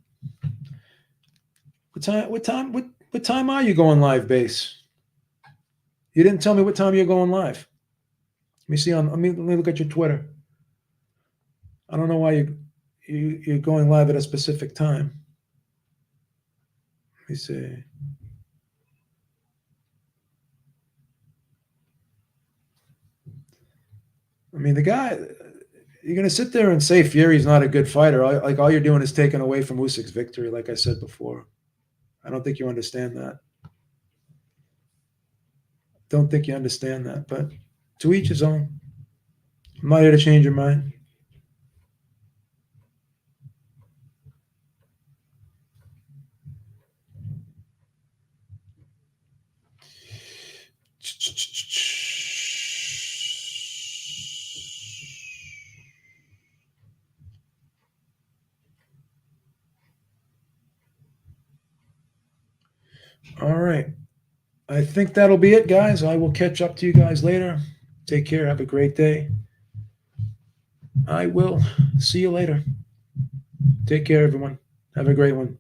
What time are you going live, Base? You didn't tell me what time you're going live. Let me see let me look at your Twitter. I don't know why you're going live at a specific time. Let me see. I mean, the guy, you're going to sit there and say Fury's not a good fighter. Like all you're doing is taking away from Usyk's victory, like I said before. I don't think you understand that. Don't think you understand that, but to each his own. I'm not here to change your mind. All right. I think that'll be it, guys. I will catch up to you guys later. Take care. Have a great day. I will see you later. Take care, everyone. Have a great one.